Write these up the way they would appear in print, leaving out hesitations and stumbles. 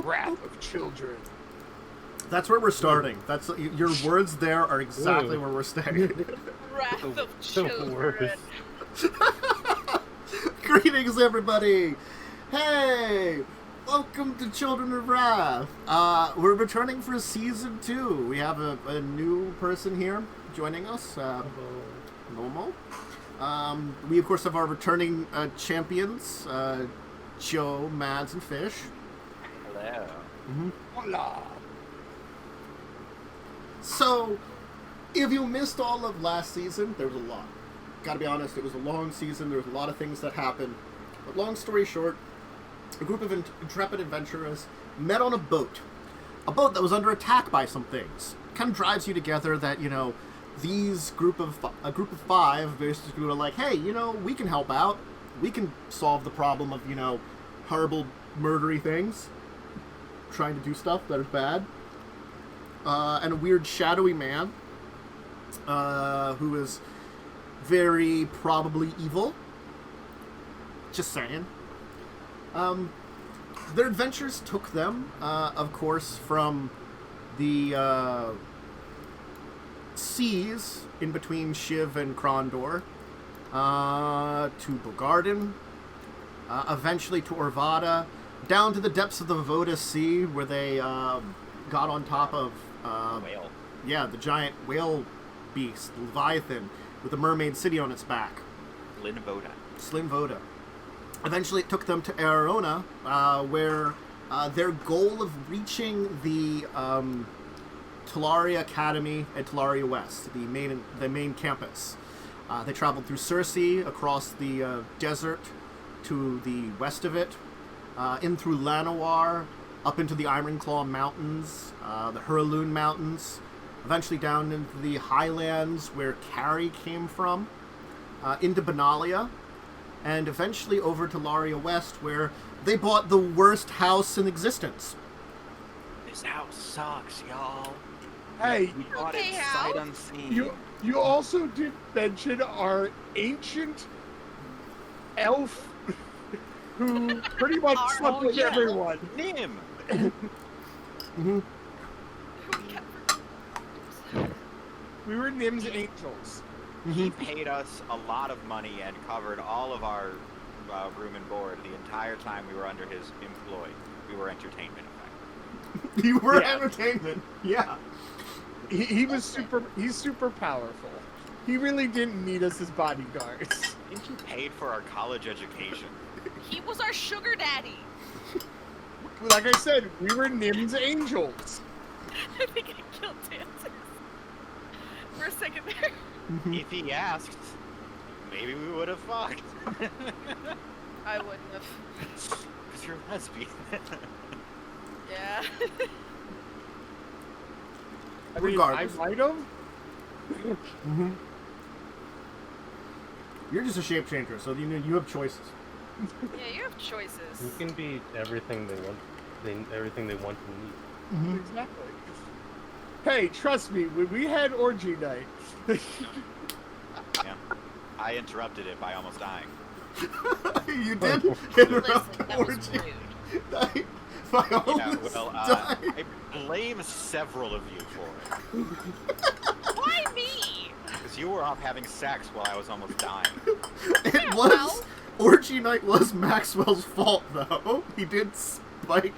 Wrath of Children. That's where we're starting. That's your words there are exactly where we're staying. Wrath of Children. Greetings, everybody. Hey, welcome to Children of Rath. We're returning for season 2. We have a new person here joining us. Momo. We of course have our returning champions, Joe, Mads, and Fish. Hello. Mm-hmm. Hola. So, if you missed all of last season, there was a lot. Gotta be honest, it was a long season, there was a lot of things that happened. But long story short, a group of intrepid adventurers met on a boat. A boat that was under attack by some things. Kind of drives you together that, you know, a group of 5 basically were like, hey, you know, we can help out. We can solve the problem of, you know, horrible, murdery things. Trying to do stuff that is bad. And a weird shadowy man who is very probably evil. Just saying. Their adventures took them, of course, from the seas in between Shiv and Krondor to Bogarden, eventually to Orvada, down to the depths of the Voda Sea, where they got on top of Whale. Yeah, the giant whale beast, Leviathan, with a mermaid city on its back. Slin Voda. Eventually it took them to Aerona, where their goal of reaching the Talaria Academy at Talaria West, the main campus. They traveled through Circe, across the desert to the west of it, in through Llanowar, up into the Ironclaw Mountains, the Hurloon Mountains, eventually down into the highlands where Carrie came from, into Benalia, and eventually over to Laria West, where they bought the worst house in existence. This house sucks, y'all. Hey, We bought it sight unseen. you also did mention our ancient elf who pretty much slept with everyone. Nim! Mm-hmm. We were Nim's angels. He paid us a lot of money and covered all of our room and board the entire time we were under his employ. We were entertainment, in fact. You were entertainment, yeah. He's super powerful. He really didn't need us as bodyguards. Didn't you pay for our college education? He was our sugar daddy. Like I said, we were Nim's angels. I think I killed Dances for a second there. If he asked, maybe we would have fucked. I wouldn't have. Because you're a lesbian. Yeah. I mean, Regardless. I might have. Mm-hmm. You're just a shape changer, so you have choices. Yeah, you have choices. You can be everything they want. Everything they want and need. Mm-hmm. Exactly. Hey, trust me, when we had orgy night. Yeah. I interrupted it by almost dying. You did Listen, interrupt that was orgy. rude. I almost died. I blame several of you for it. Why me? Because you were off having sex while I was almost dying. It was orgy night was Maxwell's fault, though. He did spike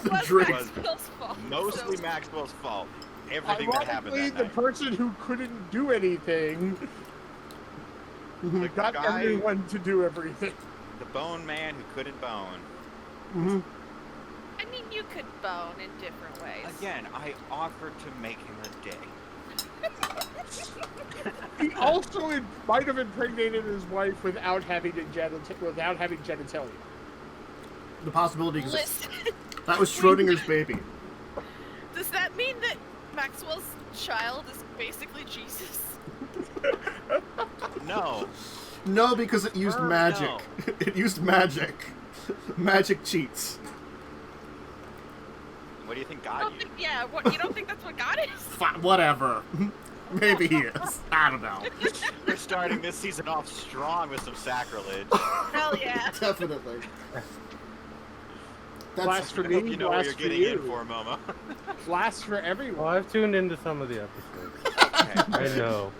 the was drink. Maxwell's fault. Mostly So- Maxwell's fault. Everything that happened Ironically, that the night. person who couldn't do anything The got guy, everyone to do everything. the bone man who couldn't bone. Mm-hmm. I mean, you could bone in different ways. Again, I offered to make him a day. He also might have impregnated his wife without having genitalia. The possibility exists. Listen, That was Schrodinger's baby. does that mean that Maxwell's child is basically Jesus? No. No, because it used magic. No. It used magic. Magic cheats. What do you think I God don't used? think, yeah, you don't think that's what God is? Whatever. Maybe he is. I don't know. We're starting this season off strong with some sacrilege. Hell yeah. Definitely. Blast for I me, hope you know what blast you're for getting you. in for, Momo. Blast for Well, everyone. I've tuned into some of the episodes. Okay. I know.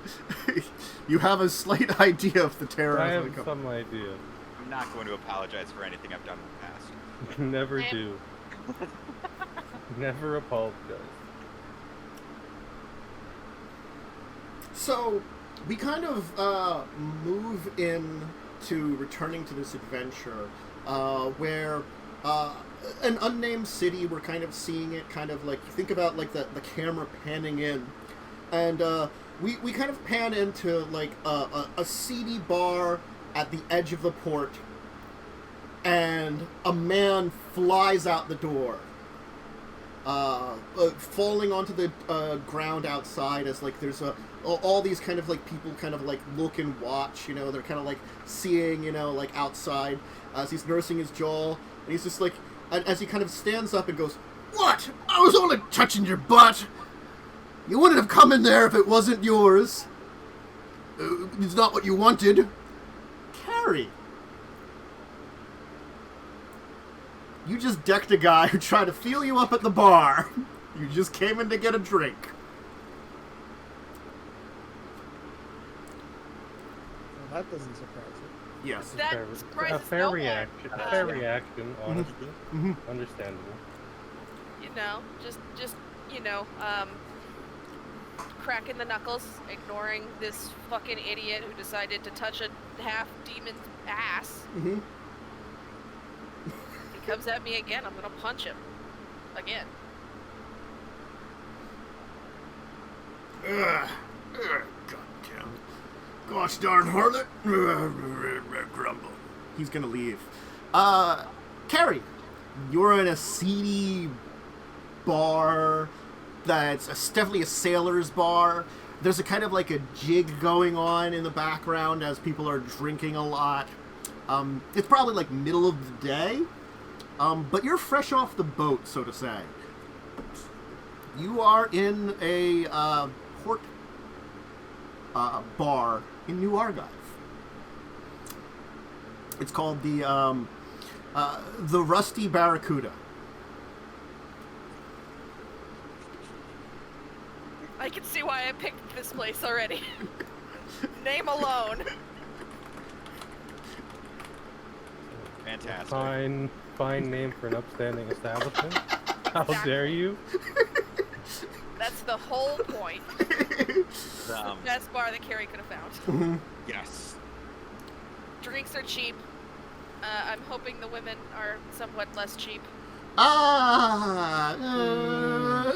You have a slight idea of the terror. I as have they come. some idea. I'm not going to apologize for anything I've done in the past. Never do. Never apologize. So, we kind of move in to returning to this adventure, where an unnamed city, we're kind of seeing it kind of like, think about like the camera panning in, and we kind of pan into like a seedy bar at the edge of the port, and a man flies out the door. Falling onto the ground outside as like there's all these kind of like people kind of like look and watch, you know, they're kind of like seeing, you know, like outside as he's nursing his jaw, and he's just like, as he kind of stands up and goes, "What? I was only touching your butt. You wouldn't have come in there if it wasn't yours. It's not what you wanted." Carrie. You just decked a guy who tried to feel you up at the bar. You just came in to get a drink. Well, that doesn't surprise me. Yes. That a surprises fair no one. reaction. A fair reaction, honestly. Mhm. Understandable. You know, just you know, cracking the knuckles, ignoring this fucking idiot who decided to touch a half demon's ass. Mm-hmm. He comes at me again, I'm gonna punch him. Again. Goddamn. Gosh darn harlot. Grumble. He's gonna leave. Carrie, you're in a seedy bar that's definitely a sailor's bar. There's a kind of like a jig going on in the background as people are drinking a lot. It's probably like middle of the day, but you're fresh off the boat, so to say. You are in a port bar in New Argive. It's called the Rusty Barracuda. I can see why I picked this place already. Name alone. Fantastic. Fine name for an upstanding establishment. How dare you? That's the whole point. Best bar that Carrie could have found. Mm-hmm. Yes. Drinks are cheap. I'm hoping the women are somewhat less cheap. I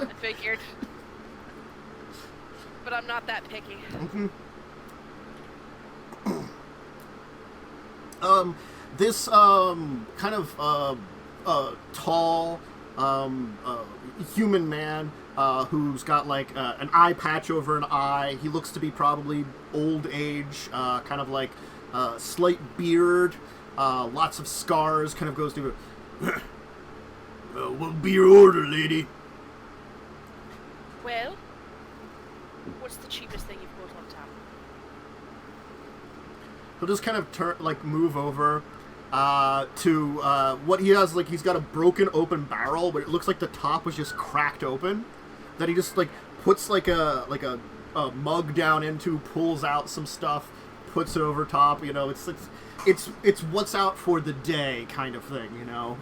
I figured. But I'm not that picky. This kind of tall human man who's got like an eye patch over an eye. He looks to be probably old age, kind of like slight beard, lots of scars. Kind of goes to, "What'll be your order, lady?" Well, what's the cheapest thing you've got on tap? He'll just kind of move over to what he has. Like, he's got a broken open barrel, but it looks like the top was just cracked open. That he just like puts like a mug down into, pulls out some stuff, puts it over top. You know, it's what's out for the day kind of thing. You know.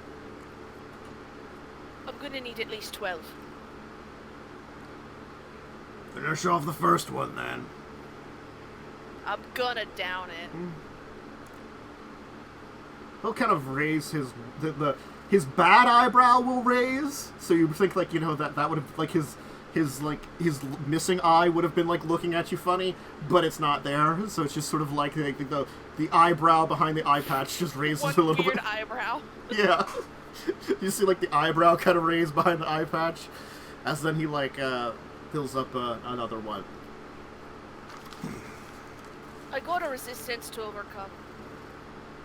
I'm gonna need at least 12. Finish off the first one then. I'm gonna down it. He'll kind of raise his bad eyebrow will raise, so you think like, you know, that would have like his missing eye would have been like looking at you funny, but it's not there, so it's just sort of like the eyebrow behind the eye patch just raises One a little weird bit. eyebrow. Yeah. You see like the eyebrow kind of raised behind the eye patch, as then he like fills up another one. I got a resistance to overcome.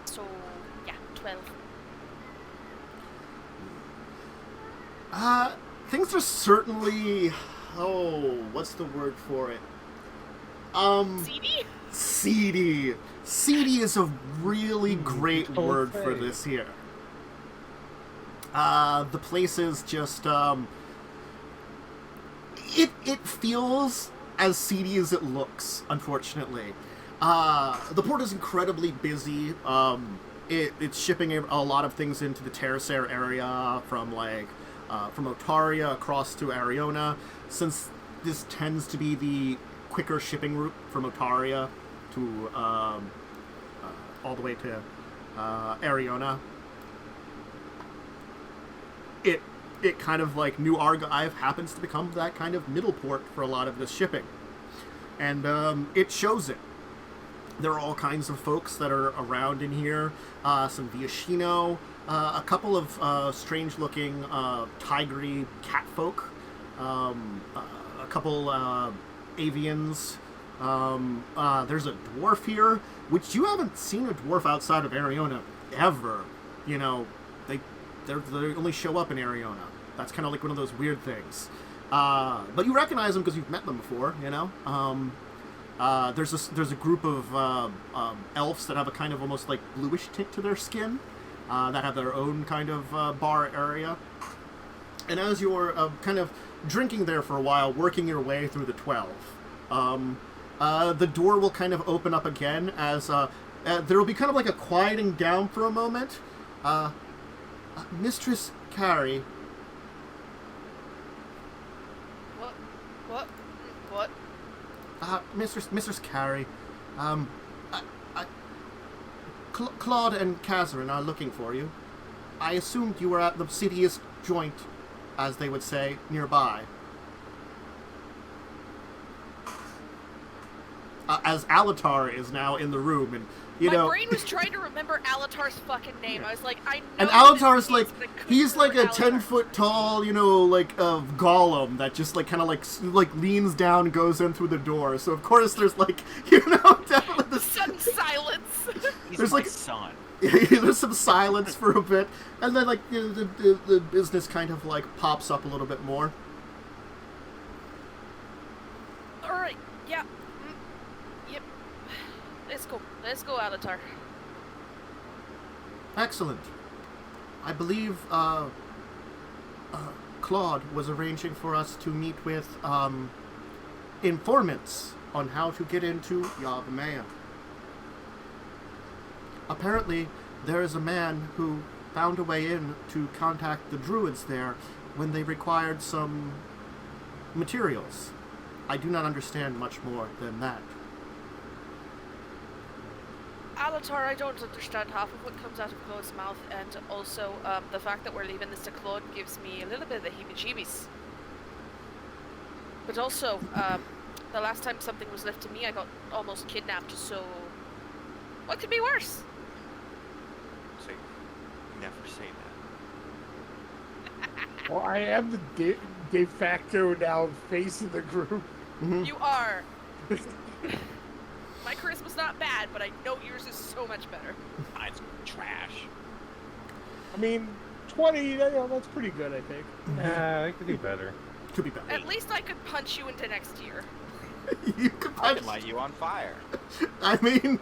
So, yeah, 12. Things are certainly, what's the word for it? CD? Seedy. Seedy is a really great don't word say. for this here. The place is just, it feels as seedy as it looks, unfortunately. The port is incredibly busy. It's shipping a lot of things into the Terracer area from Otaria across to Ariona, since this tends to be the quicker shipping route from Otaria to all the way to Ariona. It kind of like New Archive happens to become that kind of middle port for a lot of this shipping, and it shows it. There are all kinds of folks that are around in here. Some Viashino, a couple of strange-looking tigery cat folk, a couple avians. There's a dwarf here, which you haven't seen a dwarf outside of Ariona ever. You know, they only show up in Ariona. That's kind of like one of those weird things. But you recognize them because you've met them before. You know. There's a group of elves that have a kind of almost like bluish tint to their skin, that have their own kind of bar area. And as you're kind of drinking there for a while, working your way through the 12, the door will kind of open up again as there will be kind of like a quieting down for a moment. Mistress Carrie. What? Mistress Carrie, Claude and Kazarin are looking for you. I assumed you were at the city's joint, as they would say, nearby. As Alatar is now in the room, and My brain was trying to remember Alatar's fucking name. I was like, I know. And Alatar's this like, he's like a 10-foot tall, golem that just like kind of like leans down and goes in through the door. So of course there's like, definitely the sudden silence. He's my son. There's some silence for a bit, and then like the business kind of like pops up a little bit more. All right. Yeah. Yep. Let's go, Alatar. Excellent. I believe Claude was arranging for us to meet with informants on how to get into Yavimaya. Apparently, there is a man who found a way in to contact the Druids there when they required some materials. I do not understand much more than that. Alatar, I don't understand half of what comes out of Claude's mouth, and also the fact that we're leaving this to Claude gives me a little bit of the heebie-jeebies. But also, the last time something was left to me, I got almost kidnapped, so what could be worse? Never say that. Well, I am the de facto now face of the group. Mm-hmm. You are. My charisma's not bad, but I know yours is so much better. Mine's trash. I mean, 20, that's pretty good, I think. It could be better. Could be better. At least I could punch you into next year. You could I can light you on fire. I mean,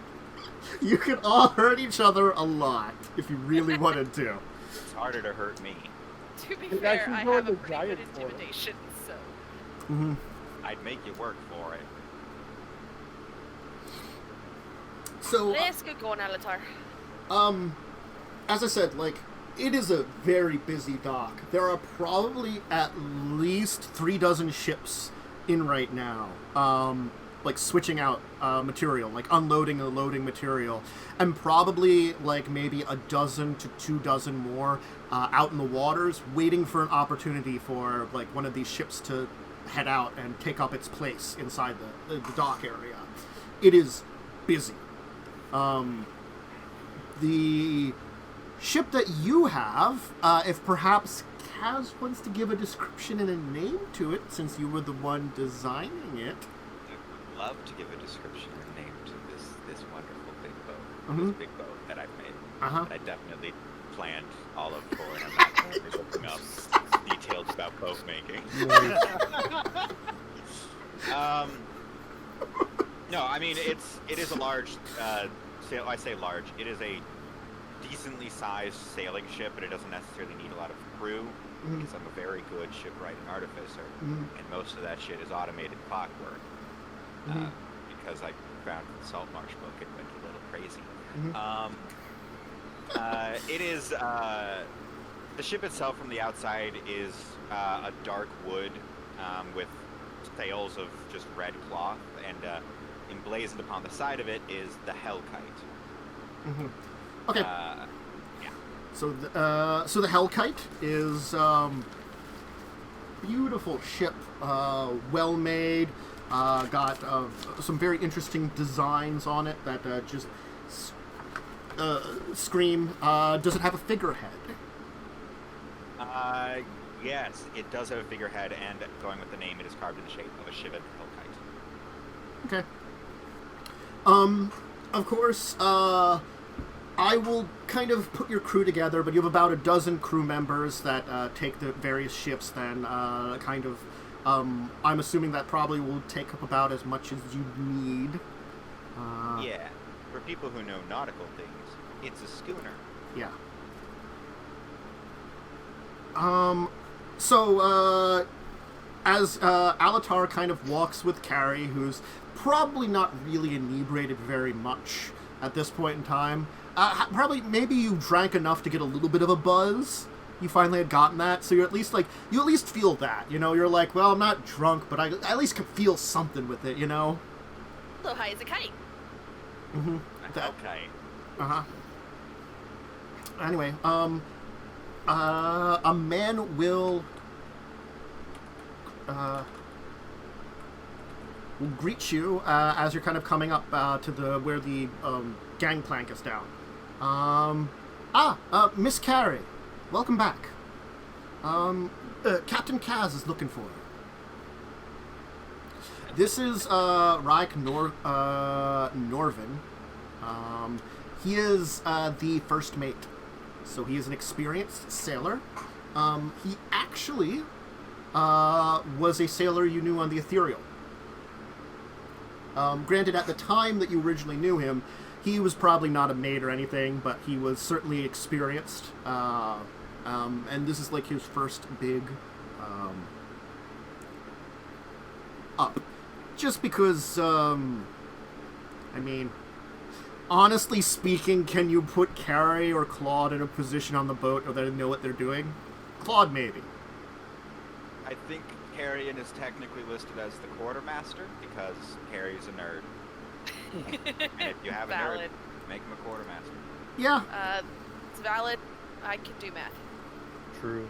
you could all hurt each other a lot if you really wanted to. It's harder to hurt me. To be It fair, actually I brought have a the pretty good giant for it. intimidation, so... Mm-hmm. I'd make you work for it. So, Let's get going, Alatar. as I said, like, it is a very busy dock. There are probably at least 36 ships in right now, like switching out material, like unloading and loading material, and probably like maybe 12 to 24 more out in the waters, waiting for an opportunity for like one of these ships to head out and take up its place inside the dock area. It is busy. The ship that you have, if perhaps Kaz wants to give a description and a name to it, since you were the one designing it. I would love to give a description and name to this wonderful big boat. Mhm. This big boat that I've made. Uh-huh. I definitely planned all of for, and I'm not currently looking up details about boat making. No, I mean it is a large. I say large. It is a decently sized sailing ship, but it doesn't necessarily need a lot of crew, because I'm a very good shipwrighting artificer, and most of that shit is automated clockwork. Because I found the Salt Marsh book and went a little crazy. It is, the ship itself from the outside is a dark wood with sails of just red cloth, and emblazoned upon the side of it is the Hell Kite. Okay. Yeah. So the Hell Kite is beautiful ship, well made. Got some very interesting designs on it that just scream. Does it have a figurehead? Yes, it does have a figurehead, and going with the name, it is carved in the shape of a Shivan Hellkite. Okay. Of course, I will kind of put your crew together, but you have about a dozen crew members that take the various ships, then kind of, I'm assuming that probably will take up about as much as you need. Yeah, for people who know nautical things, it's a schooner. Yeah. So, as Alatar kind of walks with Carrie, who's probably not really inebriated very much at this point in time, maybe you drank enough to get a little bit of a buzz. You finally had gotten that, so you're at least you at least feel that, you know? You're like, well, I'm not drunk, but I at least can feel something with it, you know? A little high as a kite. Okay. Anyway, a man will greet you as you're kind of coming up to where the gangplank is down. Miss Carrie, welcome back. Captain Kaz is looking for you. This is Raik Norvin. He is the first mate. So he is an experienced sailor. He actually was a sailor you knew on the Ethereal. Granted, at the time that you originally knew him, he was probably not a mate or anything, but he was certainly experienced. And this is like his first big up. Just because, I mean, honestly speaking, can you put Carrie or Claude in a position on the boat or they know what they're doing? Claude, maybe. I think Carrion is technically listed as the quartermaster because Carrie's a nerd. And if you have a nerd, make him a quartermaster. Yeah. It's valid. I can do math. True.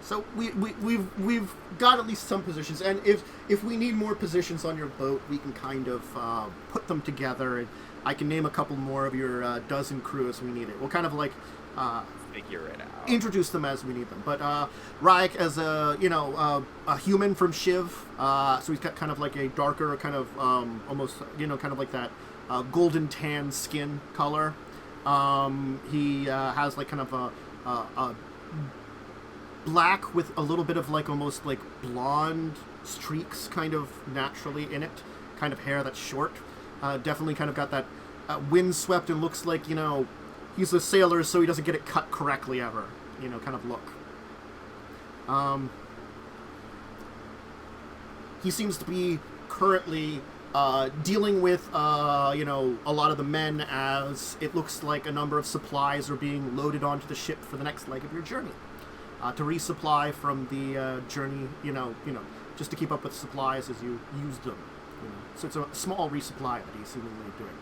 So we've got at least some positions, and if we need more positions on your boat, we can kind of put them together, and I can name a couple more of your dozen crew as we need it. We'll kind of like figure it out. Introduce them as we need them. But Raik, as a human from Shiv, so he's got kind of like a darker kind of almost kind of like that golden tan skin color. He has like kind of a black with a little bit of like almost like blonde streaks kind of naturally in it, kind of hair that's short. Definitely kind of got that windswept and looks like, he's a sailor so he doesn't get it cut correctly ever, kind of look. He seems to be currently dealing with, a lot of the men as it looks like a number of supplies are being loaded onto the ship for the next leg of your journey. To resupply from the journey, just to keep up with supplies as you use them. So it's a small resupply that he's seemingly doing.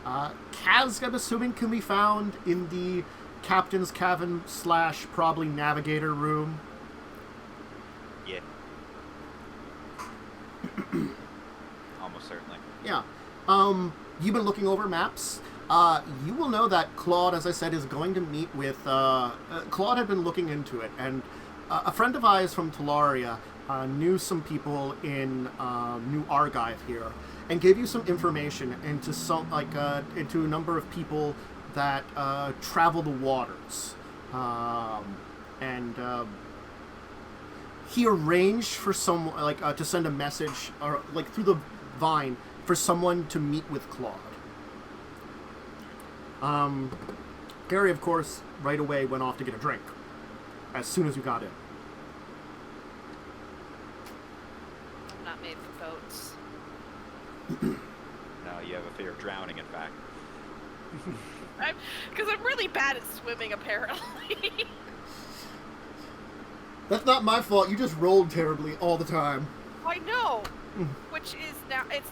Kaz, I'm assuming, can be found in the captain's cabin / probably navigator room. Yeah. Almost certainly. Yeah. You've been looking over maps. You will know that Claude, as I said, is going to meet with... Claude had been looking into it, and a friend of ours from Talaria knew some people in New Archive here, and gave you some information into into a number of people that travel the waters. He arranged for someone, to send a message, or through the Vine, for someone to meet with Claude. Gary, of course, right away went off to get a drink as soon as we got in. I'm not made for boats. No, you have a fear of drowning, in fact. Because I'm really bad at swimming, apparently. That's not my fault. You just rolled terribly all the time. I know. Which is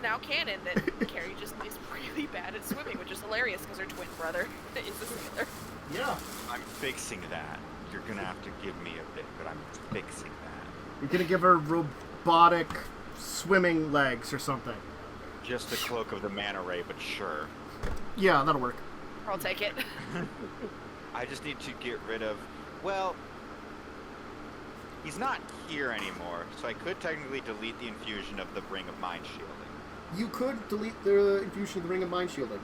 now canon that Carrie just is really bad at swimming, which is hilarious because her twin brother is a sailor. Yeah. I'm fixing that. You're gonna have to give me a bit, but I'm fixing that. You're gonna give her robotic swimming legs or something. Just the cloak of the manta ray, but sure. Yeah, that'll work. I'll take it. I just need to get rid of... Well... He's not here anymore, so I could technically delete the infusion of the Ring of Mind Shielding. You could delete the infusion of the Ring of Mind Shielding.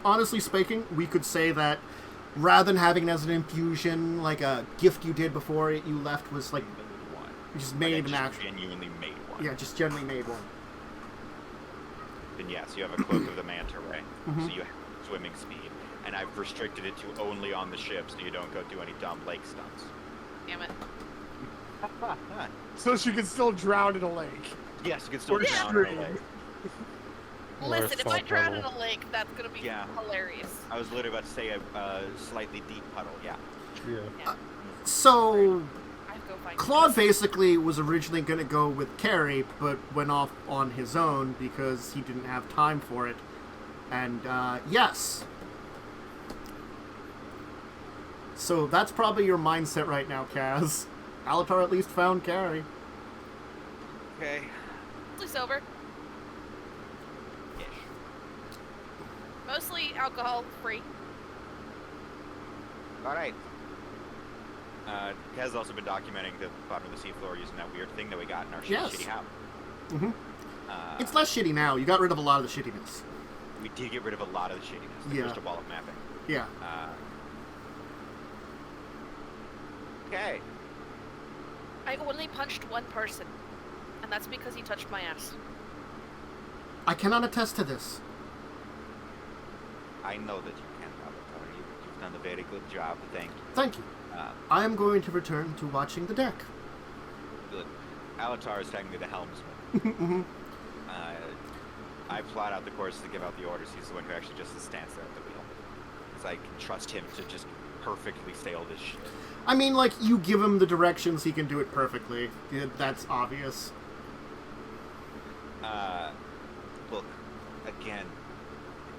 Honestly speaking, we could say that rather than having it as an infusion, like a gift you did before you left was like... One. You just made an actual... actual... genuinely made one. Yeah, just generally made one. Then yes, you have a cloak of the manta ray, so you have swimming speed, and I've restricted it to only on the ship, so you don't go do any dumb lake stunts. Damn it. So she can still drown in a lake. Yes, you can still Or drown in a stream. lake. Listen, if I salt drown in puddle. a lake, that's gonna be hilarious. I was literally about to say a slightly deep puddle, yeah. Yeah. Yeah. So... I have to go find Claude basically was originally going to go with Carrie, but went off on his own because he didn't have time for it. And, yes. So that's probably your mindset right now, Kaz. Alatar at least found Carrie. Okay. Mostly sober. Ish. Mostly alcohol free. Alright. Kaz has also been documenting the bottom of the seafloor using that weird thing that we got in our Yes. shitty house. Mm-hmm. It's less shitty now. You got rid of a lot of the shittiness. We did get rid of a lot of the shittiness. The Yeah. crystal ball of mapping. Yeah. Okay. I only punched one person, and that's because he touched my ass. I cannot attest to this. I know that you can, Avatar. You've done a very good job. Thank you. Thank you. I am going to return to watching the deck. Good. Alatar is technically the helmsman. Mm-hmm. I plot out the courses to give out the orders. He's the one who actually just stands there at the wheel. Because I can trust him to just perfectly sail this ship. I mean, like, you give him the directions, he can do it perfectly. Yeah, that's obvious. Look, again,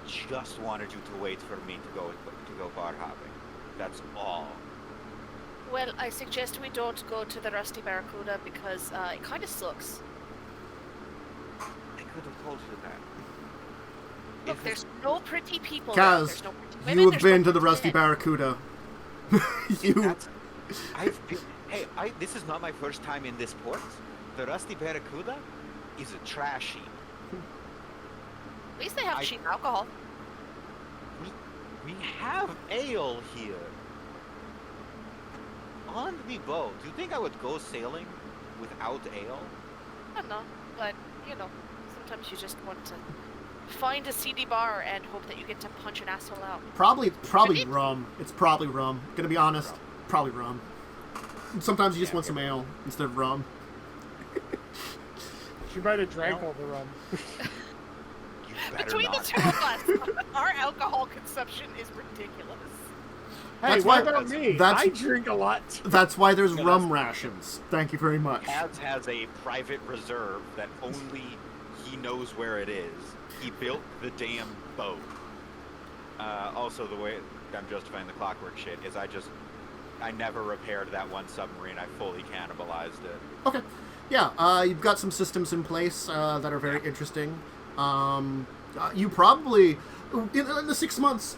just wanted you to wait for me to go bar hopping. That's all. Well, I suggest we don't go to the Rusty Barracuda because it kind of sucks. I could have told you that. Look, there's no pretty people Kaz, there. There's no pretty women, you have there's been no to the pretty Rusty men. Barracuda. You... This is not my first time in this port. The Rusty Barracuda is a trash heap. At least they have cheap alcohol. We have ale here. On the boat. Do you think I would go sailing without ale? I don't know, but, you know, sometimes you just want to find a seedy bar and hope that you get to punch an asshole out. Probably rum. It's probably rum. Gonna be honest. Probably rum. Sometimes you just want some ale instead of rum. She might have drank all the rum. Between the two of us, our alcohol consumption is ridiculous. Hey, That's what why- about me? that's- I drink a lot. That's why there's rum rations. Thank you very much. Kaz has a private reserve that only he knows where it is. He built the damn boat. Also, the way I'm justifying the clockwork shit is I never repaired that one submarine. I fully cannibalized it. Okay. Yeah, you've got some systems in place that are very interesting. You probably, in the 6 months,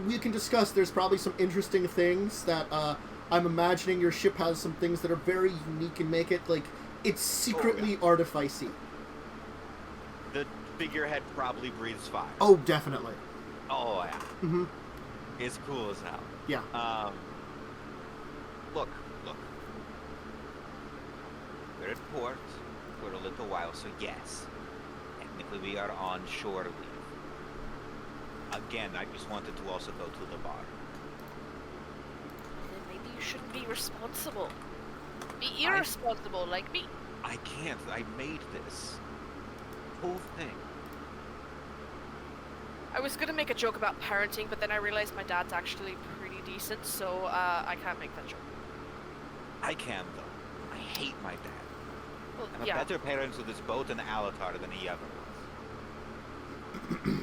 we can discuss, there's probably some interesting things that I'm imagining your ship has some things that are very unique and make it, like, it's secretly artificey. The figurehead probably breathes fire. Oh, definitely. Oh, yeah. Mm-hmm. It's cool as hell. Yeah. Look. We're at port for a little while, so yes. Technically we are on shore leave. Again, I just wanted to also go to the bar. Then maybe you shouldn't be responsible. Be irresponsible like me. I can't. I made this whole thing. I was gonna make a joke about parenting, but then I realized my dad's actually pretty decent, so I can't make that joke. I can, though. I hate my dad. Well, I'm a better parent to this boat and Alatar than he ever was.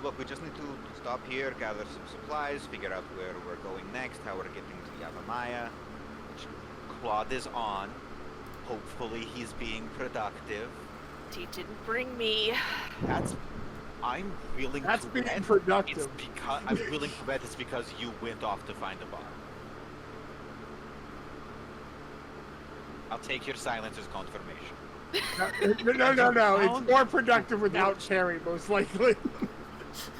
Look, we just need to stop here, gather some supplies, figure out where we're going next, how we're getting to Yavimaya, which Claude is on. Hopefully he's being productive. He didn't bring me. I'm willing That's to being bet productive. It's because I'm willing to bet it's because you went off to find a bar. I'll take your silence as confirmation. No. It's more productive without Cherry, most likely.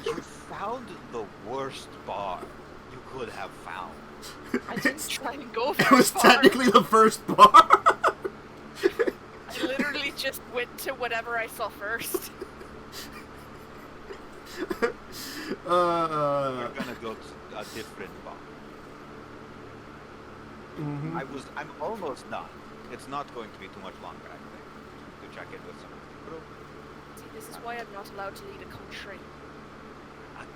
You found the worst bar you could have found. I didn't try and go for it. It was technically the first bar. I literally just went to whatever I saw first. We're gonna go to a different bar. Mm-hmm. I'm almost done. It's not going to be too much longer, I think, to check in with some of the crew. See, this is why I'm not allowed to lead a country.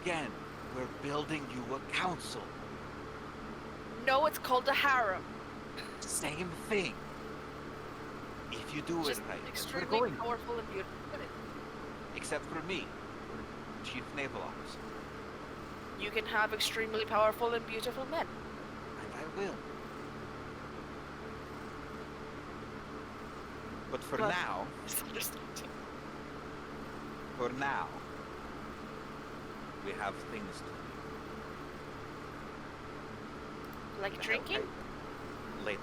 Again, we're building you a council. No, it's called a harem. Same thing. If you do Just it right, extremely we're going. powerful and beautiful. Except for me, Chief Naval Officer. You can have extremely powerful and beautiful men. And I will. But for now, we have things to do. Like drinking? Later.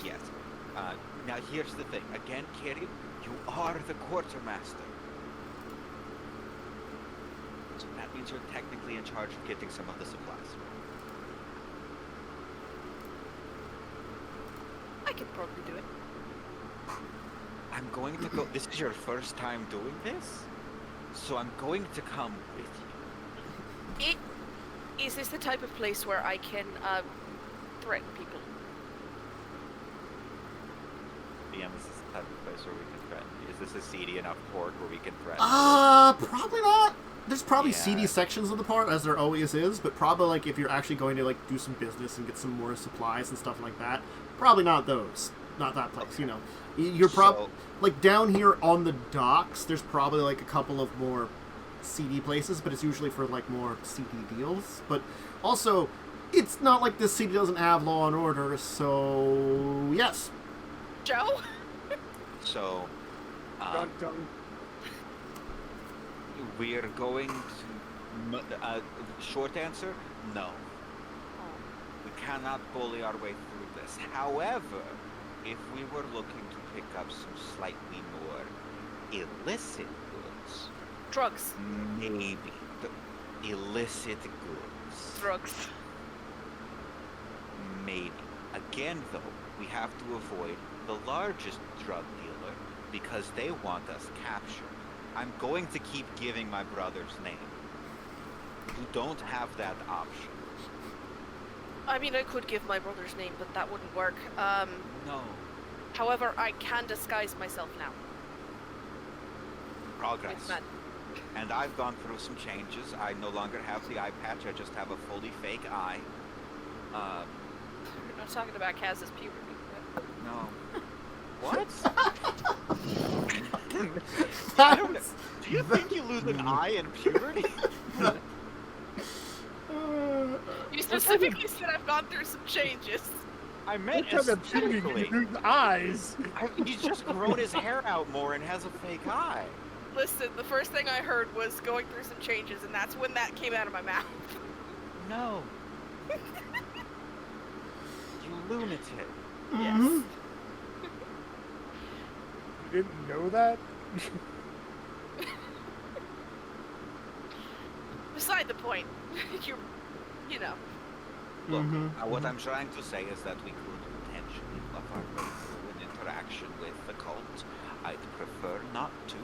Yes. Now here's the thing. Again, Kirin, you are the quartermaster. So that means you're technically in charge of getting some of the supplies. I can probably do it. I'm going to go. This is your first time doing this, so I'm going to come with you. Is this the type of place where I can threaten people? DM, is this the type of place where we can threaten? Is this a seedy enough port where we can threaten? Probably not. There's probably seedy sections of the port, as there always is, but probably like if you're actually going to like do some business and get some more supplies and stuff like that, probably not those. Not that place, okay. You know. You're probably like down here on the docks. There's probably like a couple of more seedy places, but it's usually for like more seedy deals. But also, it's not like this city doesn't have law and order. So yes. Joe. So, Dun, dun. we are going to. Short answer: no. We cannot bully our way through this. However, if we were looking to pick up some slightly more illicit goods, Drugs. maybe the illicit goods. Drugs. Maybe. Again, though, we have to avoid the largest drug dealer because they want us captured. I'm going to keep giving my brother's name. You don't have that option. I mean, I could give my brother's name, but that wouldn't work. No. However, I can disguise myself now. Progress. With men. And I've gone through some changes. I no longer have the eye patch. I just have a fully fake eye. You're not talking about Kaz's puberty. No. What? I don't know. Do you think you lose an eye in puberty? You specifically said I've gone through some changes. I meant What kind of shooting aesthetically. you lose eyes? He's just grown his hair out more and has a fake eye. Listen, the first thing I heard was going through some changes, and that's when that came out of my mouth. No. You lunatic. Yes. You didn't know that? Beside the point. You know. Look, what I'm trying to say is that we could potentially bluff our way through an interaction with the cult. I'd prefer not to.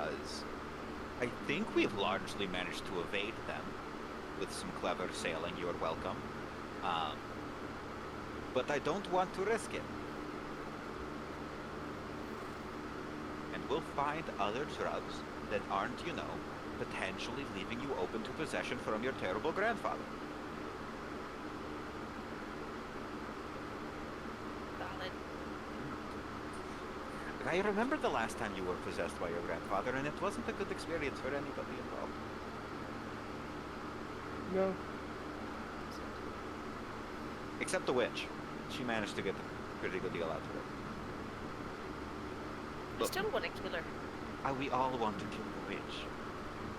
because I think we've largely managed to evade them with some clever sailing. You're welcome. But I don't want to risk it. And we'll find other drugs that aren't, potentially leaving you open to possession from your terrible grandfather. Valid. I remember the last time you were possessed by your grandfather, and it wasn't a good experience for anybody involved. No. Except the witch. She managed to get a pretty good deal out of it. I Look, still want to kill her. we all want to kill the witch.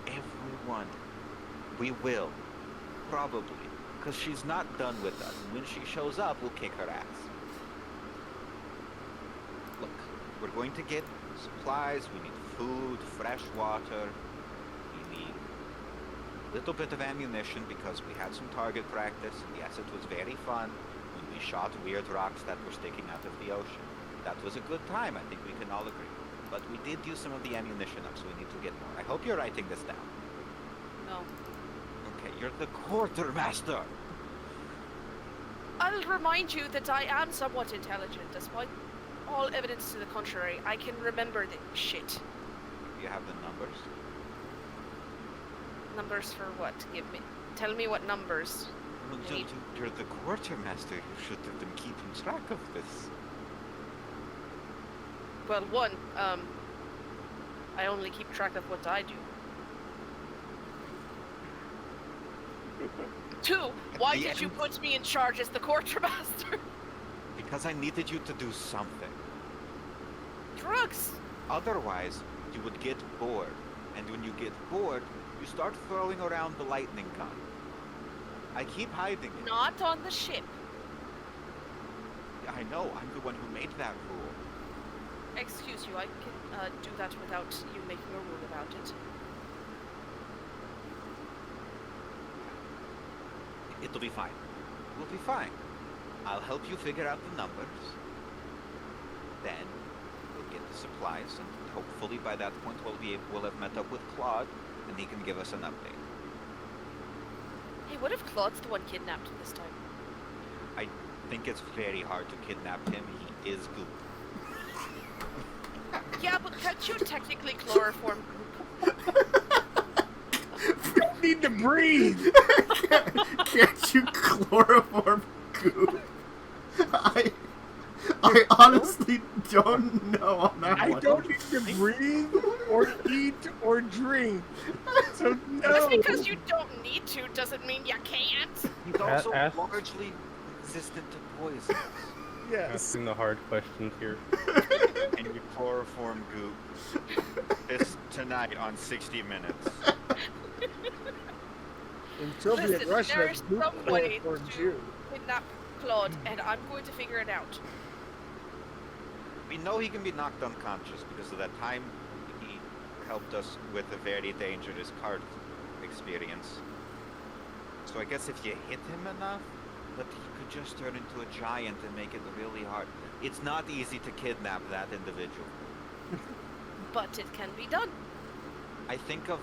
Everyone. We will. Probably. Because she's not done with us. When she shows up, we'll kick her ass. Look, we're going to get supplies. We need food, fresh water. We need a little bit of ammunition because we had some target practice. Yes, it was very fun when we shot weird rocks that were sticking out of the ocean. That was a good time, I think we can all agree. But we did use some of the ammunition up, so we need to get more. I hope you're writing this down. No. Okay, you're the quartermaster. I'll remind you that I am somewhat intelligent, despite all evidence to the contrary. I can remember the shit. You have the numbers? Numbers for what? Tell me what numbers. Well, You need- you're the quartermaster. You should have been keeping track of this. Well, one, I only keep track of what I do. Two, why The did you end- put me in charge as the quartermaster? Because I needed you to do something. Drugs! Otherwise, you would get bored. And when you get bored, you start throwing around the lightning gun. I keep hiding it. Not on the ship. I know, I'm the one who made that rule. Excuse you, I can do that without you making a rule about it. It'll be fine. We'll be fine. I'll help you figure out the numbers. Then we'll get the supplies, and hopefully by that point we'll have met up with Claude, and he can give us an update. Hey, what if Claude's the one kidnapped this time? I think it's very hard to kidnap him. He is goop. Yeah, but can't you technically chloroform? Don't need to breathe. Can't you chloroform goop? I honestly don't know on that I one. don't need to breathe or eat or drink. So no. Just because you don't need to doesn't mean you can't. He's also ask- largely resistant to poison. Yes. Asking the hard questions here. And you chloroform goop. It's tonight on 60 Minutes. In Soviet Listen, Russia, there's goop some way chloroformed to you. kidnap Claude, and I'm going to figure it out. We know he can be knocked unconscious because of that time he helped us with a very dangerous card experience. So I guess if you hit him enough, but he could just turn into a giant and make it really hard. It's not easy to kidnap that individual. But it can be done. I think of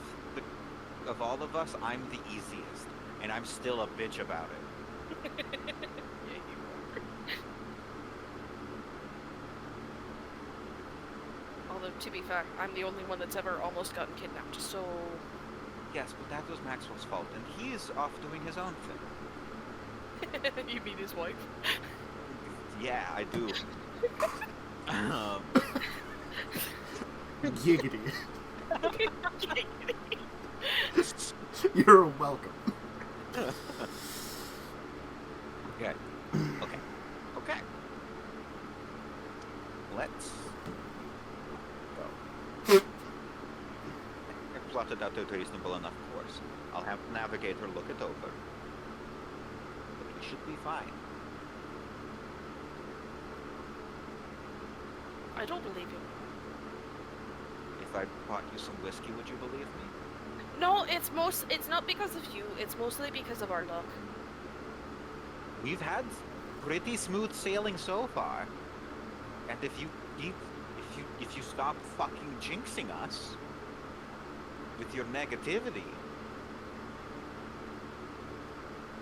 all of us, I'm the easiest, and I'm still a bitch about it. Yeah, you are. Although, to be fair, I'm the only one that's ever almost gotten kidnapped, so... Yes, but that was Maxwell's fault, and he's off doing his own thing. You mean his wife? Yeah, I do. Giggity. You're welcome. Okay. Okay. Let's go. I plotted out a reasonable enough course. I'll have the navigator look it over. But we should be fine. I don't believe you. If I bought you some whiskey, would you believe me? No, it's not because of you, it's mostly because of our luck. We've had pretty smooth sailing so far. And if you stop fucking jinxing us, with your negativity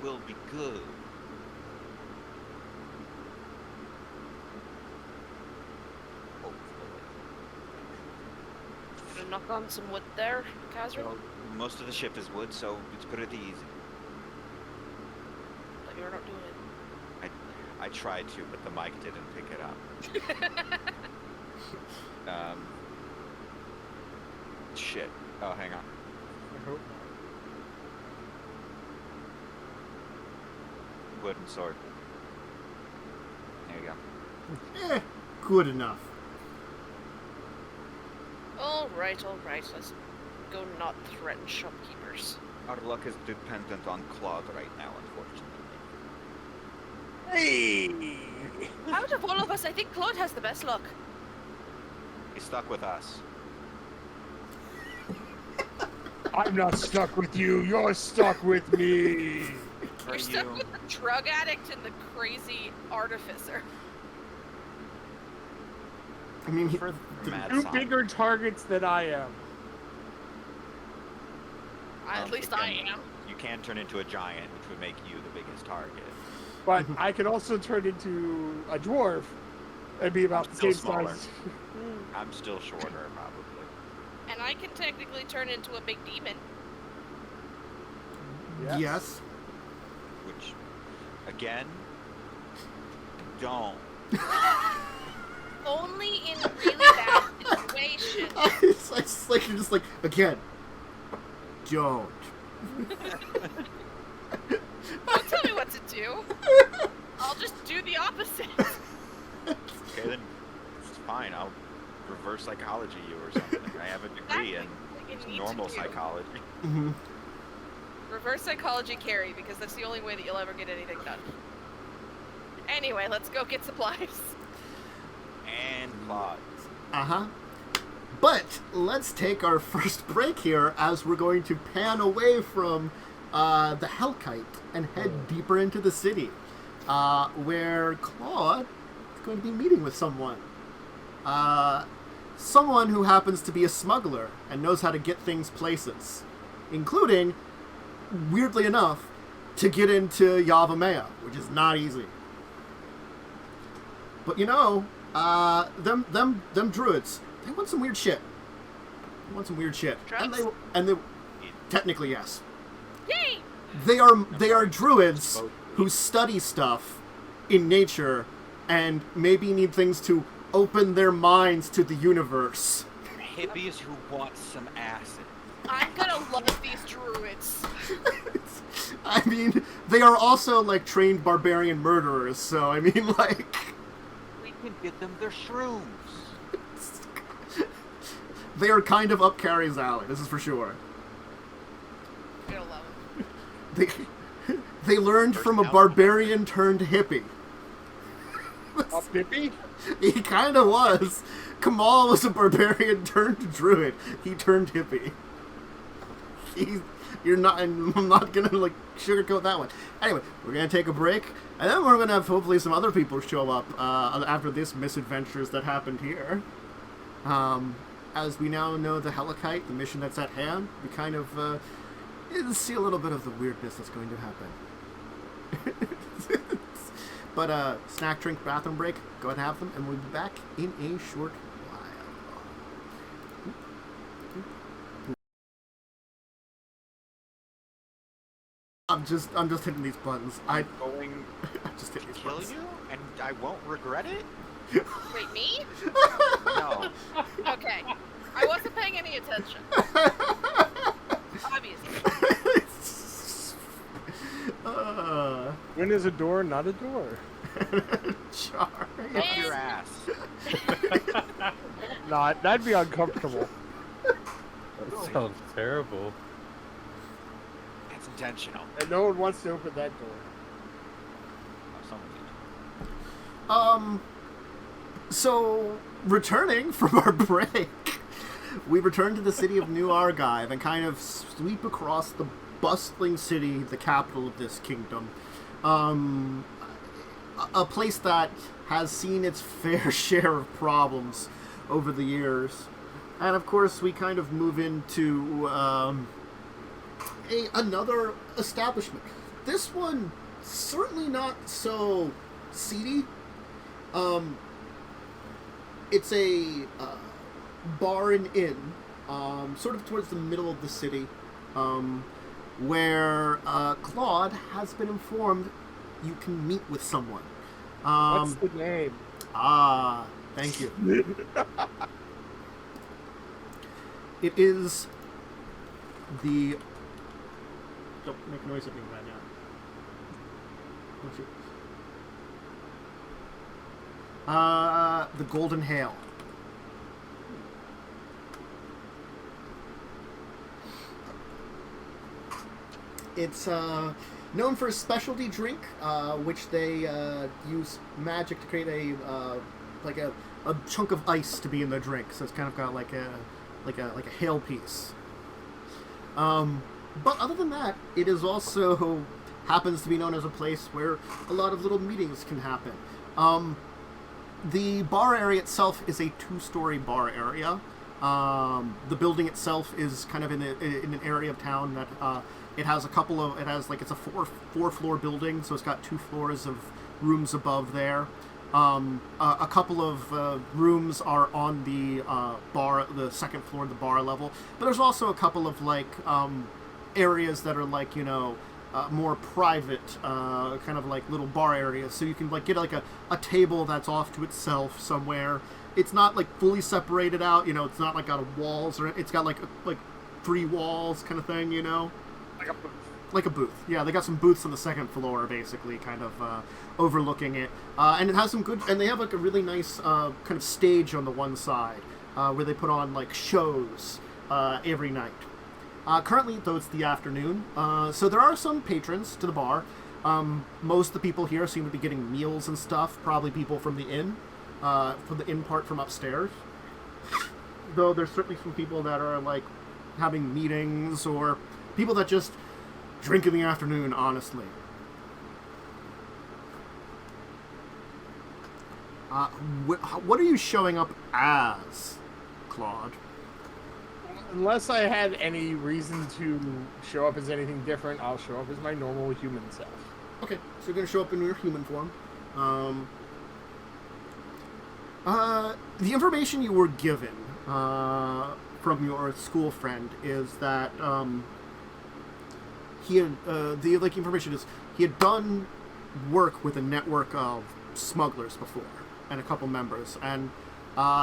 will be good. Gonna knock on some wood there, Kazra? Well, most of the ship is wood, so it's pretty easy. But you're not doing it. I tried to, but the mic didn't pick it up. Shit. Oh, hang on. I hope not. Wooden sword. There you go. Good enough. Alright, let's go not threaten shopkeepers. Our luck is dependent on Claude right now, unfortunately. Hey! Out of all of us, I think Claude has the best luck. He's stuck with us. I'm not stuck with you. You're stuck with me. You're stuck with the drug addict and the crazy artificer. I mean, For mad Two science. bigger targets than I am. At least I am. You can turn into a giant, which would make you the biggest target. But I could also turn into a dwarf and be about the Still same smaller. size. I'm still shorter, probably. And I can technically turn into a big demon. yes. Which, again, don't. Only in really bad situations. It's like you're just like, again, don't. Don't tell me what to do. I'll just do the opposite. Okay, then it's fine. I'll reverse psychology you or something. I have a degree in normal psychology. Mm-hmm. Reverse psychology carry, because that's the only way that you'll ever get anything done. Anyway, let's go get supplies. And Claude. Uh-huh. But let's take our first break here as we're going to pan away from the Hellkite and head deeper into the city, where Claude is going to be meeting with someone. Someone who happens to be a smuggler and knows how to get things places, including, weirdly enough, to get into Yavimaya, which is not easy. But you know, them druids, they want some weird shit. They want some weird shit. Drugs? And they technically, yes. Yay! They are druids who study stuff in nature and maybe need things to open their minds to the universe. Hippies who want some acid. I'm gonna love these druids. I mean, they are also like trained barbarian murderers, so I mean, like, We can get them their shrooms. they are kind of up Carrie's alley. This is for sure. I'm gonna love them. They learned from a barbarian turned hippie. A Bippy? He kind of was. Kamal was a barbarian turned druid. He turned hippie. I'm not gonna like sugarcoat that one. Anyway, we're gonna take a break, and then we're gonna have hopefully some other people show up after this misadventures that happened here. As we now know the Hellkite, the mission that's at hand, we kind of see a little bit of the weirdness that's going to happen. But snack, drink, bathroom break, go ahead and have them, and we'll be back in a short while. I'm just hitting these buttons. I'm just hitting these Kill buttons. you, and I won't regret it? Wait, me? No. Okay. I wasn't paying any attention. Obviously. When is a door not a door? Char. Up your ass. That'd be uncomfortable. That sounds terrible. It's intentional. And no one wants to open that door. Oh, someone did. So, returning from our break, we return to the city of New Archive and kind of sweep across the bustling city, the capital of this kingdom. A place that has seen its fair share of problems over the years. And of course, we kind of move into another establishment. This one, certainly not so seedy. It's a bar and inn, sort of towards the middle of the city, where Claude has been informed you can meet with someone. What's the name? Thank you. It is the... Don't make noise at me right now. What's yours? The Golden Hail. It's known for a specialty drink, which they use magic to create a chunk of ice to be in the drink. So it's kind of got like a hail piece. But other than that, it is also happens to be known as a place where a lot of little meetings can happen. The bar area itself is a 2-story bar area. The building itself is kind of in an area of town that it has it's a 4-floor building, so it's got 2 floors of rooms above there. A couple of rooms are on the the second floor, the bar level, but there's also a couple of areas that are more private, kind of like little bar areas, so you can get a table that's off to itself somewhere. It's not fully separated out, it's not got walls, or it's got like 3 walls kind of thing, Like a booth. Like a booth. Yeah, they got some booths on the second floor, basically, kind of overlooking it. And it has some good... And they have, a really nice kind of stage on the one side, where they put on, shows every night. Currently, though, it's the afternoon, so there are some patrons to the bar. Most of the people here seem to be getting meals and stuff, probably people from the inn part from upstairs. Though there's certainly some people that are, having meetings, or people that just drink in the afternoon, honestly. What are you showing up as, Claude? Unless I had any reason to show up as anything different, I'll show up as my normal human self. Okay, so you're going to show up in your human form. The information you were given from your school friend is that he had information is he had done work with a network of smugglers before and a couple members, and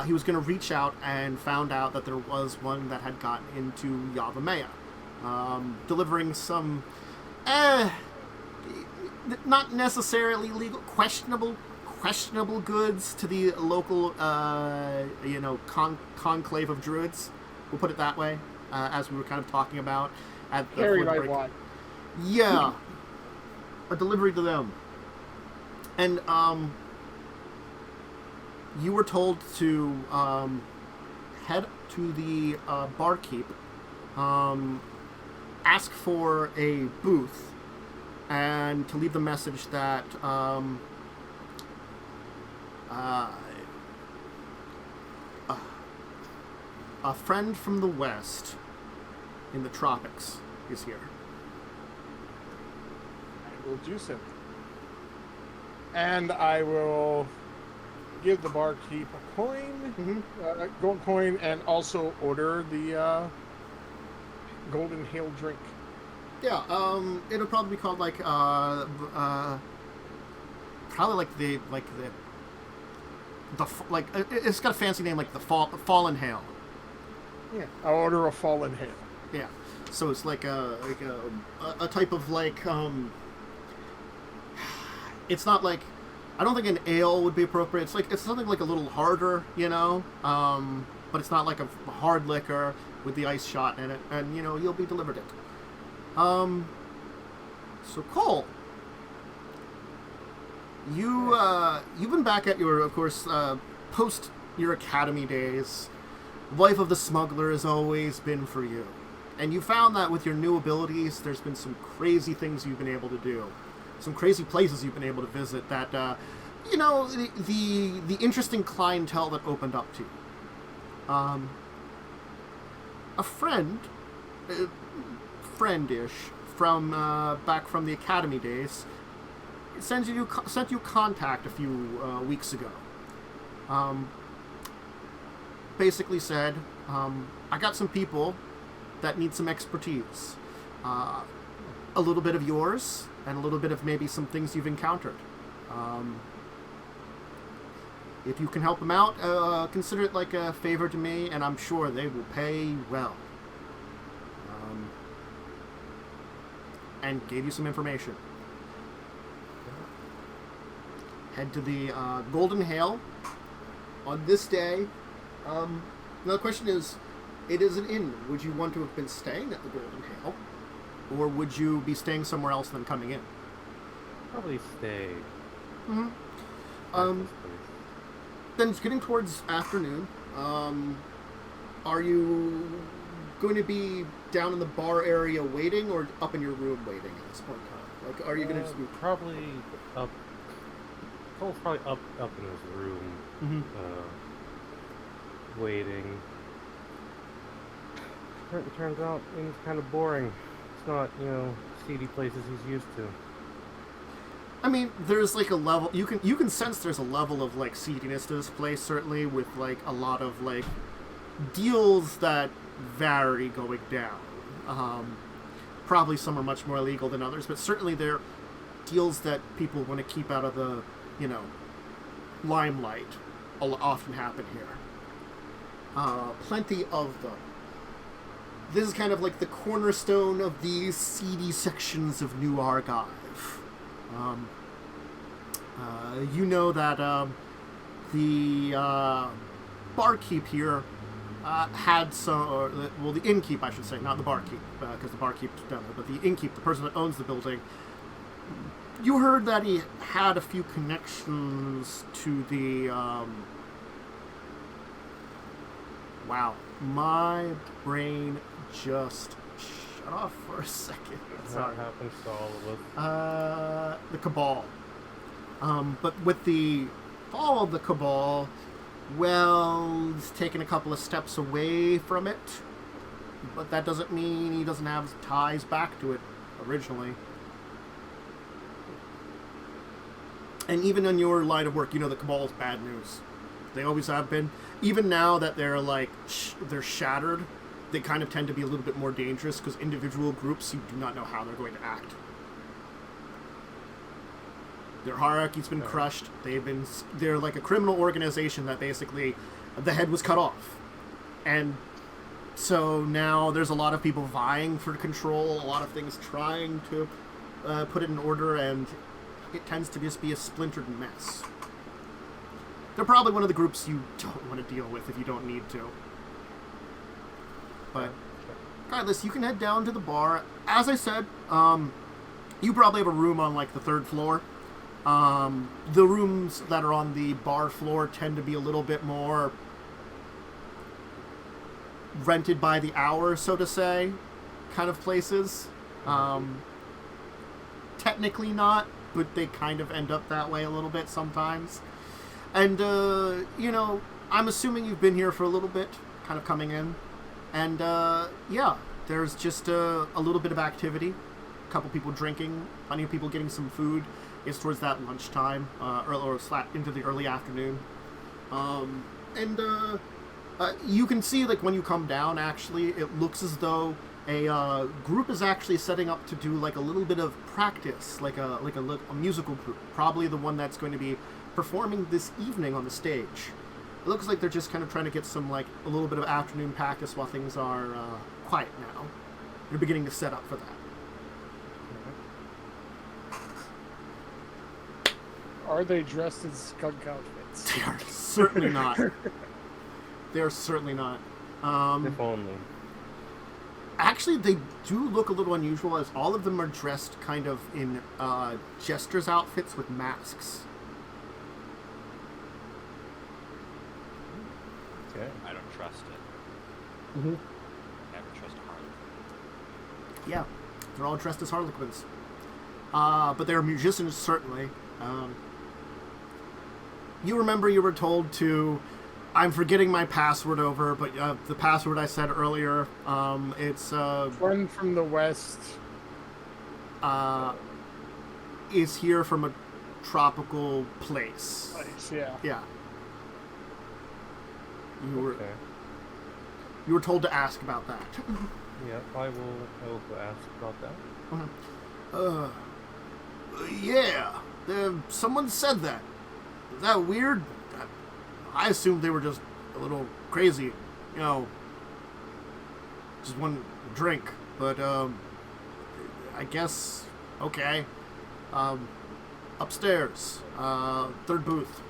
he was going to reach out and found out that there was one that had gotten into Yavimaya, delivering some not necessarily legal, questionable goods to the local conclave of druids. We'll put it that way, as we were kind of talking about at the Carried break. by what? Yeah, a delivery to them. And you were told to head to the barkeep, ask for a booth, and to leave the message that a friend from the west in the tropics is here. I will do so. And I will give the barkeep a coin, gold coin, and also order the golden hail drink. Yeah, it'll probably be called it's got a fancy name like the Fallen Hail. Yeah, I'll order a fallen hail. Yeah, so it's like a type of it's not like, I don't think an ale would be appropriate. It's something like a little harder, but it's not like a hard liquor with the ice shot in it, and you'll be delivered it. So Cole, you've been back at your, of course, post your academy days. Life of the smuggler has always been for you, and you found that with your new abilities, there's been some crazy things you've been able to do, some crazy places you've been able to visit. That the interesting clientele that opened up to you. a friendish from back from the academy days, sent you contact a few weeks ago. Basically said, I got some people that need some expertise. A little bit of yours, and a little bit of maybe some things you've encountered. If you can help them out, consider it like a favor to me, and I'm sure they will pay well. And gave you some information. Head to the Golden Hale on this day. Now the question is, it is an inn. Would you want to have been staying at the Golden Hale? Or would you be staying somewhere else than coming in? Probably stay. Mm-hmm. Then it's getting towards afternoon. Are you going to be down in the bar area waiting, or up in your room waiting at this point in time? Like, are you going to just be... Probably up... Cole's probably up in his room, waiting. It turns out it's kind of boring. It's not, seedy places he's used to. I mean, there's like a level, you can sense there's a level of like seediness to this place, certainly, with like a lot of like deals that vary going down. Probably some are much more illegal than others, but certainly there are deals that people want to keep out of the, limelight often happen here. Plenty of them. This is kind of like the cornerstone of these seedy sections of New Archive. You know that the barkeep here had some... well, the innkeep, I should say, not the barkeep, because the barkeep's done it, but the innkeep, the person that owns the building, you heard that he had a few connections to the... wow, my brain just shut off for a second. That happens to all of us. The Cabal. But with the fall of the Cabal, well, he's taken a couple of steps away from it. But that doesn't mean he doesn't have ties back to it originally. And even in your line of work, the Cabal is bad news. They always have been. Even now that they're like, they're shattered, they kind of tend to be a little bit more dangerous because individual groups, you do not know how they're going to act. Their hierarchy's been crushed. They're like a criminal organization that basically the head was cut off. And so now there's a lot of people vying for control, a lot of things trying to put it in order, and it tends to just be a splintered mess. They're probably one of the groups you don't want to deal with if you don't need to. But regardless, you can head down to the bar. As I said, you probably have a room on like the 3rd floor. The rooms that are on the bar floor tend to be a little bit more rented by the hour, so to say, kind of places. Technically not, but they kind of end up that way a little bit sometimes. And, I'm assuming you've been here for a little bit, kind of coming in. And, yeah, there's just a little bit of activity. A couple people drinking, plenty of people getting some food. It's towards that lunchtime, or into the early afternoon. You can see, like, when you come down, actually, it looks as though a group is actually setting up to do, like, a little bit of practice, like a musical group. Probably the one that's going to be performing this evening on the stage. It looks like they're just kind of trying to get some, like, a little bit of afternoon practice while things are quiet now. They're beginning to set up for that. Are they dressed in skunk outfits? They are certainly not. They are certainly not. If only. Actually, they do look a little unusual, as all of them are dressed kind of in jesters' outfits with masks. Okay. I don't trust it. Mm-hmm. Never trust a harlot. Yeah, they're all dressed as harlequins. But they're musicians, certainly. You remember you were told to I'm forgetting my password over, but the password I said earlier, it's One from the west. Is here from a tropical place. Yeah. Yeah. You Okay. were told to ask about that. Yeah, I will ask about that. Yeah. Someone said that. Is that weird? I assumed they were just a little crazy. You know, just one drink. But, I guess, okay. Upstairs. Third booth.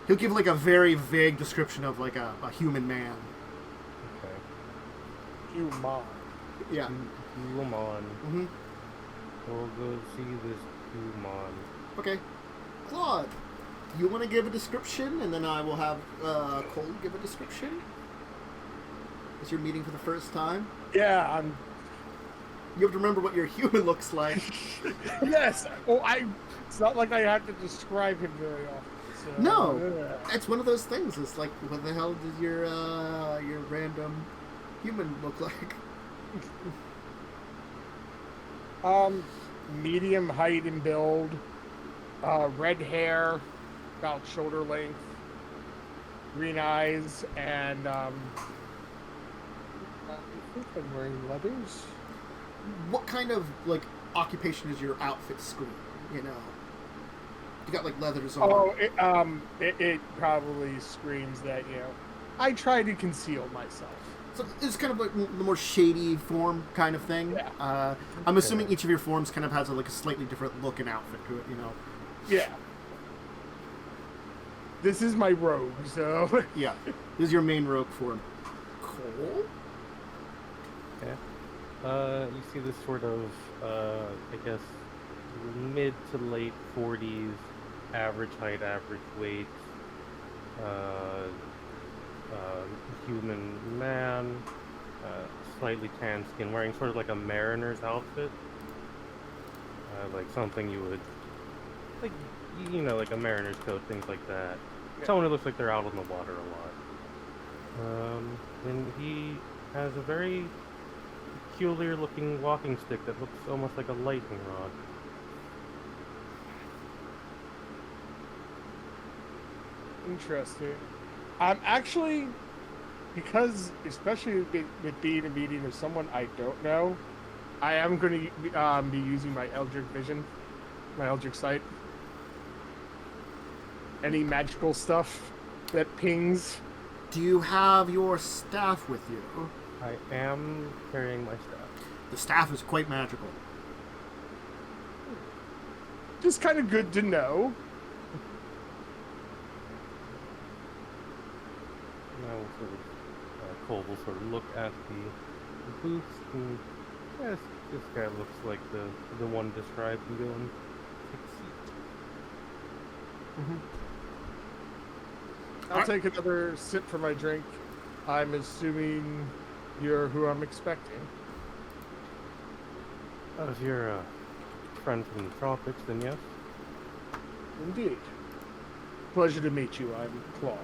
He'll give, like, a very vague description of, like, a human man. Okay. Human. Yeah. Human. Mm-hmm. We'll go see this human. Okay. Claude, you want to give a description, and then I will have Cole give a description? As you're meeting for the first time? Yeah, You have to remember what your human looks like. Yes. Oh, it's not like I have to describe him very often. So, No. It's one of those things. It's like, what the hell does your random human look like? Medium height and build, red hair, about shoulder length, green eyes, and I think I'm wearing leathers. What kind of, like, occupation is your outfit screen? You know? You got, like, leathers on. Oh, it probably screams that, I try to conceal myself. So it's kind of like the more shady form kind of thing. Yeah. I'm assuming each of your forms kind of has a slightly different look and outfit to it, you know? Yeah. This is my rogue, so... Yeah. This is your main rogue form. Cole? Yeah. You see this sort of, I guess, mid to late 40s, average height, average weight, human man, slightly tan skin, wearing sort of like a mariner's outfit, like something you would, like, like a mariner's coat, things like that. Yeah. Someone who looks like they're out on the water a lot. And he has a very peculiar looking walking stick that looks almost like a lightning rod. Interesting. Actually, because, especially with being a meeting of someone I don't know, I am going to be using my Eldritch Vision, my Eldritch Sight. Any magical stuff that pings. Do you have your staff with you? I am carrying my staff. The staff is quite magical. Just kind of good to know. Now sort of, Cole will sort of look at the booths and, yes, this guy looks like the one described, and go and take a seat. I'll take another sip for my drink. I'm assuming you're who I'm expecting. If you're a friend from the tropics, then yes. Indeed. Pleasure to meet you. I'm Claude.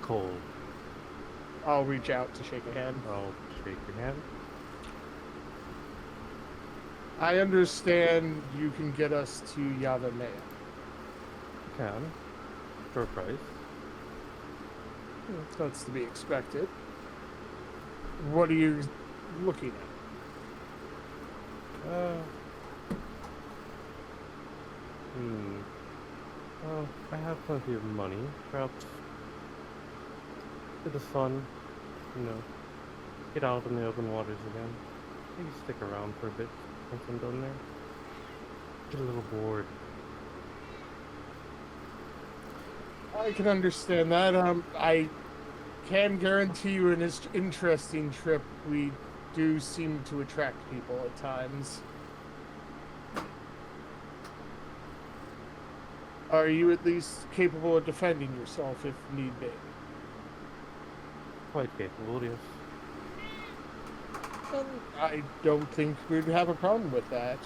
Cole, I'll reach out to shake a hand. I'll shake your hand. I understand you can get us to Yavimaya. Can. For a price. That's to be expected. What are you looking at? Well, I have plenty of money. Perhaps bit of fun, get out in the open waters again. Maybe stick around for a bit once I'm done there. Get a little bored. I can understand that. I can guarantee you an interesting trip. We do seem to attract people at times. Are you at least capable of defending yourself if need be? Quite capable, yes. Well, I don't think we'd have a problem with that.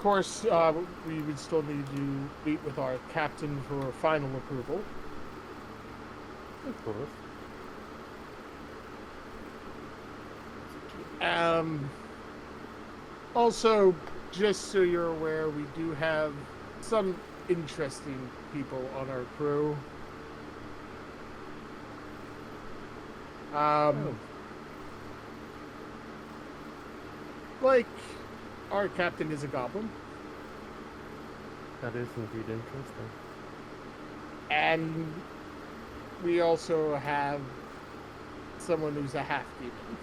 course, we would still need to meet with our captain for final approval. Of course. Also, just so you're aware, we do have some interesting people on our crew. Like, our captain is a goblin. That is indeed interesting. And we also have someone who's a half-demon.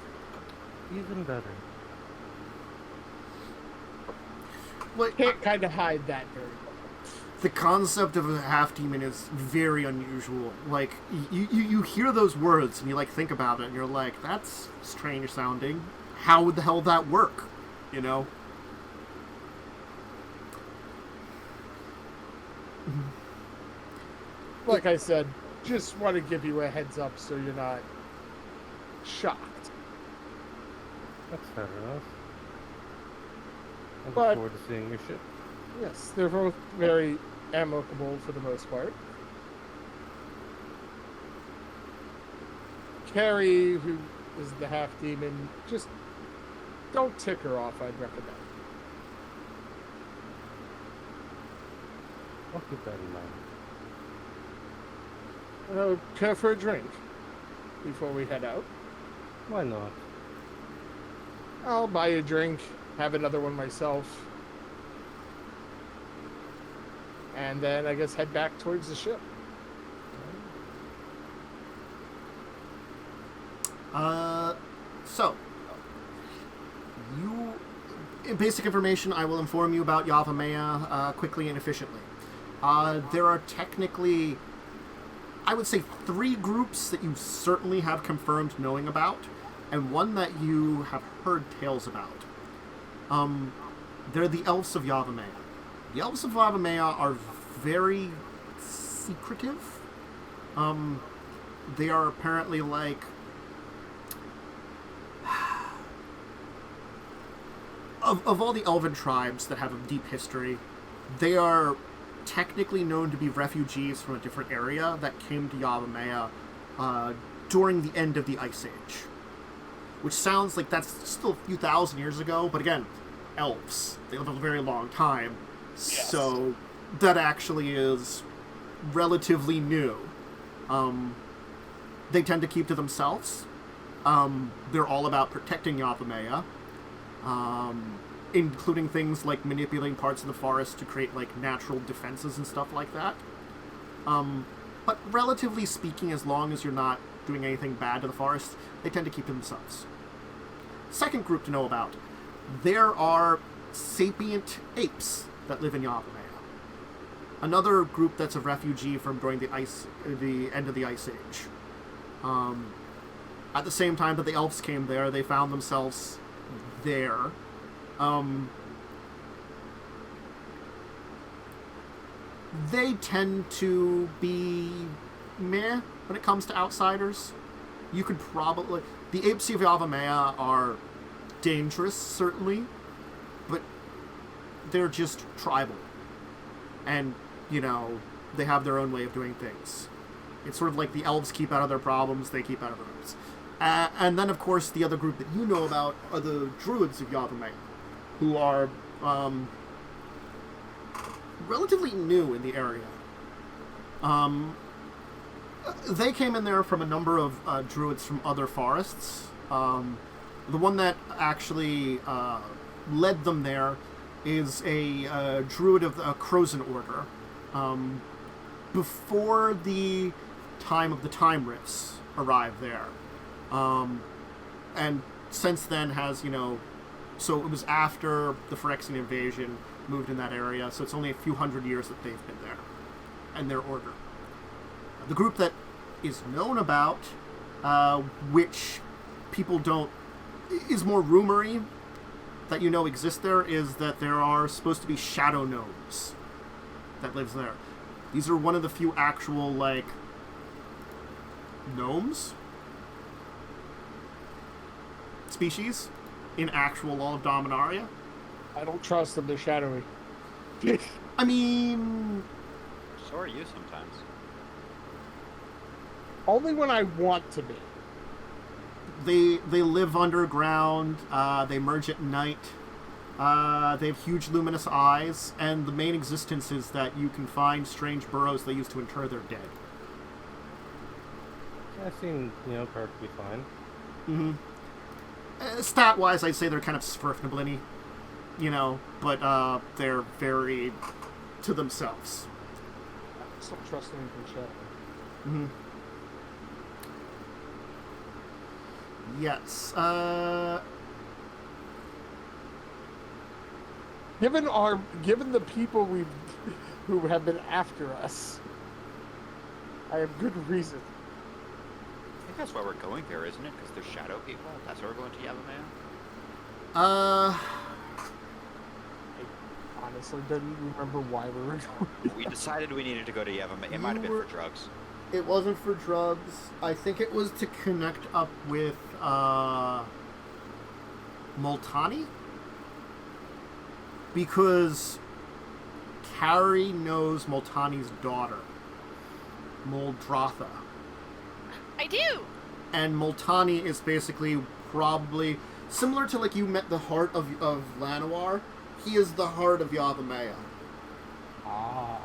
Even better. Like, Can't kind of hide that very well. the concept of a half-demon is very unusual. Like, you hear those words, and you, like, think about it, and you're like, that's strange sounding. How would the hell that work? You know? Like I said, just want to give you a heads up so you're not shocked. That's fair enough. I look But- forward to seeing your ship. Yes, they're both very amicable for the most part. Carrie, who is the half-demon, just don't tick her off, I'd recommend. I'll keep that in mind. Care for a drink before we head out? Why not? I'll buy you a drink, have another one myself, and then I guess head back towards the ship. So, basic information I will inform you about Yavimaya quickly and efficiently. There are technically, I would say, 3 groups that you certainly have confirmed knowing about, and one that you have heard tales about. They're the Elves of Yavimaya. The Elves of Yavimaya are very secretive. They are apparently like... Of all the elven tribes that have a deep history, they are technically known to be refugees from a different area that came to Yavimaya during the end of the Ice Age. Which sounds like that's still a few thousand years ago, but again, elves. They live a very long time. Yes. So that actually is relatively new. They tend to keep to themselves. They're all about protecting Yavimaya. Including things like manipulating parts of the forest to create, like, natural defenses and stuff like that. But relatively speaking, as long as you're not doing anything bad to the forest, they tend to keep to themselves. Second group to know about. There are Sapient Apes that live in Yavimaya. Another group that's a refugee from during the end of the Ice Age. At the same time that the elves came there, they found themselves there. They tend to be meh when it comes to outsiders. You could probably... The Apes of Yavimaya are dangerous, certainly, but they're just tribal. And, you know, they have their own way of doing things. It's sort of like the elves keep out of their problems, they keep out of theirs. And then, of course, the other group that you know about are the Druids of Yabunai, who are relatively new in the area. They came in there from a number of Druids from other forests. The one that actually led them there is a Druid of the Crozon Order. Before the time of the Time Rifts arrived there. And since then has, you know, so it was after the Phyrexian invasion moved in that area, so it's only a few hundred years that they've been there, and their order. The group that is known about, which people don't, is more rumory, that you know exist there, is that there are supposed to be shadow gnomes that lives there. These are one of the few actual, like, gnomes species in actual all of Dominaria. I don't trust them. They're shadowy. I mean, So are you sometimes. Only when I want to be. they live underground. They emerge at night. They have huge luminous eyes, and the main existence is that you can find strange burrows they use to inter their dead. That seems, perfectly fine. Mm-hmm. Stat-wise, I'd say they're kind of swerfnably, but they're very to themselves. I'm still trusting in shadow. Mm-hmm. Yes. Given the people who have been after us, I have good reason. I think that's why we're going there, isn't it? Because they're shadow people. That's why we're going to Yavimaya. I honestly didn't remember why we were going. We decided we needed to go to Yavimaya. It might have been for drugs. It wasn't for drugs. I think it was to connect up with Multani, because Carrie knows Multani's daughter, Muldratha. I do! And Multani is basically probably similar to like you met the heart of Llanowar. He is the heart of Yavimaya. Ah.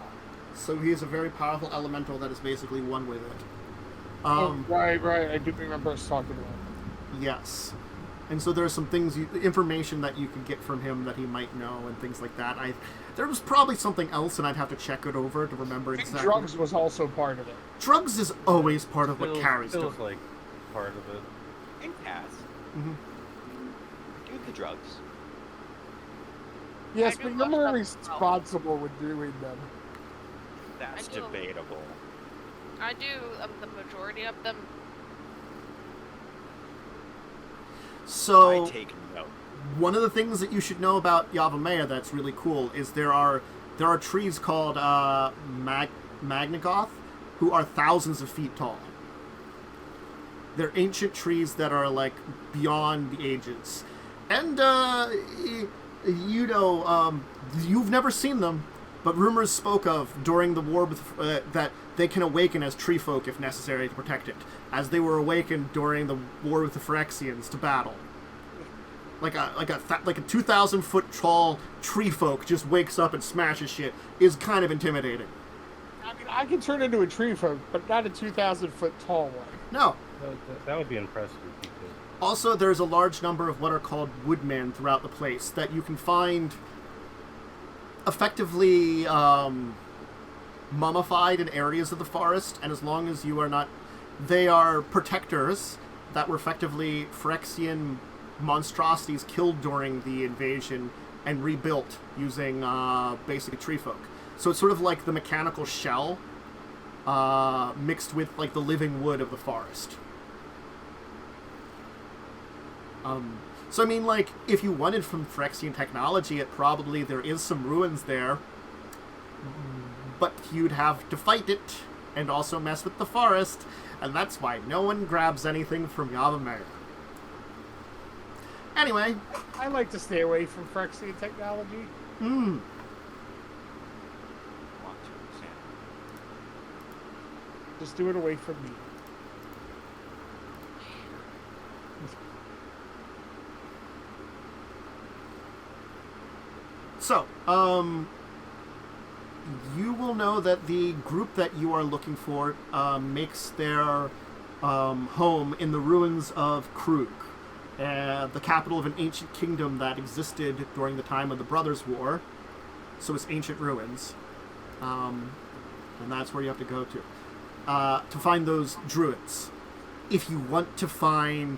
So he is a very powerful elemental that is basically one with it. Right. I do remember us talking about it. Yes. And so there are some things, information that you can get from him that he might know and things like that. There was probably something else, and I'd have to check it over to remember exactly. Drugs was also part of it. Drugs is always part of what carries Feels doing. like part of it. In Cass. Mm-hmm. Do the drugs. Yes, I but do you're love more drugs. responsible with doing them. That's I do. debatable. I do the majority of them. So I take note. one of the things that you should know about Yavimaya that's really cool is there are trees called Magnagoth who are thousands of feet tall. They're ancient trees that are like beyond the ages, and you've never seen them, but rumors spoke of during the war with that they can awaken as tree folk if necessary to protect it, as they were awakened during the war with the Phyrexians to battle. Like a 2,000 foot tall tree folk just wakes up and smashes shit is kind of intimidating. I mean, I can turn into a tree folk, but not a 2,000 foot tall one. No. That would be impressive if you could. Also, there's a large number of what are called woodmen throughout the place that you can find effectively mummified in areas of the forest, and as long as you are not... They are protectors that were effectively Phyrexian monstrosities killed during the invasion and rebuilt using basically tree folk. So it's sort of like the mechanical shell mixed with like the living wood of the forest. So I mean, like, if you wanted from Phyrexian technology, there is some ruins there, but you'd have to fight it and also mess with the forest, and that's why no one grabs anything from Yavimaya. Anyway. I like to stay away from Phyrexian technology. Want to understand. Just do it away from me. So, you will know that the group that you are looking for makes their home in the ruins of Krug, the capital of an ancient kingdom that existed during the time of the Brothers' War. So it's ancient ruins. And that's where you have to go to find those druids. If you want to find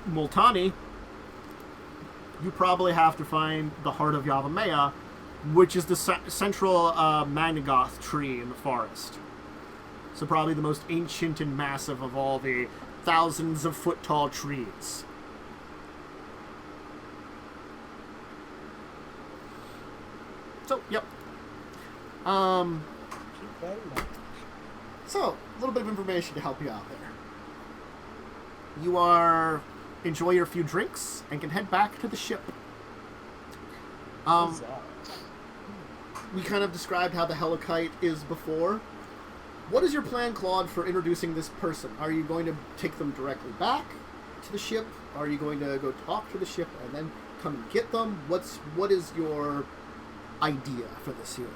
Multani, you probably have to find the heart of Yavimaya, which is the central Magnagoth tree in the forest. So probably the most ancient and massive of all the thousands of foot tall trees. So, yep. Keep that in mind. So, a little bit of information to help you out there. You are enjoy your few drinks and can head back to the ship. We kind of described how the Hellkite is before. What is your plan, Claude, for introducing this person? Are you going to take them directly back to the ship? Are you going to go talk to the ship and then come and get them? What is your idea for this here?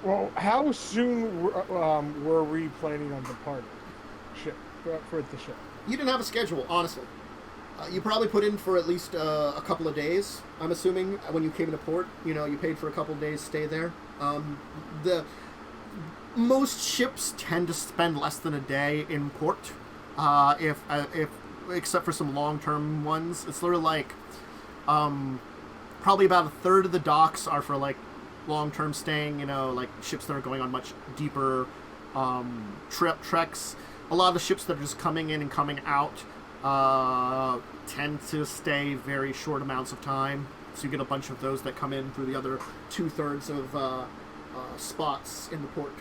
Well, how soon were we planning on departing for the ship? You didn't have a schedule, honestly. You probably put in for at least a couple of days, I'm assuming, when you came into port. You know, you paid for a couple of days stay there. Most ships tend to spend less than a day in port, if except for some long-term ones. It's sort of like probably about a third of the docks are for like long-term staying. You know, like ships that are going on much deeper treks. A lot of the ships that are just coming in and coming out tend to stay very short amounts of time. So you get a bunch of those that come in through the other 2/3 of spots in the port.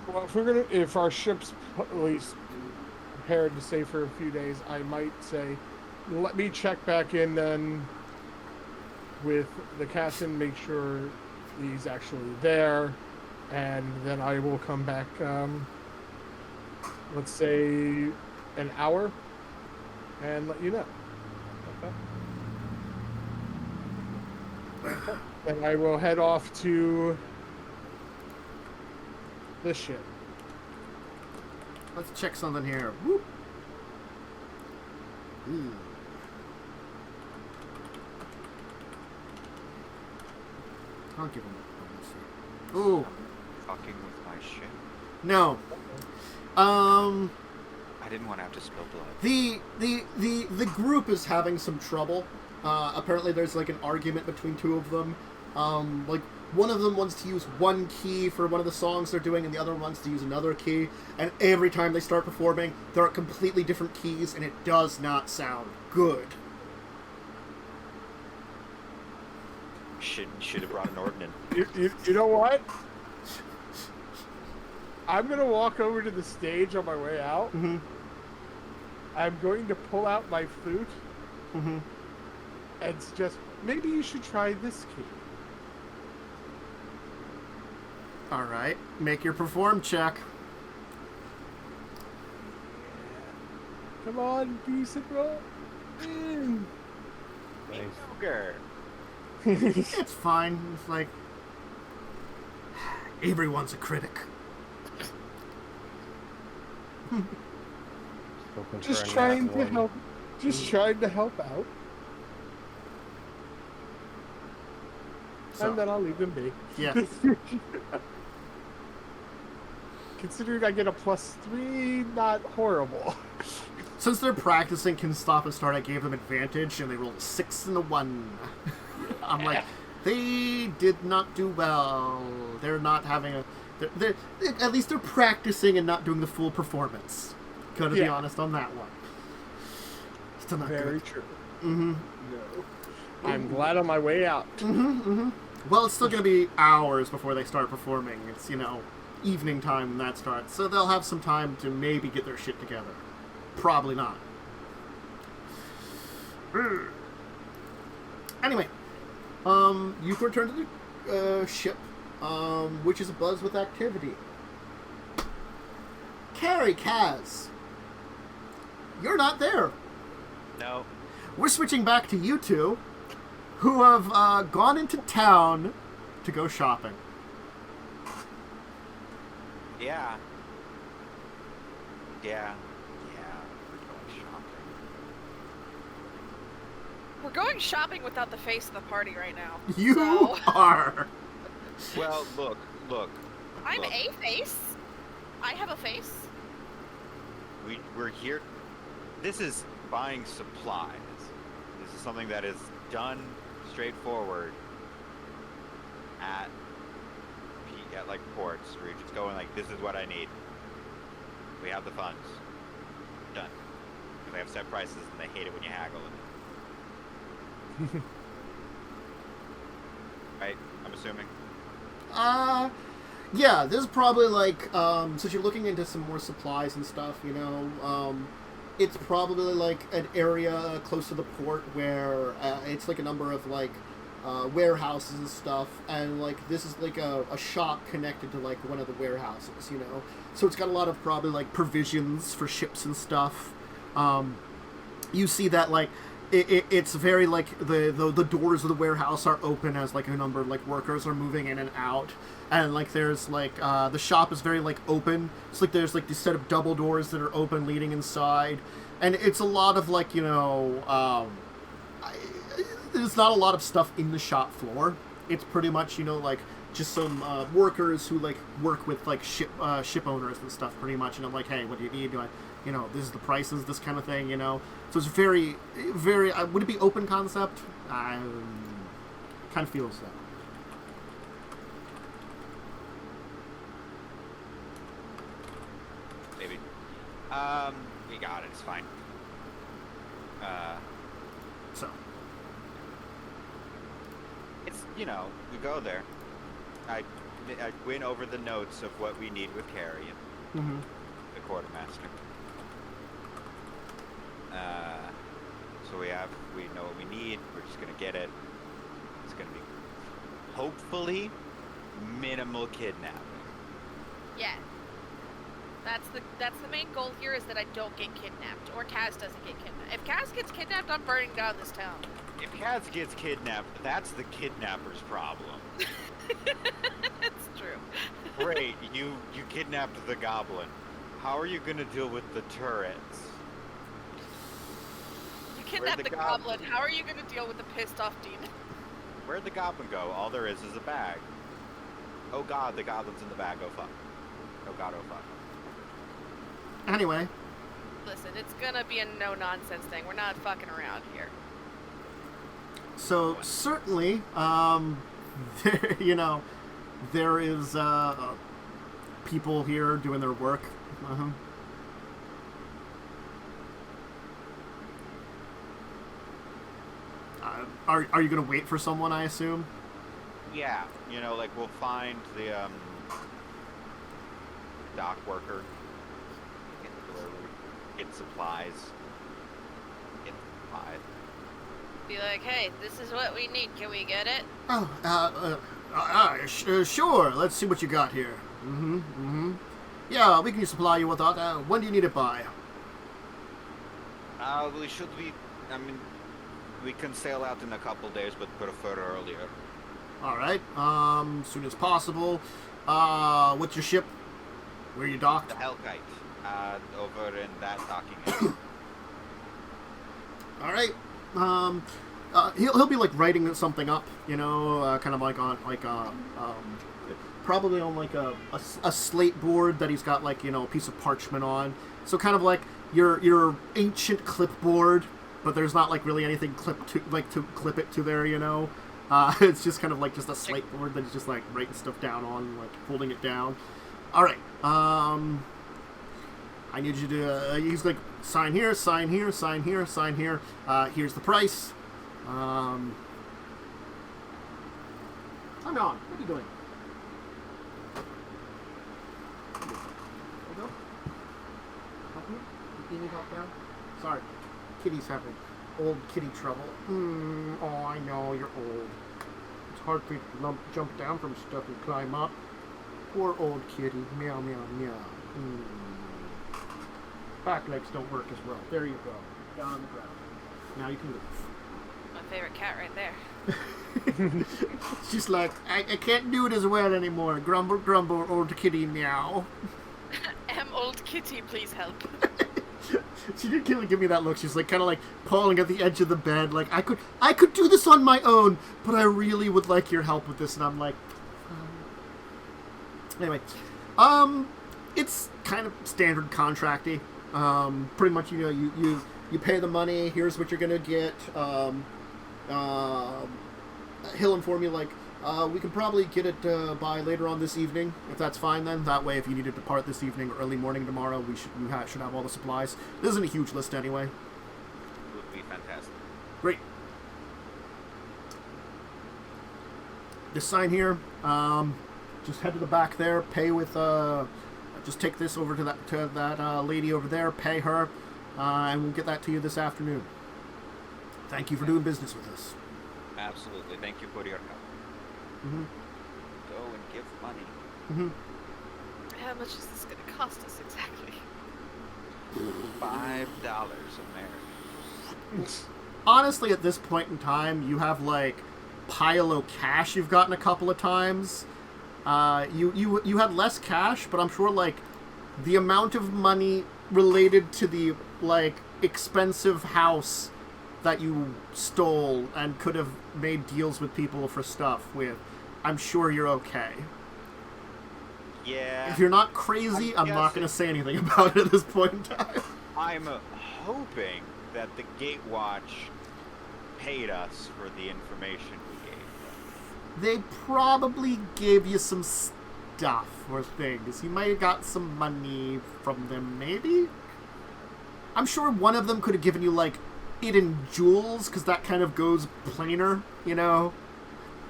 Well, if our ship's at least prepared to stay for a few days, I might say, let me check back in then with the captain, make sure he's actually there, and then I will come back. Let's say an hour, and let you know. Okay. And I will head off to the ship. Let's check something here. Whoop. Ooh. I'll give him a bonus. Ooh. Fucking with my shit. No. I didn't want to have to spill blood. The group is having some trouble. Apparently there's like an argument between two of them. Like one of them wants to use one key for one of the songs they're doing, and the other wants to use another key. And every time they start performing, there are completely different keys, and it does not sound good. Should have brought an ordnance. You know what? I'm gonna walk over to the stage on my way out. Mm-hmm. I'm going to pull out my flute. Mm-hmm. And suggest maybe you should try this key. All right, make your perform check. Come on, decent roll. Nice. Ogre. It's fine. It's like everyone's a critic. Just trying to help. Just trying to help out. So, And then I'll leave them be. yeah. Considering I get a +3, not horrible. Since they're practicing can stop and start, I gave them advantage, and they rolled a 6 and a 1. I'm like, they did not do well. They're not having a... They're at least they're practicing and not doing the full performance. Gotta be honest on that one. Still not Very good. true. Mm-hmm. No. I'm glad on my way out. Mm-hmm, mm-hmm. Well, it's still gonna be hours before they start performing. It's, you know, evening time when that starts. So they'll have some time to maybe get their shit together. Probably not. Anyway, you can return to the ship, which is abuzz with activity. Carrie, Kaz, you're not there. No. We're switching back to you two, who have gone into town to go shopping. Yeah. Yeah. We're going shopping. We're going shopping without the face of the party right now. You so... are. Well, look. I'm look. a face. I have a face. We're here. This is buying supplies. This is something that is done straightforward at like ports, where you're just going like, this is what I need. We have the funds. Done. They have set prices and they hate it when you haggle it. Right? I'm assuming. Yeah, this is probably like, since you're looking into some more supplies and stuff, it's probably like an area close to the port where it's like a number of like warehouses and stuff, and like this is like a shop connected to like one of the warehouses, so it's got a lot of probably like provisions for ships and stuff. You see that like it's very like the doors of the warehouse are open as like a number of like workers are moving in and out, and like there's like the shop is very like open. It's like there's like these set of double doors that are open leading inside, and it's a lot of like there's not a lot of stuff in the shop floor. It's pretty much like just some workers who like work with like ship owners and stuff pretty much, and I'm like, hey, what do you need? This is the prices, this kind of thing, So it's very, very, would it be open concept? Kind of feels that. Maybe. We got it, it's fine. So. It's, we go there. I went over the notes of what we need with Carrion, the quartermaster. So we know what we need. We're just gonna get it. It's gonna be hopefully minimal kidnapping. Yeah. That's the main goal here, is that I don't get kidnapped, or Kaz doesn't get kidnapped. If Kaz gets kidnapped, I'm burning down this town. If Kaz gets kidnapped, that's the kidnapper's problem. It's true. Great, you kidnapped the goblin. How are you gonna deal with the turrets? You kidnapped the goblin. How are you gonna deal with the pissed off demon? Where'd the goblin go? All there is a bag. Oh god, the goblin's in the bag. Oh fuck. Oh god, oh fuck. Anyway. Listen, it's gonna be a no-nonsense thing. We're not fucking around here. So, certainly, there is people here doing their work. Are you going to wait for someone, I assume? Yeah, we'll find the dock worker, get supplies. Be like, hey, this is what we need. Can we get it? Sure. Let's see what you got here. Yeah, we can supply you with that. When do you need it by? We can sail out in a couple days, but prefer earlier. All right. Soon as possible. What's your ship? Where are you docked? The Hellkite. Over in that docking area. All right. He'll be like writing something up, kind of like on like probably on like a slate board that he's got like a piece of parchment on. So kind of like your ancient clipboard, but there's not like really anything clipped to clip it to there. It's just kind of like just a slate board that he's just like writing stuff down on, like holding it down. All right. I need you to. He's like, sign here, sign here, sign here, sign here. Here's the price. Hang on. What are you doing? Hold up. Help you? You need help down? Sorry. Kitty's having old kitty trouble. Oh, I know, you're old. It's hard for you to jump down from stuff and climb up. Poor old kitty. Meow, meow, meow. Back legs don't work as well. There you go. Down on the ground. Now you can move. My favorite cat right there. She's like, I can't do it as well anymore. Grumble, grumble, old kitty, meow. Old kitty, please help. She did give me that look. She's like kind of like pawing at the edge of the bed. Like, I could do this on my own, but I really would like your help with this. And I'm like, anyway, it's kind of standard contracty. Pretty much, you pay the money. Here's what you're gonna get. He'll inform you like, we can probably get it by later on this evening, if that's fine. Then that way, if you need to depart this evening or early morning tomorrow, we should have all the supplies. This isn't a huge list anyway. It would be fantastic. Great. Just sign here. just head to the back there, pay with, just take this over to that lady over there, pay her, and we'll get that to you this afternoon. Thank you for doing business with us. Absolutely. Thank you for your help. Mm-hmm. Go and give money. Mm-hmm. How much is this going to cost us exactly? $5 American. Honestly, at this point in time, you have, like, pile-o cash you've gotten a couple of times. You had less cash, but I'm sure, like, the amount of money related to the, like, expensive house that you stole and could have made deals with people for stuff with, I'm sure you're okay. Yeah. If you're not crazy, I'm not going to say anything about it at this point in time. I'm hoping that the Gatewatch paid us for the information we gave them. They probably gave you some stuff or things. You might have got some money from them, maybe? I'm sure one of them could have given you, like, it in jewels, because that kind of goes plainer, you know?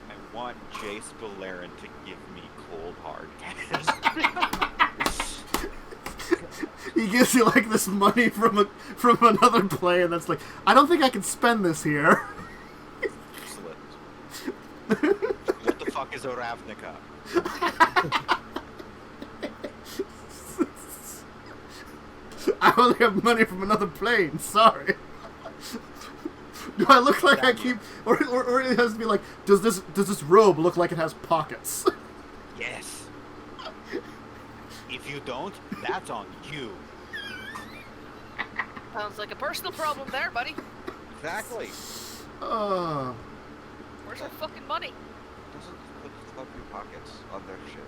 I want Jace Balerin to give me cold hard cash. He gives you, like, this money from another play, and that's like, I don't think I can spend this here. Excellent. What the fuck is a Ravnica? I only have money from another plane, sorry. Do I look like I keep... Or it has to be like, does this robe look like it has pockets? Yes. If you don't, that's on you. Sounds like a personal problem there, buddy. Exactly. Where's our fucking money? Doesn't put fucking pockets on their shit.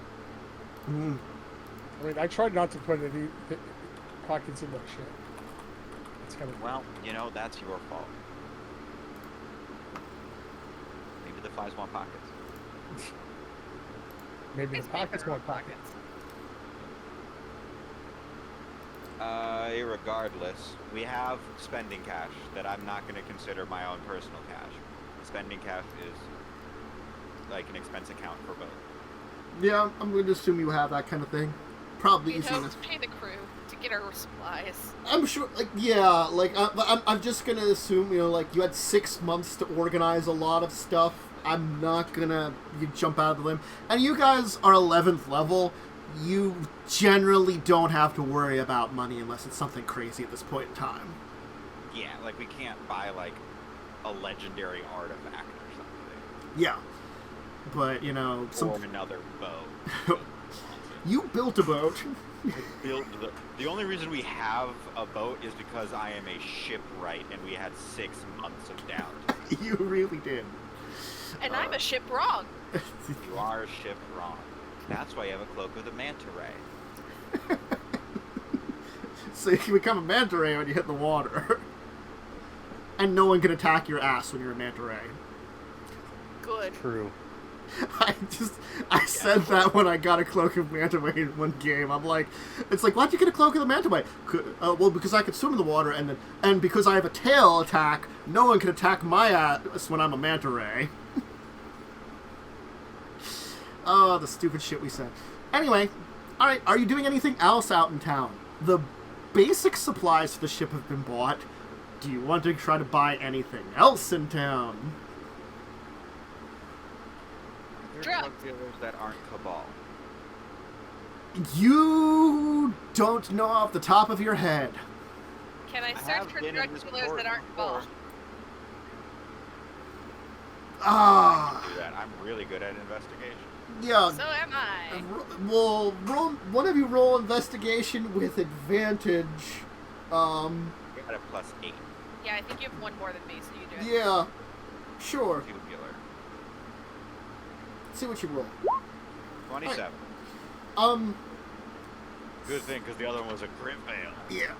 Mm. I mean, I tried not to put any pockets in that shit. It's kind of Well, you know, that's your fault. Maybe the flies want pockets. maybe the pockets want pockets. Irregardless, we have spending cash that I'm not going to consider my own personal cash. Spending cash is like an expense account for both. Yeah, I'm going to assume you have that kind of thing. Probably You easy know, enough. to pay the crew to get our supplies. I'm sure, like, yeah, like, I'm just going to assume, you know, like, you had 6 months to organize a lot of stuff. I'm not going to jump out of the limb. And you guys are 11th level. You generally don't have to worry about money unless it's something crazy at this point in time. Yeah, like we can't buy like a legendary artifact or something. Yeah. But, you know... Or another bow. You built a boat. The only reason we have a boat is because I am a shipwright and we had 6 months of downtime. You really did. And I'm a ship wrong. You are a ship wrong. That's why you have a cloak with a manta ray. So you can become a manta ray when you hit the water. And no one can attack your ass when you're a manta ray. Good. True. I said that when I got a cloak of manta ray in one game. I'm like, it's like, why'd you get a cloak of the manta ray? Well, because I could swim in the water, and because I have a tail attack, no one can attack my ass when I'm a manta ray. Oh, the stupid shit we said. Anyway, alright, are you doing anything else out in town? The basic supplies for the ship have been bought. Do you want to try to buy anything else in town? There's Drop. drug dealers that aren't Cabal. You don't know off the top of your head. Can I have search for been in drug this dealers port that aren't before. bald? Ah, Do that. I'm really good at investigation. yeah. So am I. Well, one of you roll investigation with advantage. We got a +8. Yeah, I think you have one more than me, so you do it. Yeah, sure. Tubular. Let's see what you roll. 27. Good thing, because the other one was a crit fail. Yeah.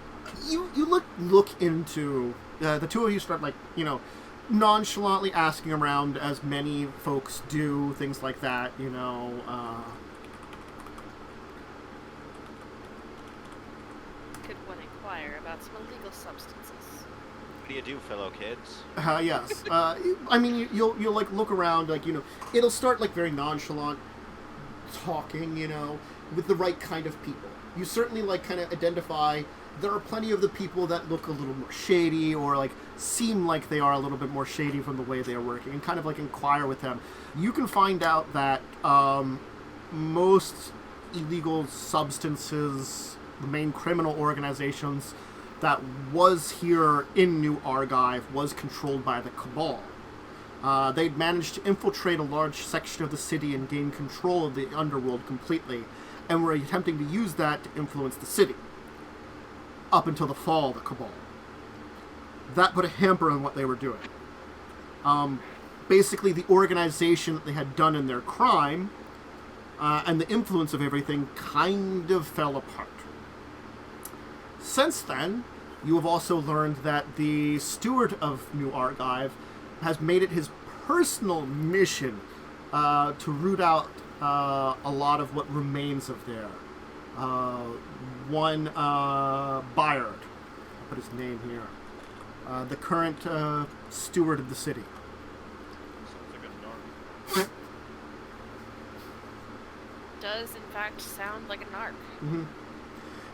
You look into the two of you start, like, you know, nonchalantly asking around, as many folks do, things like that, you know. Could one inquire about some illegal substances? What do you do, fellow kids? Yes. I mean, you'll like look around, like, you know, it'll start like very nonchalant. talking, with the right kind of people. You certainly, kind of identify there are plenty of the people that look a little more shady or, seem like they are a little bit more shady from the way they are working and kind of, inquire with them. You can find out that most illegal substances, the main criminal organizations that was here in New Argive was controlled by the Cabal. They'd managed to infiltrate a large section of the city and gain control of the underworld completely, and were attempting to use that to influence the city, up until the fall of the Cabal. That put a hamper on what they were doing. Basically, the organization that they had done in their crime, and the influence of everything, kind of fell apart. Since then, you have also learned that the Steward of New Archive has made it his personal mission to root out a lot of what remains of there. One Bayard, I'll put his name here, the current steward of the city. Sounds like a narc. Does in fact sound like a narc. Mm-hmm.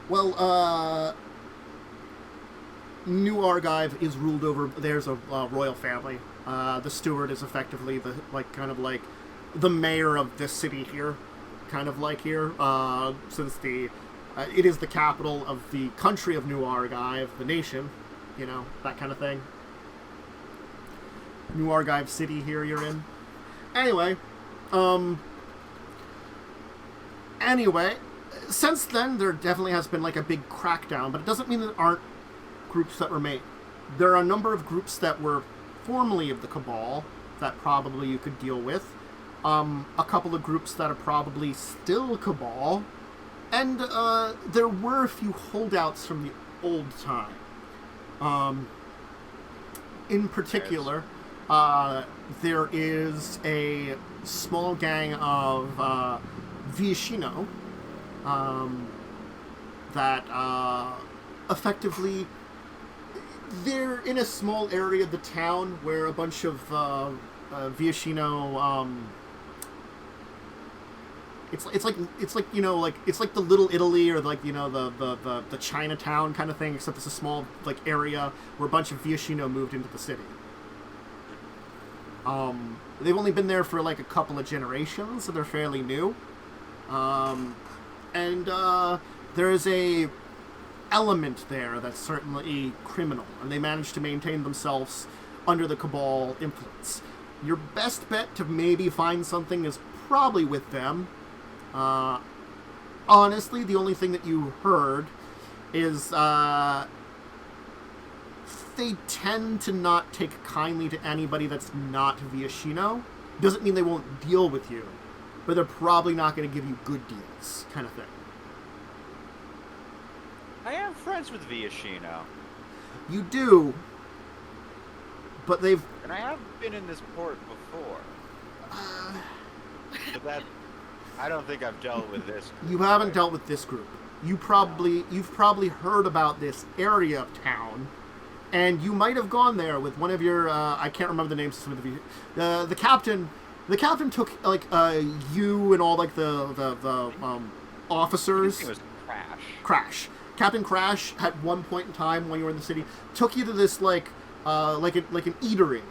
Well, New Argive is ruled over. There's a royal family. The steward is effectively the the mayor of this city here, since it is the capital of the country of New Argive, the nation, that kind of thing. New Argive city here you're in. Anyway, since then there definitely has been a big crackdown, but it doesn't mean there aren't groups that remain. There are a number of groups that were formerly of the Cabal that probably you could deal with. A couple of groups that are probably still Cabal, and there were a few holdouts from the old time. In particular, there is a small gang of Viashino that effectively, they're in a small area of the town where a bunch of Viashino, it's like the Little Italy or the Chinatown kind of thing, except it's a small area where a bunch of Viashino moved into the city. They've only been there for a couple of generations, so they're fairly new. And there is a element there that's certainly criminal, and they managed to maintain themselves under the Cabal influence. Your best bet to maybe find something is probably with them. Honestly, the only thing that you heard is they tend to not take kindly to anybody that's not Viashino. Doesn't mean they won't deal with you, but they're probably not going to give you good deals, kind of thing. I am friends with Viashino. You do, but they've... And I have been in this port before. But I don't think I've dealt with this group. You haven't dealt with this group. You've probably heard about this area of town, and you might have gone there with one of your I can't remember the names of some of you. The captain took you and all the officers. I think it was Crash. Captain Crash at one point in time when you were in the city took you to this like an eatery,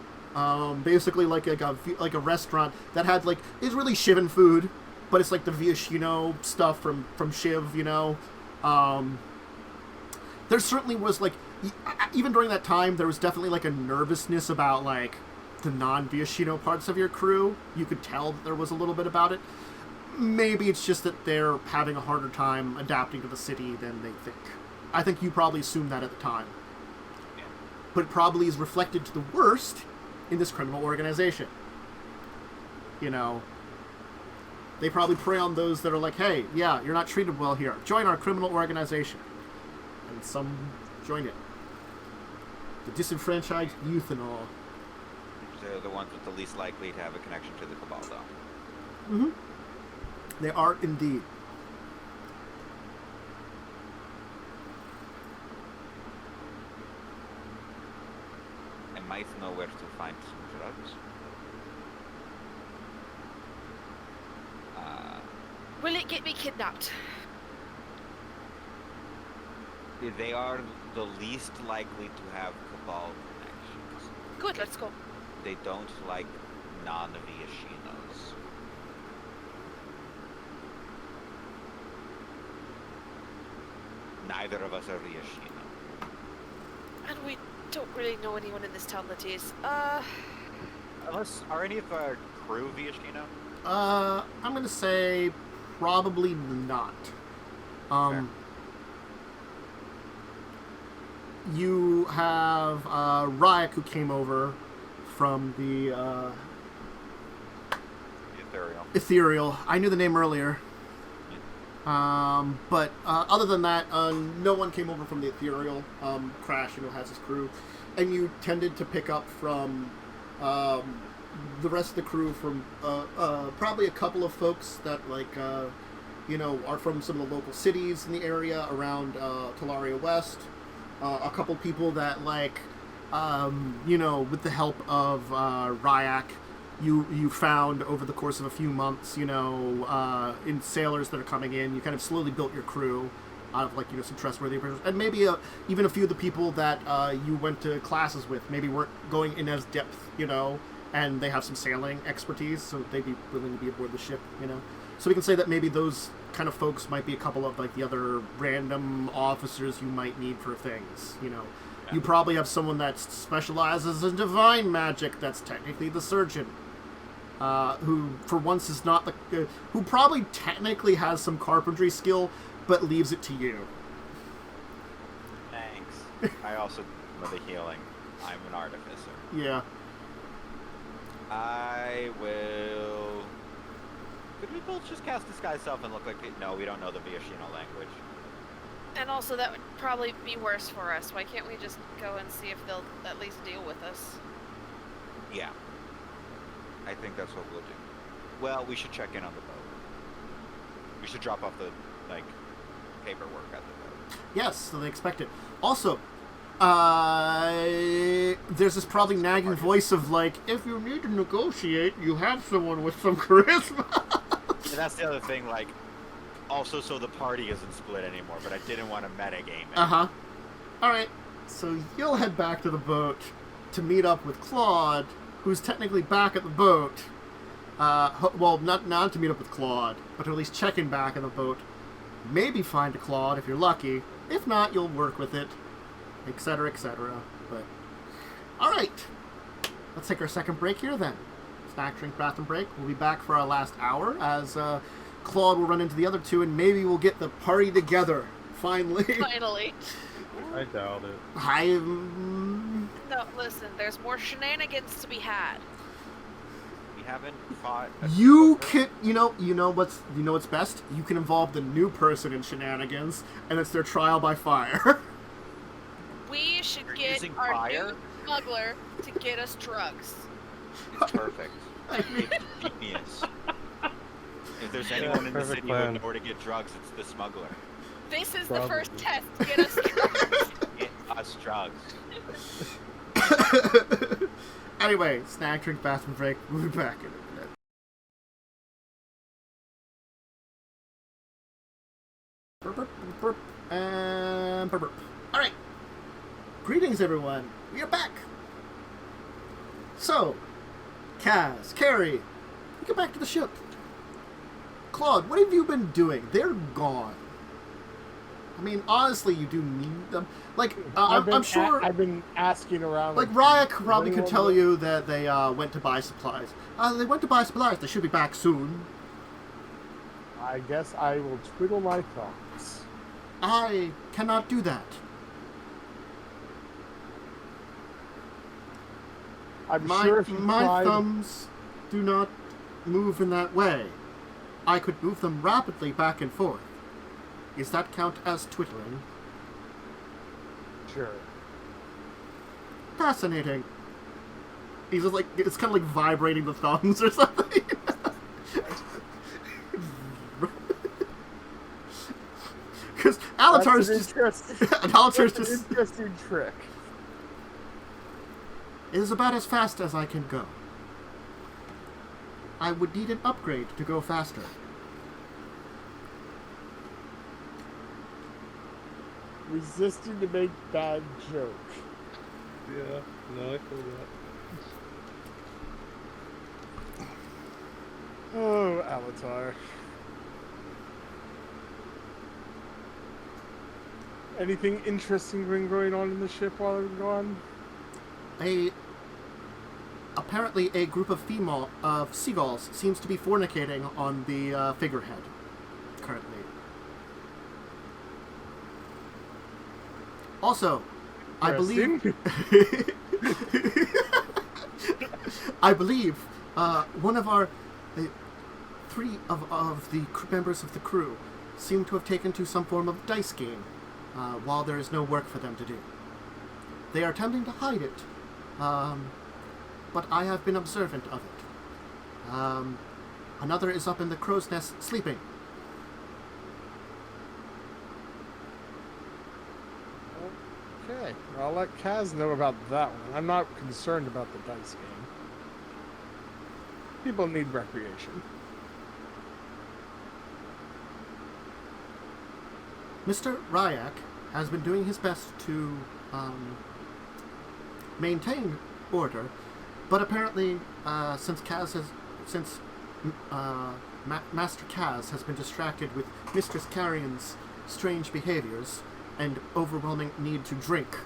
basically like a restaurant that had it's really Shivan food, but it's the Viashino stuff from Shiv, There certainly was even during that time there was definitely a nervousness about the non-Viashino parts of your crew. You could tell that there was a little bit about it. Maybe it's just that they're having a harder time adapting to the city than they think. I think you probably assumed that at the time. Yeah. But it probably is reflected to the worst in this criminal organization. They probably prey on those that are hey, yeah, you're not treated well here. Join our criminal organization. And some join it. The disenfranchised youth and all. They're the ones with the least likely to have a connection to the Cabal, though. Mm-hmm. They are indeed. I might know where to find some drugs. get me kidnapped. They are the least likely to have Cabal connections. Good, let's go. They don't like non-Viashinos. Neither of us are Viashino. And we don't really know anyone in this town that is. Unless, are any of our crew Viashino? I'm gonna say probably not. Fair. You have Ryak, who came over from the Ethereal. I knew the name earlier. But other than that, no one came over from the Ethereal. Crash, has his crew. And you tended to pick up from the rest of the crew from probably a couple of folks that, are from some of the local cities in the area around Talaria West. A couple people that, with the help of Ryak, you found over the course of a few months, in sailors that are coming in. You kind of slowly built your crew out of, some trustworthy persons. And maybe even a few of the people that you went to classes with maybe weren't going in as depth, and they have some sailing expertise, so they'd be willing to be aboard the ship, So we can say that maybe those kind of folks might be a couple of, the other random officers you might need for things, Yeah. You probably have someone that specializes in divine magic that's technically the surgeon. Who, for once, is not who probably technically has some carpentry skill, but leaves it to you. Thanks. I also know the healing. I'm an artificer. Yeah. I will... Could we both just cast Disguise Self and look like... No, we don't know the Viashino language. And also, that would probably be worse for us. Why can't we just go and see if they'll at least deal with us? Yeah. I think that's what we'll do. Well, we should check in on the boat. We should drop off the, paperwork at the boat. Yes, so they expect it. Also, there's this probably nagging voice of, if you need to negotiate, you have someone with some charisma. And that's the other thing, also so the party isn't split anymore, but I didn't want to metagame it. Uh-huh. Alright, so you'll head back to the boat to meet up with Claude, who's technically back at the boat. Well, not to meet up with Claude, but to at least check in back in the boat. Maybe find a Claude if you're lucky. If not, you'll work with it, etc., etc. But, alright. Let's take our second break here then. Snack, drink, bathroom break. We'll be back for our last hour as Claude will run into the other two, and maybe we'll get the party together. Finally. Finally. I doubt it. No, listen, there's more shenanigans to be had. We haven't fought... You can, you know what's best? You can involve the new person in shenanigans, and it's their trial by fire. We should You're get using our fire? new smuggler to get us drugs. It's perfect. It's genius. If there's anyone in the perfect city plan. who knows where to get drugs, it's the smuggler. This is Probably. the first test. Get us drugs. Get us drugs. Anyway, snack, drink, bathroom break. We'll be back in a minute. Burp, burp, burp, and burp, burp. Alright. Greetings, everyone. We are back. So, Kaz, Carrie, we get back to the ship. Claude, what have you been doing? They're gone. I mean, honestly, you do need them. I'm sure... I've been asking around. Ryak probably could tell you that they went to buy supplies. They went to buy supplies. They should be back soon. I guess I will twiddle my thumbs. I cannot do that. I'm My sure if you tried... thumbs do not move in that way. I could move them rapidly back and forth. Does that count as twiddling? Sure. Fascinating. He's just it's kind of like vibrating the thumbs or something. Because Alatar's just... Alatar's That's an just... interesting trick. It is about as fast as I can go. I would need an upgrade to go faster. Resisting to make bad joke. Yeah, no, I feel that. Oh, Alatar. Anything interesting been going on in the ship while I'm gone? Apparently a group of seagulls seems to be fornicating on the figurehead currently. Also, I believe one of our three of the members of the crew seem to have taken to some form of dice game while there is no work for them to do. They are attempting to hide it, but I have been observant of it. Another is up in the crow's nest sleeping. Okay, I'll let Kaz know about that one. I'm not concerned about the dice game. People need recreation. Mr. Ryak has been doing his best to maintain order, but apparently, since Master Kaz has been distracted with Mistress Carrion's strange behaviors and overwhelming need to drink,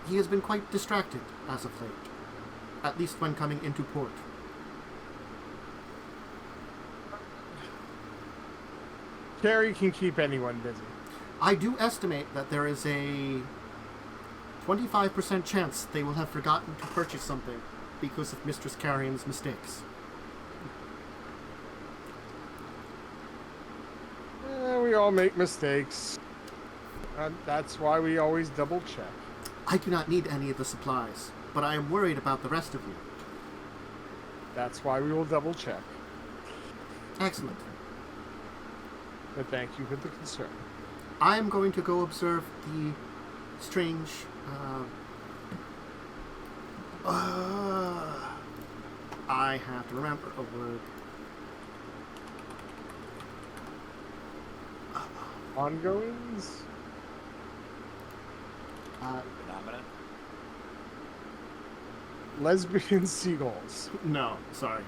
he has been quite distracted as of late, at least when coming into port. Carrie can keep anyone busy. I do estimate that there is a 25% chance they will have forgotten to purchase something because of Mistress Carrion's mistakes. We all make mistakes. That's why we always double check. I do not need any of the supplies, but I am worried about the rest of you. That's why we will double check. Excellent. But thank you for the concern. I am going to go observe the strange... I have to remember a word. Ongoings? Phenomena? Lesbian seagulls. No, sorry.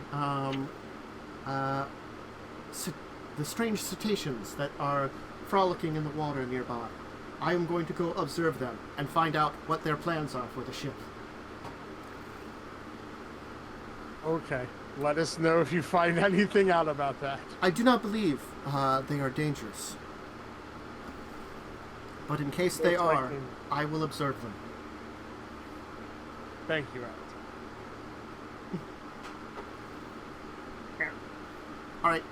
The strange cetaceans that are frolicking in the water nearby. I am going to go observe them and find out what their plans are for the ship. Okay. Let us know if you find anything out about that. I do not believe they are dangerous. But in case they are, I will observe them. Thank you, Alex. Alright.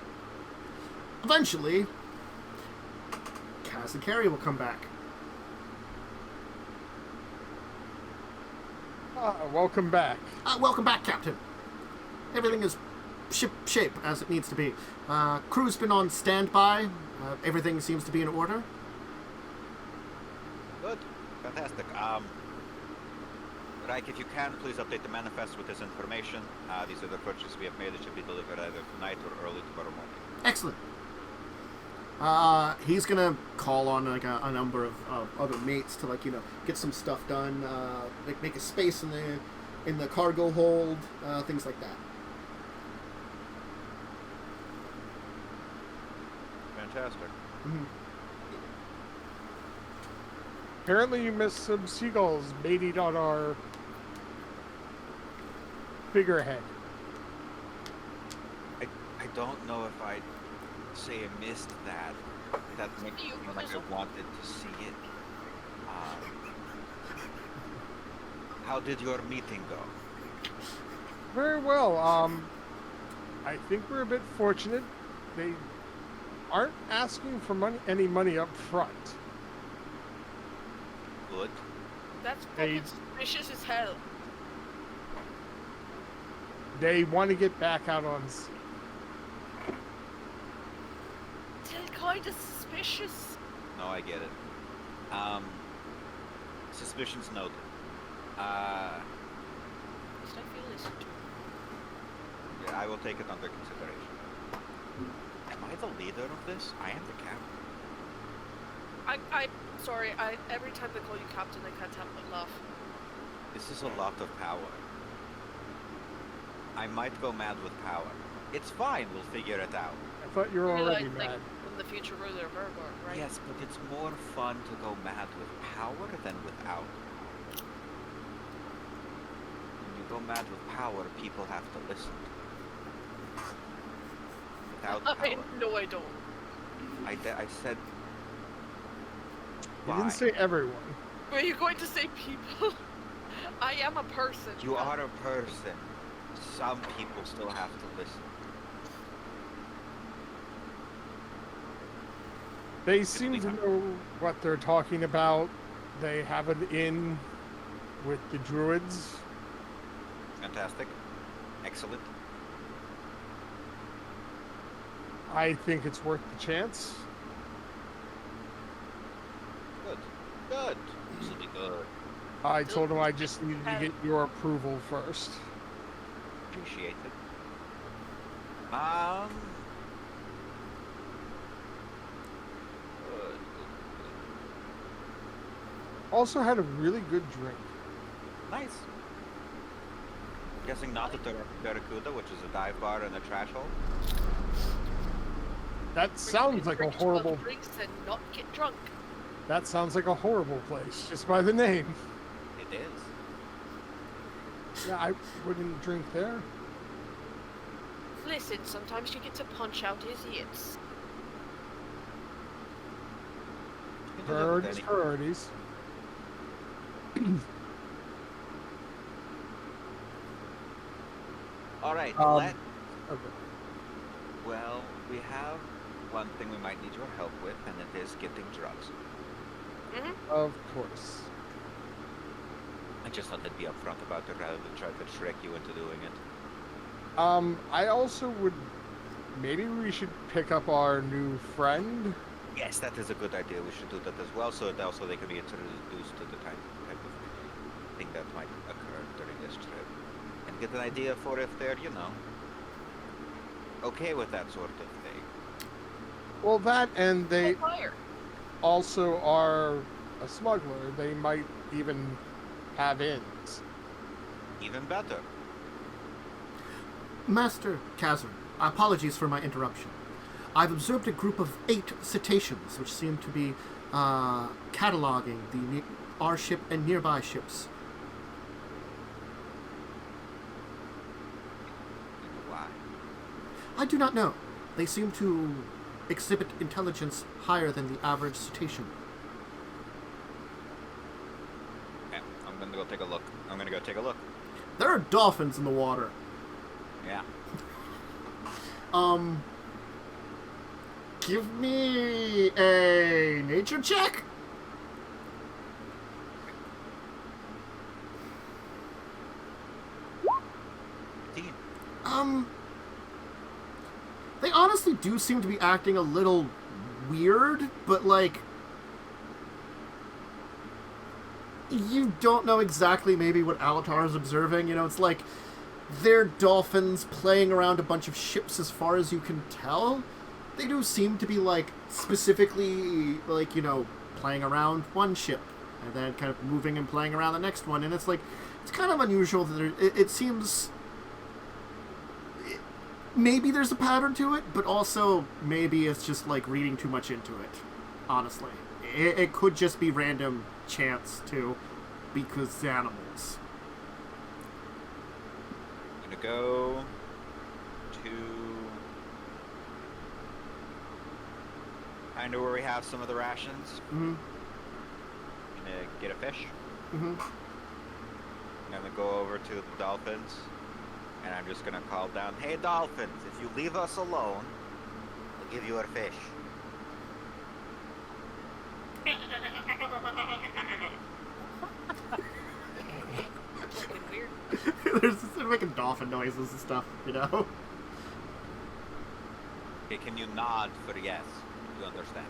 Eventually, Kaz and Carrie will come back. Welcome back. Welcome back, Captain. Everything is ship-shape as it needs to be. Crew's been on standby. Everything seems to be in order. Good. Fantastic. Reich, if you can, please update the manifest with this information. These are the purchases we have made. It should be delivered either tonight or early tomorrow morning. Excellent. He's gonna call on like a number of other mates to get some stuff done, make a space in the cargo hold, things like that. Fantastic. Mm-hmm. Apparently you missed some seagulls mating on our figurehead. I don't know if I'd say I missed that. That makes me feel like I wanted to see it. How did your meeting go? Very well. I think we're a bit fortunate. They aren't asking for any money up front. Good. That's fucking suspicious as hell. They want to get back out on sea. Still kind of suspicious. No, I get it. Suspicions noted. Should I feel this? Yeah, I will take it under consideration. Am I the leader of this? I am the captain. I'm sorry. Every time they call you captain, I can't help but laugh. This is a lot of power. I might go mad with power. It's fine, we'll figure it out. I thought you were already Like, mad. I'm the future ruler of Urgor, right? Yes, but it's more fun to go mad with power than without. When you go mad with power, people have to listen. Without power. No, I don't. I said... You Why? didn't say everyone. Were you going to say people? I am a person. You are a person. Some people still have to listen. They seem to know what they're talking about. They have an in with the Druids. Fantastic. Excellent. I think it's worth the chance. Good. Good. This will be good. I told him I just needed to get your approval first. Appreciate it. Good. Also had a really good drink. Nice. Guessing not the Barracuda, which is a dive bar and a trash hole. That sounds like a Drink horrible... 12 drinks and not get drunk. That sounds like a horrible place, just by the name. It is. Yeah, I wouldn't drink there. Listen, sometimes you get to punch out idiots. Priorities, priorities. Alright, Okay. Well, we have one thing we might need your help with, and it is getting drugs. Of course. I just thought I'd be upfront about it rather than try to trick you into doing it. I also would... Maybe we should pick up our new friend. Yes, that is a good idea. We should do that as well, so that also they can be introduced to the type of thing that might occur during this trip. And get an idea for if they're, okay with that sort of thing. Well, that and they Fire. also are a smuggler. They might even have ins. Even better. Master Kazan, apologies for my interruption. I've observed a group of 8 cetaceans, which seem to be cataloging our ship and nearby ships. Why? I do not know. They seem to exhibit intelligence higher than the average cetacean. Okay, I'm gonna go take a look. There are dolphins in the water. Yeah. Give me a nature check? They honestly do seem to be acting a little weird, but like, you don't know exactly maybe what Alatar is observing. It's like they're dolphins playing around a bunch of ships as far as you can tell. They do seem to be like specifically like, playing around one ship and then kind of moving and playing around the next one. And it's like, it's kind of unusual that it seems... Maybe there's a pattern to it, but also maybe it's just like reading too much into it, honestly. It could just be random chance too, because animals. I'm gonna go to kind of where we have some of the rations. Mm-hmm. Gonna get a fish. Mm-hmm. I'm gonna go over to the dolphins, and I'm just gonna call down, "Hey dolphins, if you leave us alone, we'll give you a fish." Fucking weird. They're making dolphin noises and stuff, Okay, can you nod for yes? You understand?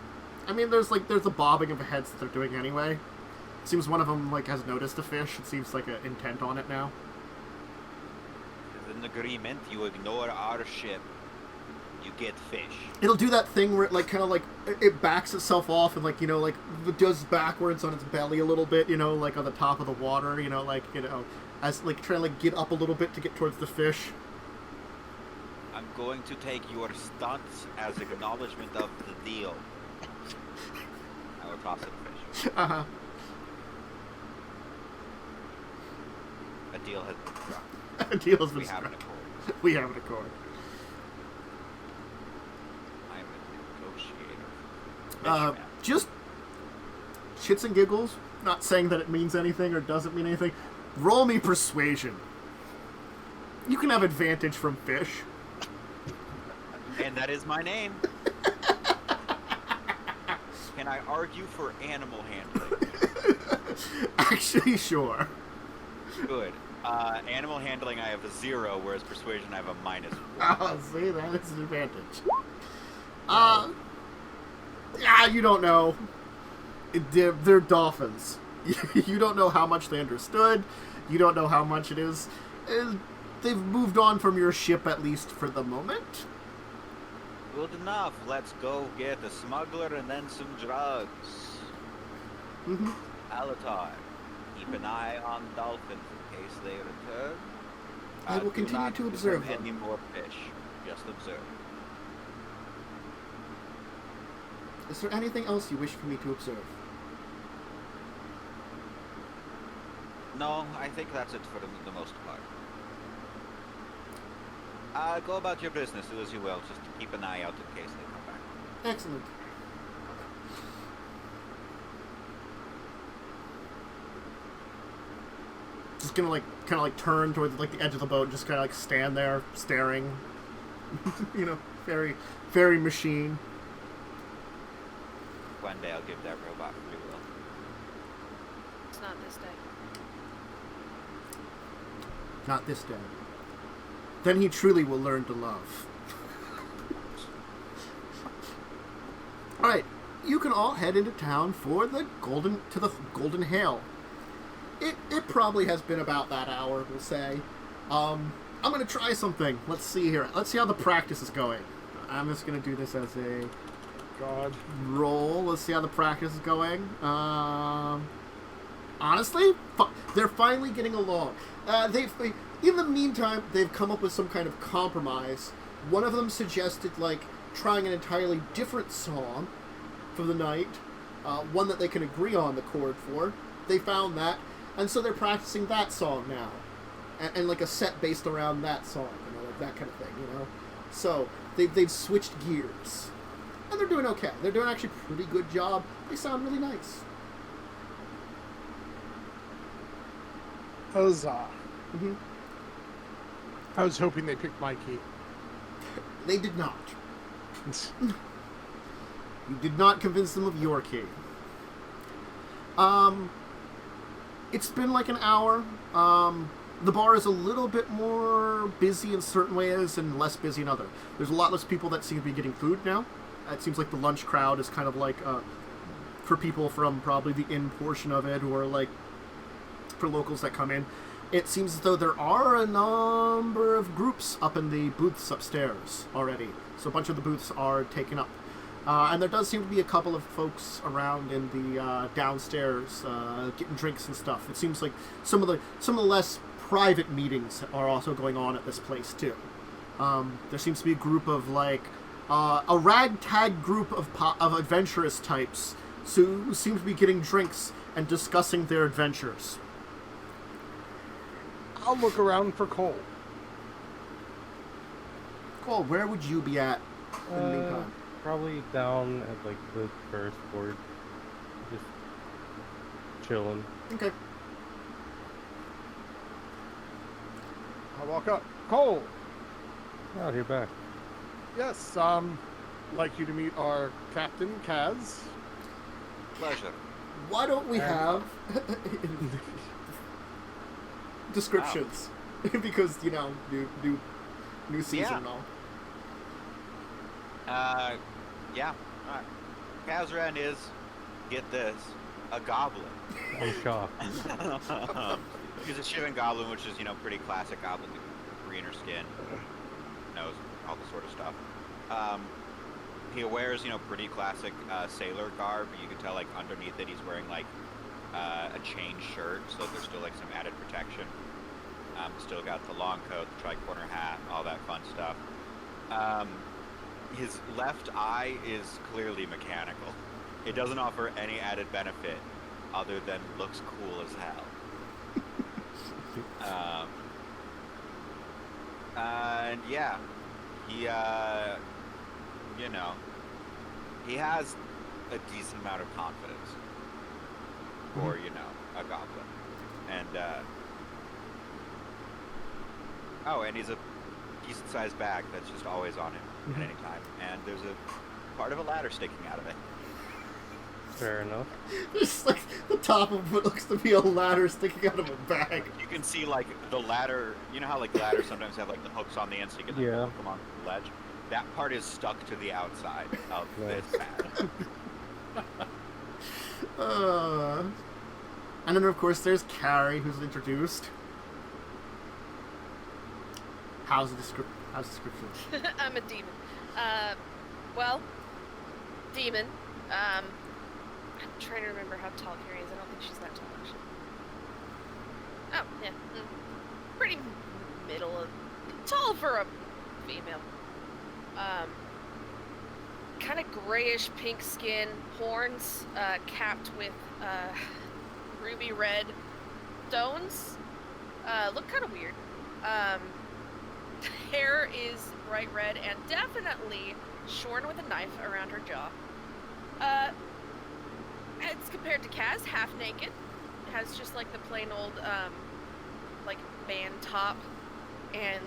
I mean, there's a bobbing of heads that they're doing anyway. It seems one of them has noticed a fish. It seems like an intent on it now. As an agreement, you ignore our ship. you get fish. It'll do that thing where it, like, kind of like, it backs itself off and, like, you know, like, it does backwards on its belly a little bit, you know, like, on the top of the water, you know, like, you know, as, like, trying to, like, get up a little bit to get towards the fish. I'm going to take your stunts as acknowledgement of the deal. I will toss it a fish. Uh-huh. A deal has been struck. A deal has been We have an struck. accord. We have an accord. I'm a negotiator. Fish man. Just shits and giggles, not saying that it means anything or doesn't mean anything. Roll me persuasion. You can have advantage from fish. And that is my name. Can I argue for animal handling? Actually, sure. Good. Animal handling, I have a 0, whereas persuasion, I have a -1. Oh, see, that is an advantage. Yeah, you don't know. They're dolphins. You don't know how much they understood. You don't know how much it is. They've moved on from your ship, at least for the moment. Good enough. Let's go get a smuggler and then some drugs. Mm-hmm. Alatar, keep an eye on dolphins in case they return. I will Do continue not to give observe them them. any more fish. Just observe. Is there anything else you wish for me to observe? No, I think that's it for the most part. Go about your business, do as you will, just to keep an eye out in case they come back. Excellent. Just gonna kind of like turn towards like the edge of the boat, and just kind of like stand there staring. You know, very, very machine. One day I'll give that robot free will. It's not this day. Not this day. Then he truly will learn to love. All right, you can all head into town for the Golden Hail. It probably has been about that hour, we'll say. I'm gonna try something. Let's see here. Let's see how the practice is going. I'm just gonna do this as a roll. Let's see how the practice is going. Honestly, they're finally getting along. In the meantime, they've come up with some kind of compromise. One of them suggested, like, trying an entirely different song for the night, one that they can agree on the chord for. They found that, and so they're practicing that song now, and like a set based around that song, you know, like that kind of thing, you know. So they've switched gears, and they're doing okay. They're doing actually a pretty good job. They sound really nice. Huzzah. Mm-hmm. I was hoping they picked my key. They did not. You did not convince them of your key. It's been like an hour. The bar is a little bit more busy in certain ways and less busy in other. There's a lot less people that seem to be getting food now. It seems like the lunch crowd is kind of like for people from probably the inn portion of it, or like for locals that come in. It seems as though there are a number of groups up in the booths upstairs already. So a bunch of the booths are taken up. And there does seem to be a couple of folks around in the downstairs getting drinks and stuff. It seems like some of the less private meetings are also going on at this place too. There seems to be a group of like a ragtag group of adventurous types who seem to be getting drinks and discussing their adventures. I'll look around for Cole. Cole, where would you be at in the meantime? Probably down at like the first board, just chilling. Okay. I'll walk up. Cole! Out here back. Yes, like you to meet our captain, Kaz. Pleasure. Why don't we have descriptions? Because, you know, new season Yeah. and all. Yeah. Alright. Kazran is, get this, a goblin. I'm shocked. He's a Shaman Goblin, which is, you know, pretty classic goblin. Greener skin, nose, all this sort of stuff. He wears, pretty classic sailor garb. You can tell, like, underneath it, he's wearing, like, a chain shirt, so there's still, like, some added protection. Still got the long coat, the tri-corner hat, all that fun stuff. His left eye is clearly mechanical. It doesn't offer any added benefit other than looks cool as hell. And yeah, he, he has a decent amount of confidence for, a goblin. And, and he's a decent-sized bag that's just always on him at any time. And there's a part of a ladder sticking out of it. Fair enough. Just like the top of what looks to be a ladder sticking out of a bag. You can see, like, the ladder. You know how, like, ladders sometimes have, like, the hooks on the end so you can hook them on the ledge? That part is stuck to the outside of this bag. And then, of course, there's Carrie, who's introduced. How's the description? I'm a demon. Demon. I'm trying to remember how tall Carrie is. I don't think she's that tall, actually. Oh, yeah. Pretty middle. Tall for a female. Kind of grayish pink skin, horns, capped with ruby red stones. Look kind of weird. Hair is bright red and definitely shorn with a knife around her jaw. As compared to Kaz, half naked. Has just like the plain old, like band top and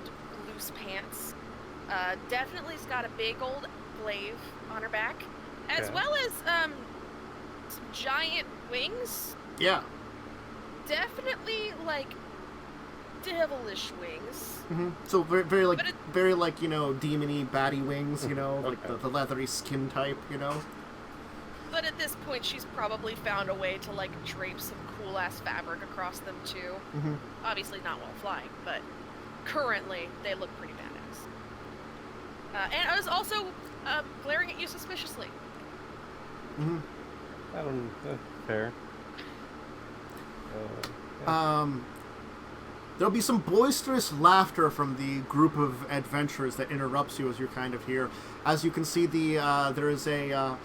loose pants. Definitely's got a big old glaive on her back, as well as some giant wings. Yeah. Definitely like devilish wings. Mm-hmm. So very like demony batty wings, like the leathery skin type, But at this point, she's probably found a way to like drape some cool ass fabric across them too. Mm-hmm. Obviously not while flying, but currently they look pretty badass. And I was also glaring at you suspiciously. Mm-hmm. That's fair. There'll be some boisterous laughter from the group of adventurers that interrupts you as you're kind of here. As you can see, there is a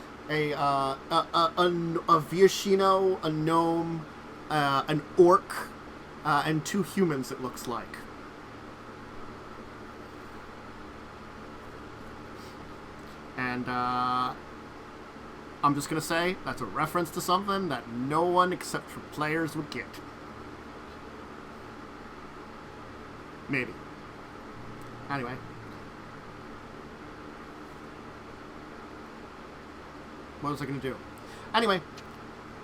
Viashino, a gnome, an orc, and 2 humans, it looks like. And I'm just going to say that's a reference to something that no one except for players would get. Maybe. Anyway. What was I going to do? Anyway,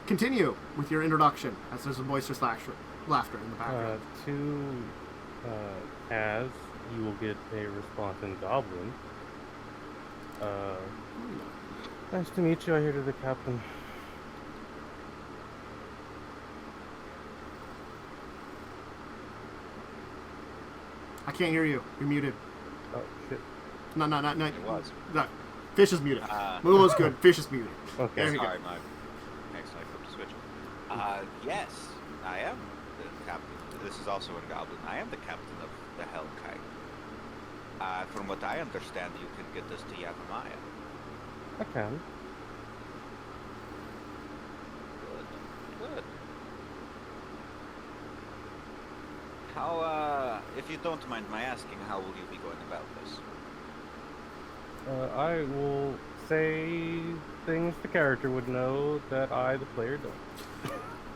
continue with your introduction, as there's a boisterous laughter in the background. As you will get a response in Goblin. Nice to meet you. I hear to the captain. I can't hear you. You're muted. Oh, shit. No. It was. No. Fish is muted. Moon was good. Fish is muted. Okay. There we go. Sorry, my next I flipped the switch. Yes, I am the captain. This is also in Goblin. I am the captain of the Hell Kite. From what I understand, you can get this to Yavimaya. I can. Good. How, if you don't mind my asking, how will you be going about this? I will say things the character would know that I, the player, don't.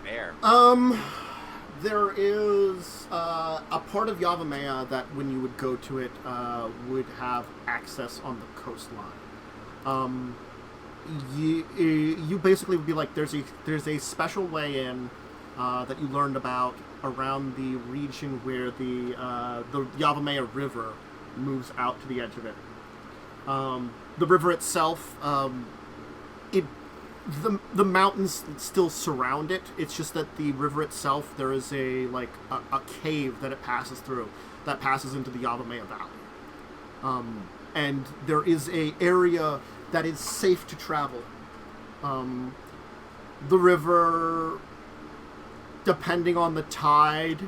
Fair. There is a part of Yavimaya that when you would go to it would have access on the coastline. You basically would be like there's a special way in that you learned about around the region where the Yavimaya River moves out to the edge of it. The river itself, the mountains still surround it. It's just that the river itself, there is a cave that it passes through that passes into the Yavimaya Valley. And there is a area that is safe to travel. The river, depending on the tide,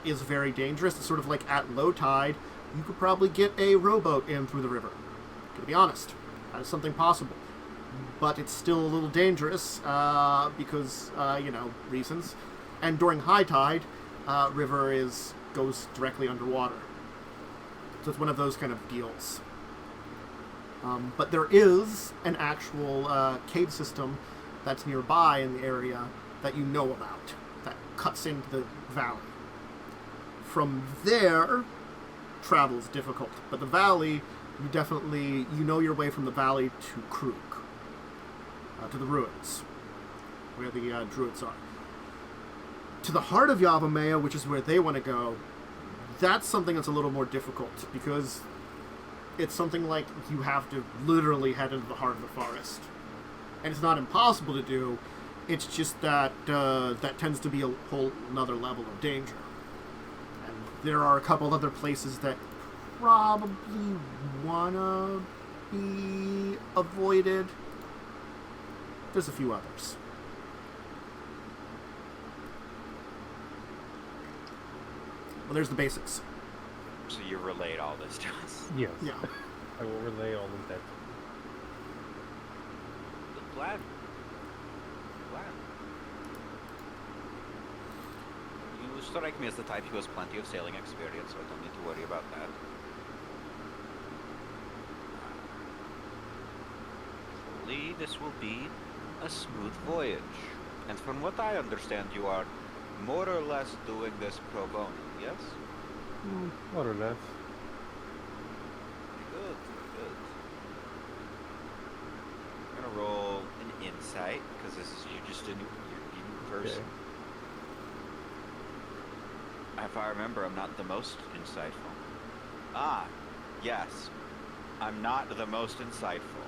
is very dangerous. It's sort of like at low tide, you could probably get a rowboat in through the river. To be honest, that is something possible. But it's still a little dangerous because, reasons. And during high tide, river goes directly underwater. So it's one of those kind of deals. But there is an actual cave system that's nearby in the area that you know about, that cuts into the valley. From there, travel is difficult. But the valley, you know your way from the valley to Krug, to the ruins, where the Druids are. To the heart of Yavimaya, which is where they want to go, that's something that's a little more difficult, because it's something like you have to literally head into the heart of the forest. And it's not impossible to do, it's just that that tends to be a whole another level of danger. And there are a couple other places that probably wanna be avoided. There's a few others. Well, there's the basics. So you relayed all this to us. Yes. Yeah. I will relay all of that. Glad. You strike me as the type who has plenty of sailing experience, so I don't need to worry about that. Hopefully this will be a smooth voyage. And from what I understand, you are more or less doing this pro bono, yes? More or less. Good, good. I'm gonna roll an insight, because you're just a new person. Okay. If I remember, I'm not the most insightful. Ah, yes. I'm not the most insightful.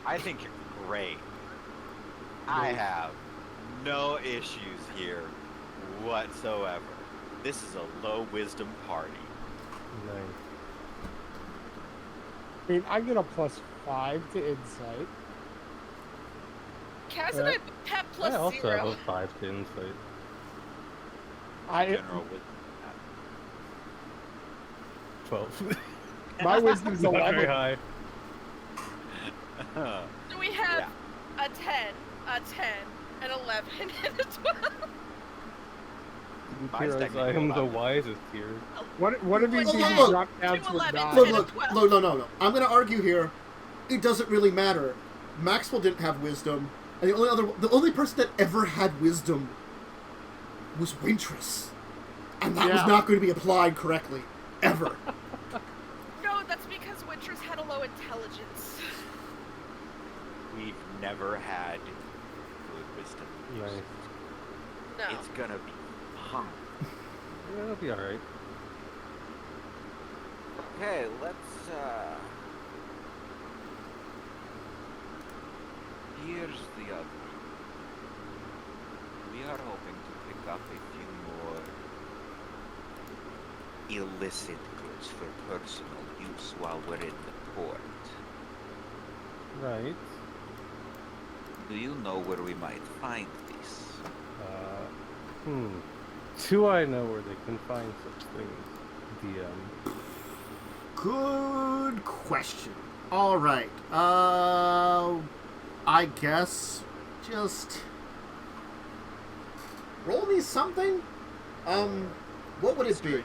I think you're great. I have no issues here whatsoever. This is a low wisdom party. Nice. I mean, I get a +5 to insight. Kaz and I have plus I also 0. have a 5 to insight. General wisdom. 12. My wisdom's Not very 11. high. So we have a 10, a 10, an 11, and a 12. Because I am the wisest here. What if you Look, drop down to a 11. 9? Look, no. I'm going to argue here. It doesn't really matter. Maxwell didn't have wisdom, and the only person that ever had wisdom was Wintress, and that was not going to be applied correctly, ever. No, that's because Wintress had a low intelligence. We've never had good wisdom. Nice. No. It's gonna be fun. Yeah, it'll be alright. Okay, let's here's the other. We are hoping to pick up a few more illicit goods for personal use while we're in the port. Right. Do you know where we might find these? Do I know where they can find such things? DM. Good question. All right. I guess just roll me something. What would it be?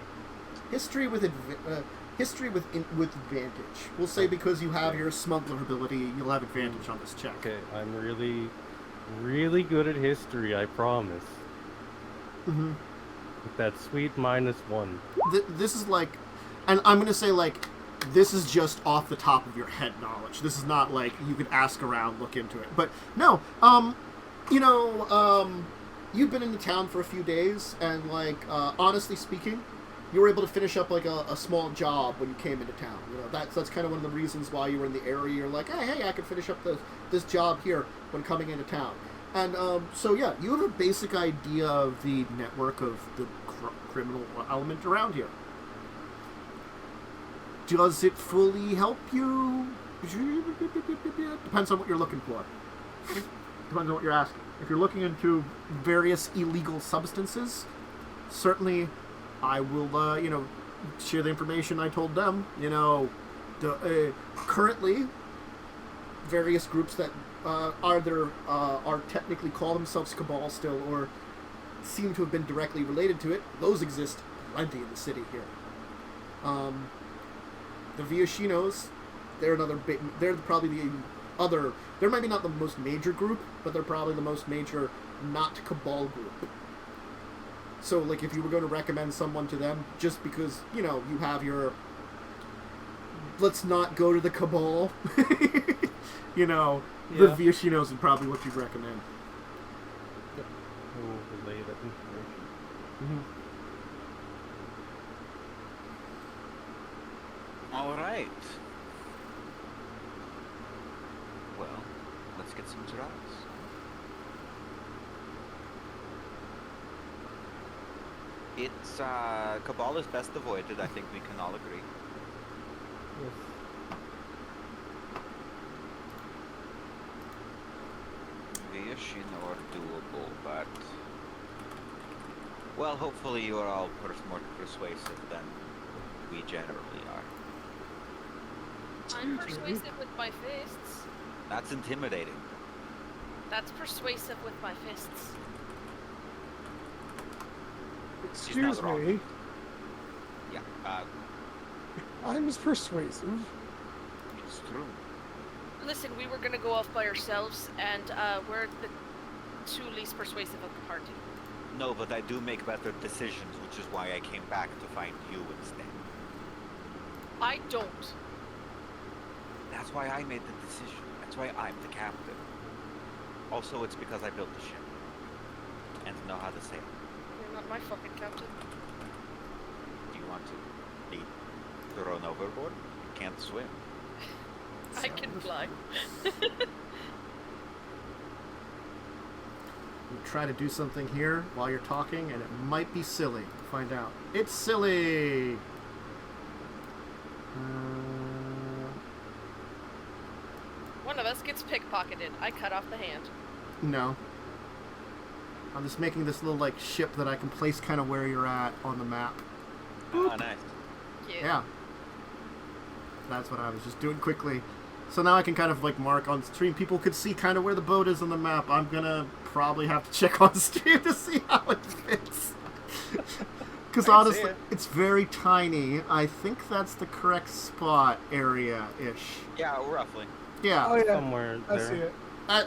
History with advantage. We'll say because you have your smuggler ability, you'll have advantage on this check. Okay, I'm really good at history, I promise. Mm-hmm. With that sweet -1. This is like, and I'm gonna say like, this is just off the top of your head knowledge. This is not like you could ask around, look into it. But no, you've been in the town for a few days, and like, honestly speaking, you were able to finish up like a small job when you came into town. You know, that's kind of one of the reasons why you were in the area. You're like, hey, I could finish up this job here when coming into town. And so yeah, you have a basic idea of the network of the criminal element around here. Does it fully help you? Depends on what you're looking for. Depends on what you're asking. If you're looking into various illegal substances, certainly I will, share the information I told them. Currently, various groups that are technically call themselves Cabal still, or seem to have been directly related to it, those exist plenty in the city here. The Viashinos, they're another big. They're probably the other. They're maybe not the most major group, but they're probably the most major not Cabal group. So, like, if you were going to recommend someone to them, just because you have your, let's not go to the Cabal, the Viashinos is probably what you'd recommend. Yep. We'll relay that information. Mm-hmm. All right. Well, let's get some drugs. It's Cabal is best avoided. I think we can all agree. Yes. Viashino are doable, but well, hopefully you are all more persuasive than we generally are. I'm persuasive with my fists. That's intimidating. That's persuasive with my fists. Excuse wrong. me. Yeah, I'm as persuasive. it's true. Listen, we were gonna go off by ourselves, and we're the two least persuasive of the party. No, but I do make better decisions, which is why I came back to find you instead. I don't. That's why I made the decision. That's why I'm the captain. Also, it's because I built the ship and know how to sail. You're not my fucking captain. Do you want to be thrown overboard? You can't swim. I can fly. You try to do something here while you're talking, and it might be silly. Find out. It's silly! One of us gets pickpocketed. I cut off the hand. No. I'm just making this little, ship that I can place kind of where you're at on the map. Oh, nice. Yeah. That's what I was just doing quickly. So now I can kind of, mark on stream. People could see kind of where the boat is on the map. I'm gonna probably have to check on stream to see how it fits. Because honestly, it's very tiny. I think that's the correct spot area-ish. Yeah, roughly. Yeah. Oh, yeah. Somewhere I there. see it.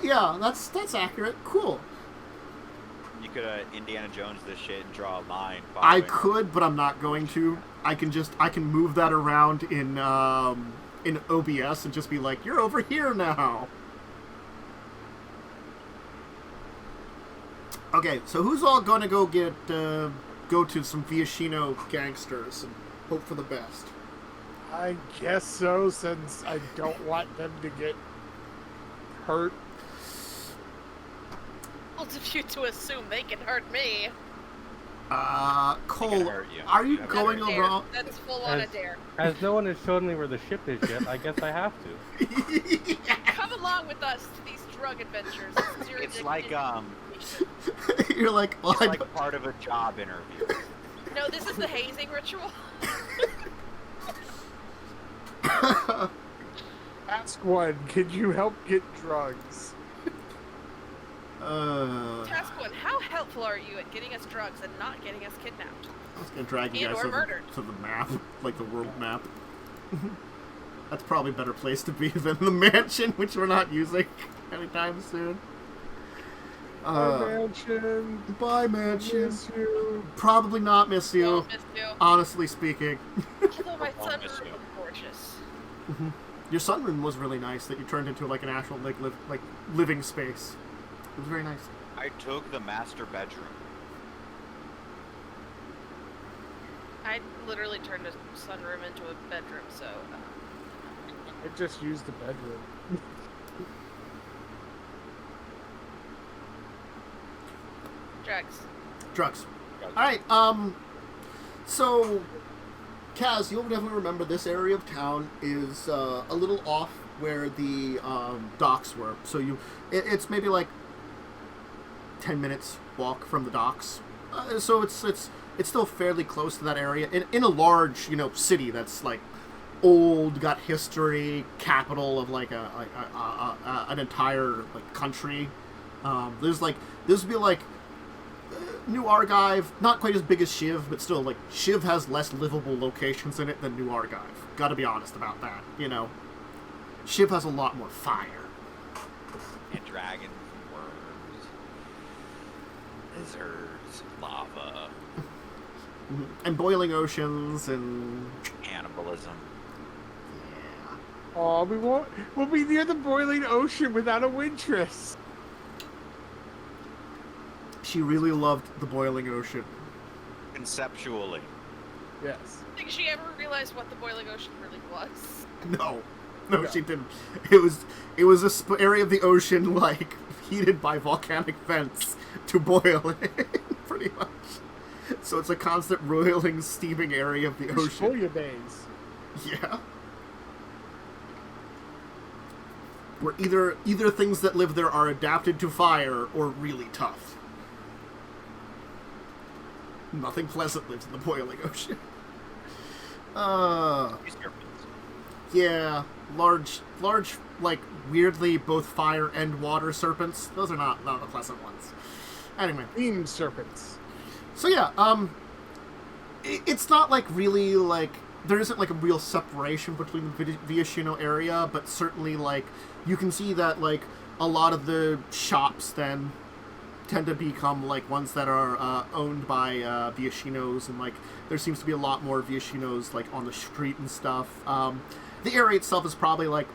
Yeah, that's accurate. Cool. You could Indiana Jones this shit and draw a line. I following- could, but I'm not going to. I can move that around in OBS and just be like, you're over here now. Okay, so who's all gonna go to some Viashino gangsters and hope for the best? I guess so, since I don't want them to get hurt. Bold of you to assume they can hurt me. Cole, hurt you. are you That's going That's a dare. around? That's full on a As- dare. As no one has shown me where the ship is yet, I guess I have to. Come along with us to these drug adventures. This is your It's like indication. You're like, well, it's like part of a job interview. No, this is the hazing ritual. Ask one, can you help get drugs? Task 1, how helpful are you at getting us drugs and not getting us kidnapped? I was gonna drag you And guys or murdered. to the map, like the world map. That's probably a better place to be than the mansion, which we're not using anytime soon. Bye, mansion. Bye, mansion. Miss you. Probably not miss you, Won't miss you. honestly speaking. Although my Won't miss sunroom you. was gorgeous. Your sunroom was really nice that you turned into like an actual living space. It was very nice. I took the master bedroom. I literally turned a sunroom into a bedroom, so... I just used the bedroom. drugs. Drugs. All right. So Kaz, you'll definitely remember this area of town is a little off where the docks were. So it's maybe like 10 minutes walk from the docks. So it's still fairly close to that area in a large, city that's like old, got history, capital of like an entire like country. This would be like New Archive, not quite as big as Shiv, but still, like, Shiv has less livable locations in it than New Archive. Gotta be honest about that, Shiv has a lot more fire. And dragons and worms. Lizards, lava. And boiling oceans and... cannibalism. Yeah. Oh, we'll be near the boiling ocean without a windress. She really loved the boiling ocean. Conceptually. Yes. Think she ever realized what the boiling ocean really was? No, she didn't. It was a area of the ocean, like, heated by volcanic vents to boiling, pretty much. So it's a constant roiling, steaming area of the ocean. Bouillabaisse. Yeah. Where either things that live there are adapted to fire or really tough. Nothing pleasant lives in the boiling ocean. Yeah, large, like, weirdly both fire and water serpents. Those are not the pleasant ones. Anyway. Steam serpents. So yeah, it's not like really, like, there isn't like a real separation between the Viashino area, but certainly, like, you can see that, like, a lot of the shops then tend to become, like, ones that are owned by Viashinos, and, like, there seems to be a lot more Viashinos, like, on the street and stuff. The area itself is probably, like,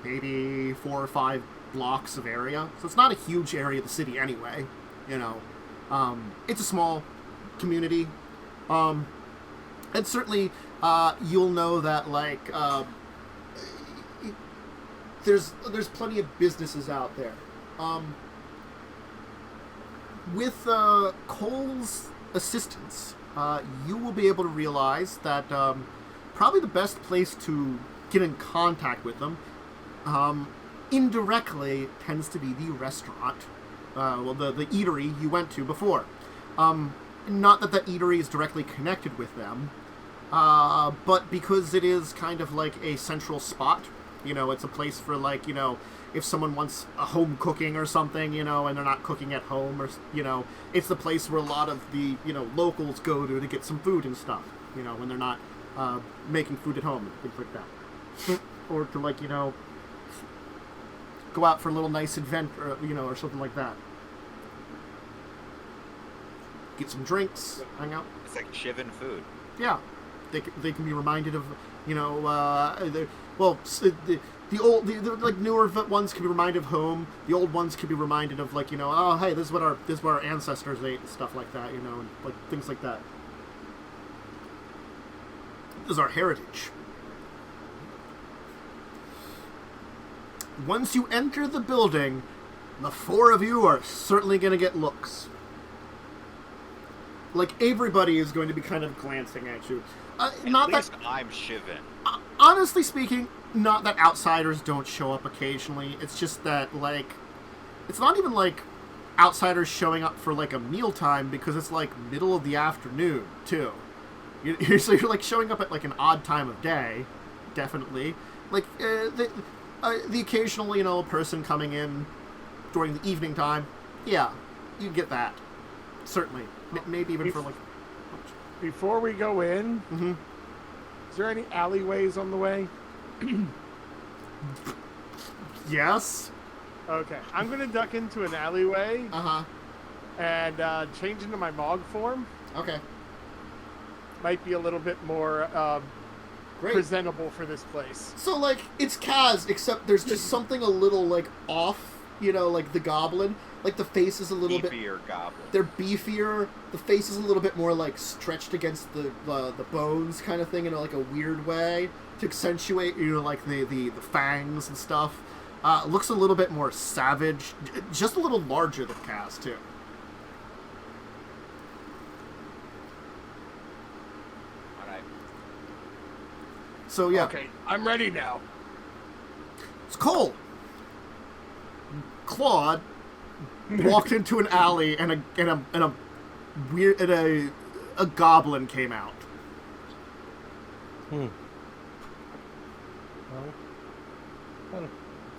maybe 4 or 5 blocks of area, so it's not a huge area of the city anyway, It's a small community, and certainly, you'll know that, like, there's plenty of businesses out there. With Cole's assistance, you will be able to realize that probably the best place to get in contact with them, indirectly, tends to be the restaurant, the eatery you went to before. Not that eatery is directly connected with them, but because it is kind of like a central spot. It's a place for, like, if someone wants a home cooking or something, and they're not cooking at home, or, it's the place where a lot of the, locals go to get some food and stuff, when they're not making food at home, things like that. Or to, like, go out for a little nice event, or, or something like that. Get some drinks, hang out. It's like Shivan food. Yeah. They can be reminded of, the like newer ones can be reminded of home. The old ones can be reminded of, like, oh, hey, this is what our ancestors ate and stuff like that, and like things like that. This is our heritage. Once you enter the building, the 4 of you are certainly going to get looks. Like, everybody is going to be kind of glancing at you. At least I'm Shivan. Honestly speaking, not that outsiders don't show up occasionally. It's just that, like, it's not even like outsiders showing up for, like, a mealtime, because it's like middle of the afternoon too. So you're like showing up at, like, an odd time of day, definitely. Like, the occasional, person coming in during the evening time. Yeah, you get that. Certainly. Maybe even for, like... Before we go in, is there any alleyways on the way? Yes. Okay, I'm gonna duck into an alleyway. And change into my Mog form. Okay. Might be a little bit more presentable for this place. So, like, it's Kaz, except there's just something a little, like, off. Like the goblin. Like, the face is a little beefier goblin. They're beefier. The face is a little bit more, like, stretched against the bones kind of thing in, like, a weird way to accentuate, like, the fangs and stuff. Looks a little bit more savage. Just a little larger than Kaz, too. Alright. So yeah. Okay, I'm ready now. It's Cole. Claude walked into an alley and a goblin came out. Well,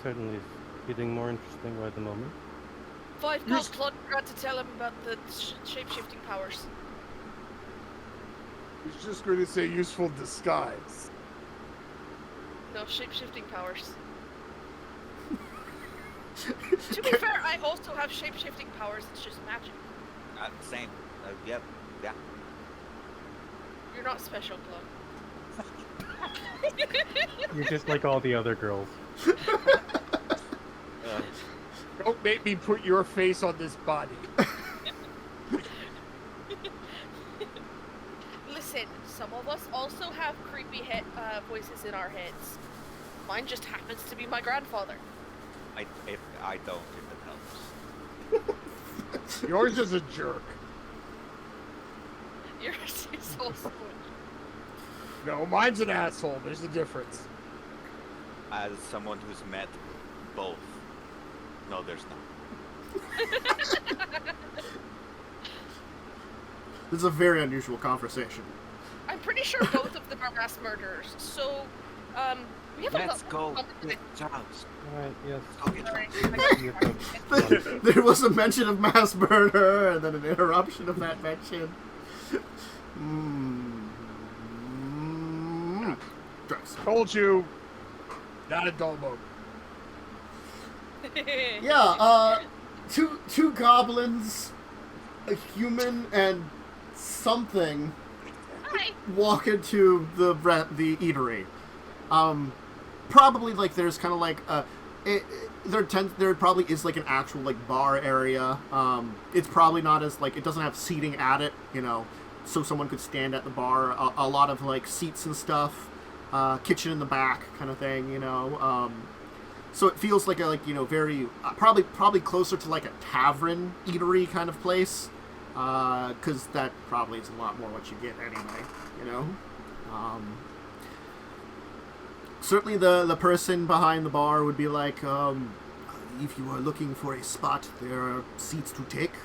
certainly is getting more interesting by the moment. 5 gold. Claude forgot to tell him about the shape-shifting powers. He's just going to say useful disguise. No, shape-shifting powers. To be fair, I also have shape-shifting powers. It's just magic. Same. Yep. Yeah. You're not special, Claude. You're just like all the other girls. Don't make me put your face on this body. Listen, some of us also have creepy voices in our heads. Mine just happens to be my grandfather. I don't, if it helps. Yours is a jerk. Yours is also. No, mine's an asshole. There's a difference. As someone who's met both, no, there's not. This is a very unusual conversation. I'm pretty sure both of them are mass murderers. So, we have Let's a go get jobs. Alright, yes. Go get jobs. There was a mention of mass murder and then an interruption of that mention. Drugs. Told you. Not a dull moment. Yeah, two goblins, a human, and something Hi. walk into the eatery. Probably like there's kind of like there probably is like an actual like bar area. It's probably not as like it doesn't have seating at it, you know, so someone could stand at the bar. A lot of like seats and stuff, kitchen in the back kind of thing, you know. So it feels like a very probably closer to like a tavern eatery kind of place, because that probably is a lot more what you get anyway, you know. Certainly the person behind the bar would be like, if you are looking for a spot, there are seats to take.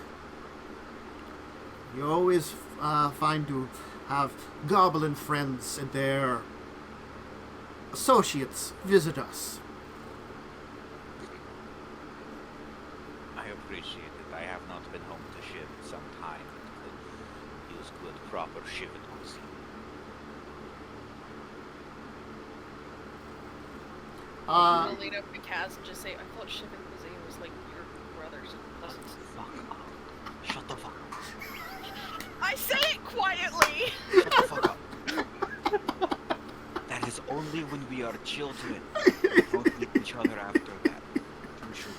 You always find to have goblin friends and their associates visit us. I appreciate it. I have not been home to Shiv in some time. It feels good, proper Shiv and cuisine. I'm gonna lean up to Kaz and just say, I thought Shiv and Cuisine was like your brothers and cousins. Fuck up. Shut the fuck up. I say it quietly! Shut the fuck up. That is only when we are children. We don't meet each other after that. Usually.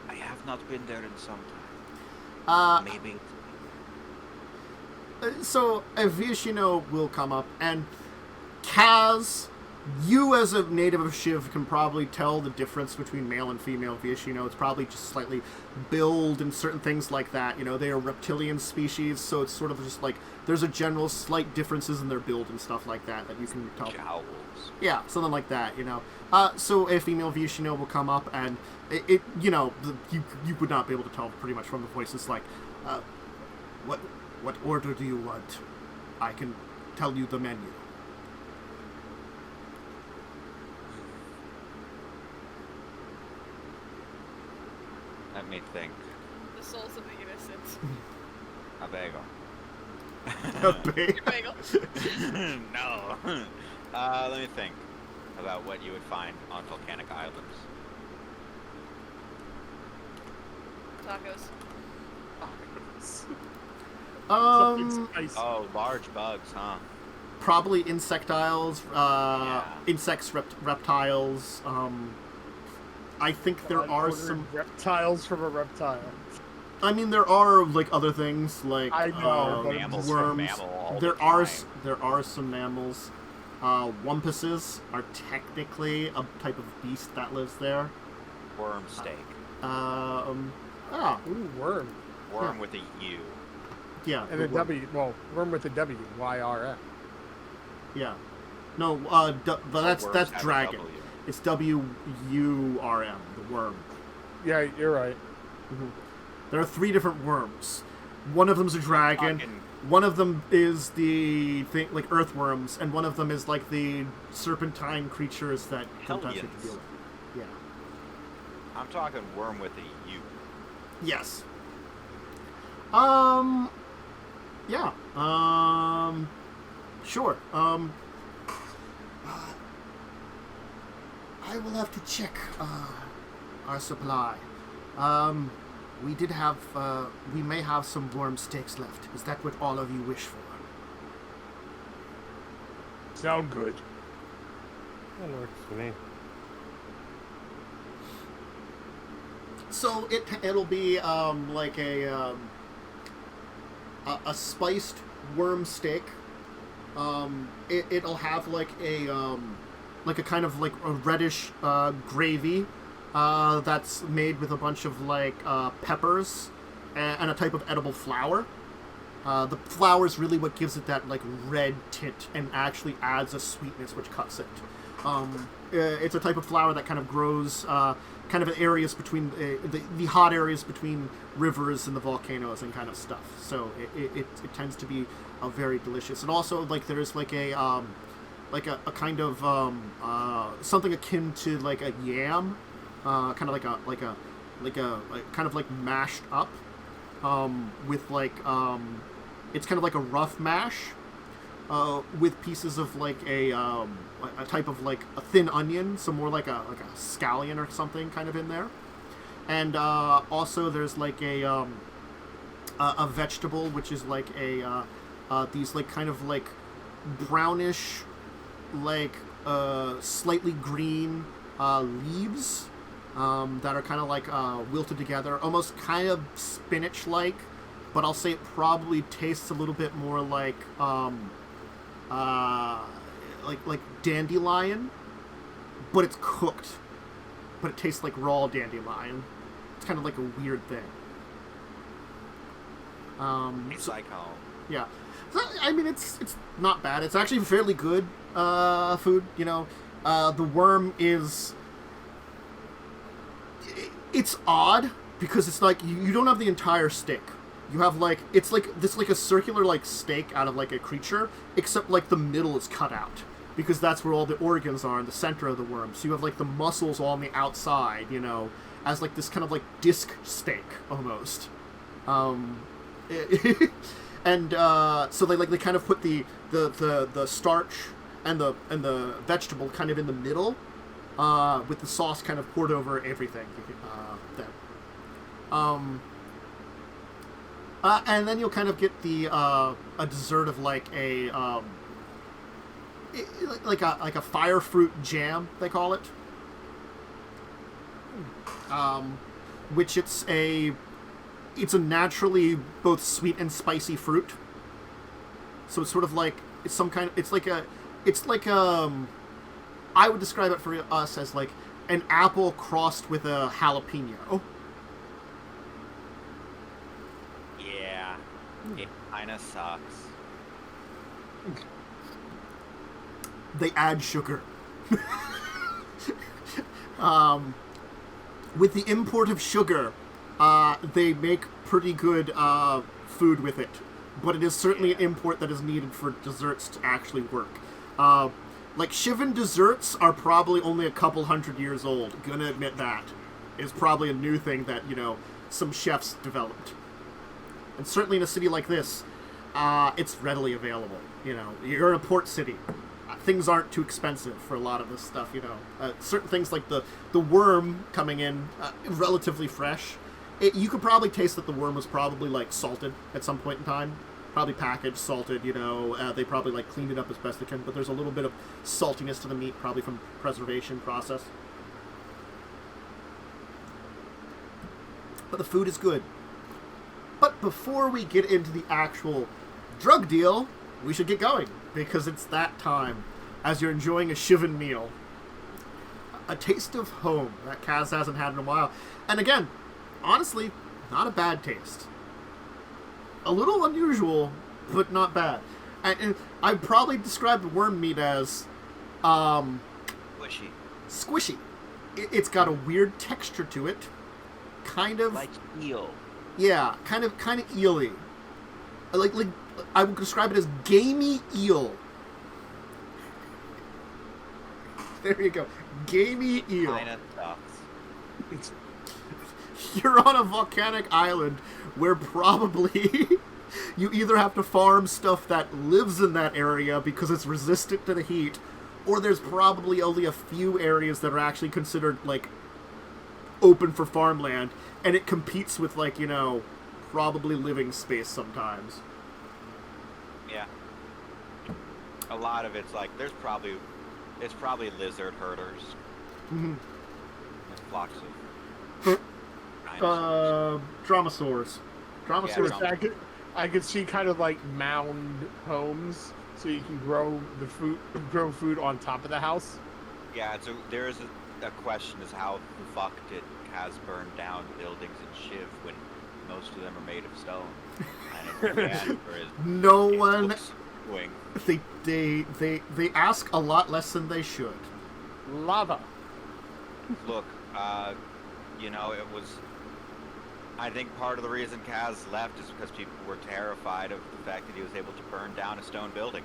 I have not been there in some time. Maybe. So Vishino will come up, and Kaz, you as a native of Shiv can probably tell the difference between male and female Vishino. It's probably just slightly build and certain things like that. You know, they are reptilian species, so it's sort of just like there's a general slight differences in their build and stuff like that you can tell. Jowls. Yeah, something like that, you know. So a female Vishino will come up, and it you know, you would not be able to tell pretty much from the voice. It's like, what order do you want? I can tell you the menu. Let me think. The souls of the innocent. A bagel. A bagel. Bagel. No. Let me think about what you would find on volcanic islands. Tacos. Something spicy. Oh, large bugs, huh? Probably insectiles, Yeah. insects, reptiles. I think there I are ordered some. reptiles from a reptile. I mean, there are like other things like I know, but Mammals worms. from mammal all There the are time. there are some mammals. Wumpuses are technically a type of beast that lives there. Worm steak. Ooh, worm. Worm with a U. Yeah. And the a worm. W. Well, worm with a W. YRM. Yeah. No, that's worms have a dragon. W. It's WURM, the worm. Yeah, you're right. Mm-hmm. There are 3 different worms. One of them's a dragon. Fucking- One of them is the thing like earthworms, and one of them is like the serpentine creatures that sometimes you have to deal with. Yeah. I'm talking worm with a U. Yes. Yeah. Sure. I will have to check our supply. We did have, we may have some worm steaks left. Is that what all of you wish for? Sound good. That works for me. So it'll be like a spiced worm steak. It'll have like a kind of like a reddish gravy that's made with a bunch of like peppers and a type of edible flour. The flour is really what gives it that like red tint and actually adds a sweetness which cuts it. It's a type of flour that kind of grows kind of in areas between the hot areas between rivers and the volcanoes and kind of stuff. So it tends to be very delicious. And also like there's like a kind of something akin to like a yam, kind of like a kind of like mashed up with like it's kind of like a rough mash with pieces of like a type of like a thin onion, so more like a scallion or something kind of in there. And also there's like a vegetable which is like these like kind of like brownish like slightly green leaves that are kind of like wilted together, almost kind of spinach like, but I'll say it probably tastes a little bit more like dandelion, but it's cooked, but it tastes like raw dandelion. It's kind of like a weird thing. It's like how... Yeah. So, I mean, it's not bad. It's actually fairly good food, you know. The worm is... It's odd, because it's like, you don't have the entire steak. You have, like, it's like, this like a circular, like, steak out of, like, a creature, except, like, the middle is cut out. Because that's where all the organs are, in the center of the worm. So you have, like, the muscles all on the outside, you know, as, like, this kind of, like, disc steak, almost. And so they kind of put the starch and the vegetable kind of in the middle, with the sauce kind of poured over everything. And then you'll kind of get a dessert of like a fire fruit jam, they call it, which it's a naturally both sweet and spicy fruit. So it's sort of like I would describe it for us as like an apple crossed with a jalapeno. Yeah, it kinda sucks. They add sugar. With the import of sugar, they make pretty good food with it, but it is certainly an import that is needed for desserts to actually work. Like, Shivan desserts are probably only a couple hundred years old. Gonna admit that. It's probably a new thing that, you know, some chefs developed. And certainly in a city like this, it's readily available. You know, you're in a port city. Things aren't too expensive for a lot of this stuff, you know. Certain things like the worm coming in relatively fresh. You could probably taste that the worm was probably, like, salted at some point in time. Probably packaged, salted, you know. They probably, like, cleaned it up as best they can, but there's a little bit of saltiness to the meat, probably from preservation process. But the food is good. But before we get into the actual drug deal, we should get going, because it's that time, as you're enjoying a Shivan meal. A taste of home that Kaz hasn't had in a while. And again, honestly, not a bad taste. A little unusual, but not bad. And I'd probably describe the worm meat as squishy. It's got a weird texture to it, kind of like eel. Yeah, kind of eely. Like I would describe it as gamey eel. There you go, gamey eel. Kinda sucks. You're on a volcanic island where probably you either have to farm stuff that lives in that area because it's resistant to the heat, or there's probably only a few areas that are actually considered, like, open for farmland, and it competes with, like, you know, probably living space sometimes. Yeah. A lot of it's like, it's probably lizard herders. Mm-hmm. And flocks of dinosaurs. Dromasaurs. Dromasaurs. Yeah, I could see kind of like mound homes, so you can grow food on top of the house. Yeah, so there is a question is how the fuck did Kaz burn down buildings in Shiv when most of them are made of stone? And it's no one. Wing. They ask a lot less than they should. Lava. Look, you know, it was. I think part of the reason Kaz left is because people were terrified of the fact that he was able to burn down a stone building.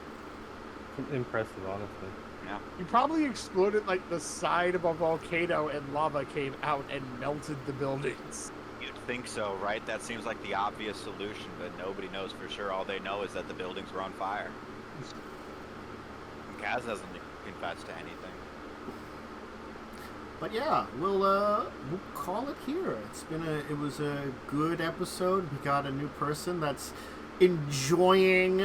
Impressive, honestly. Yeah. He probably exploded like the side of a volcano and lava came out and melted the buildings. You'd think so, right? That seems like the obvious solution, but nobody knows for sure. All they know is that the buildings were on fire. And Kaz hasn't confessed to anything. But yeah, we'll call it here. It was a good episode. We got a new person that's enjoying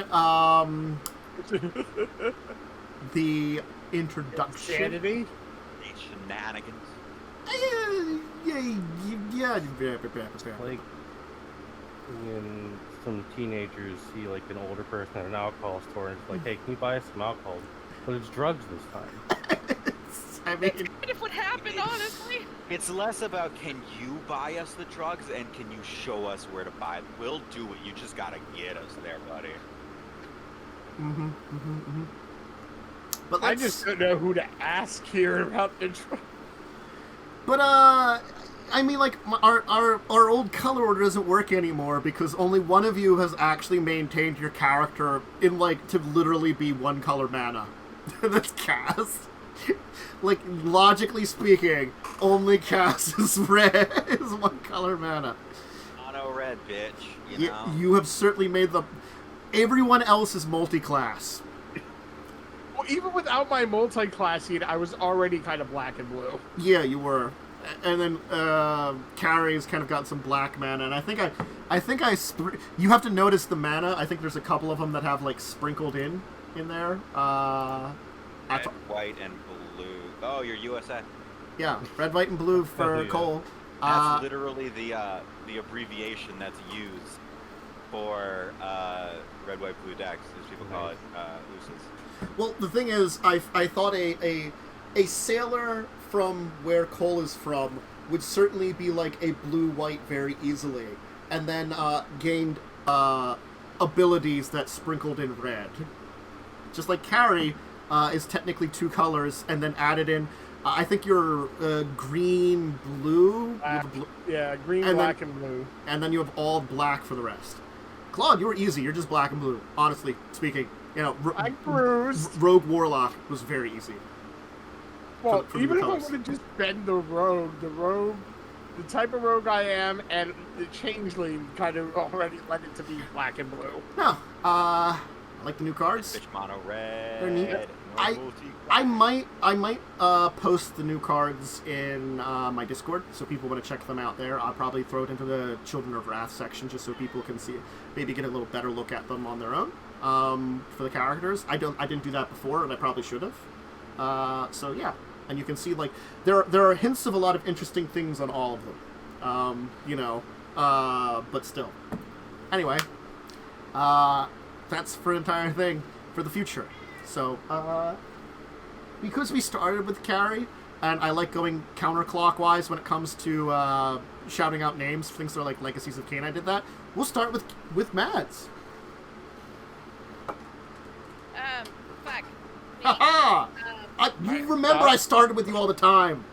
the introduction. Insanity. These shenanigans. Yeah. Like when some teenagers see like an older person at an alcohol store and it's like, hey, can you buy us some alcohol? But it's drugs this time. I mean, It's kind of what happened, honestly. It's less about can you buy us the drugs and can you show us where to buy them. We'll do it. You just gotta get us there, buddy. But I just don't know who to ask here about the drugs. But I mean, like our old color order doesn't work anymore because only one of you has actually maintained your character in like to literally be one color mana. That's Kaz. Like logically speaking, only Kaz is red is one color mana. Mono red, bitch. You know. You have certainly made the. Everyone else is multi-class. Well, even without my multi-classing, I was already kind of black and blue. Yeah, you were. And then Carrie's kind of got some black mana, and I think you have to notice the mana. I think there's a couple of them that have like sprinkled in there. Red, white, and blue. Oh, you're USA. Yeah, red, white, and blue for yeah. Cole. That's literally the abbreviation that's used for red, white, blue decks, as people call it, Lucis. Well, the thing is, I thought a sailor from where Cole is from would certainly be like a blue-white very easily, and then gained abilities that sprinkled in red. Just like Carrie is technically two colors, and then added in, I think you're green, blue? Yeah, green, and black, then, and blue. And then you have all black for the rest. Claude, you were easy. You're just black and blue, honestly speaking. You know, I bruised. Rogue Warlock was very easy. Well, for even if I colors. would have just been the type of rogue I am, and the changeling kind of already led it to be black and blue. No, I like the new cards. Bitch mono red. They're neat. I might post the new cards in my Discord, so people want to check them out there. I'll probably throw it into the Children of Rath section just so people can see, maybe get a little better look at them on their own. For the characters, I didn't do that before, and I probably should have. So yeah, and you can see like there are hints of a lot of interesting things on all of them. But still. Anyway, that's for the entire thing for the future. So, because we started with Carrie, and I like going counterclockwise when it comes to shouting out names, things that are like Legacies of Kain, I did that. We'll start with Mads. Haha! You remember I started with you all the time.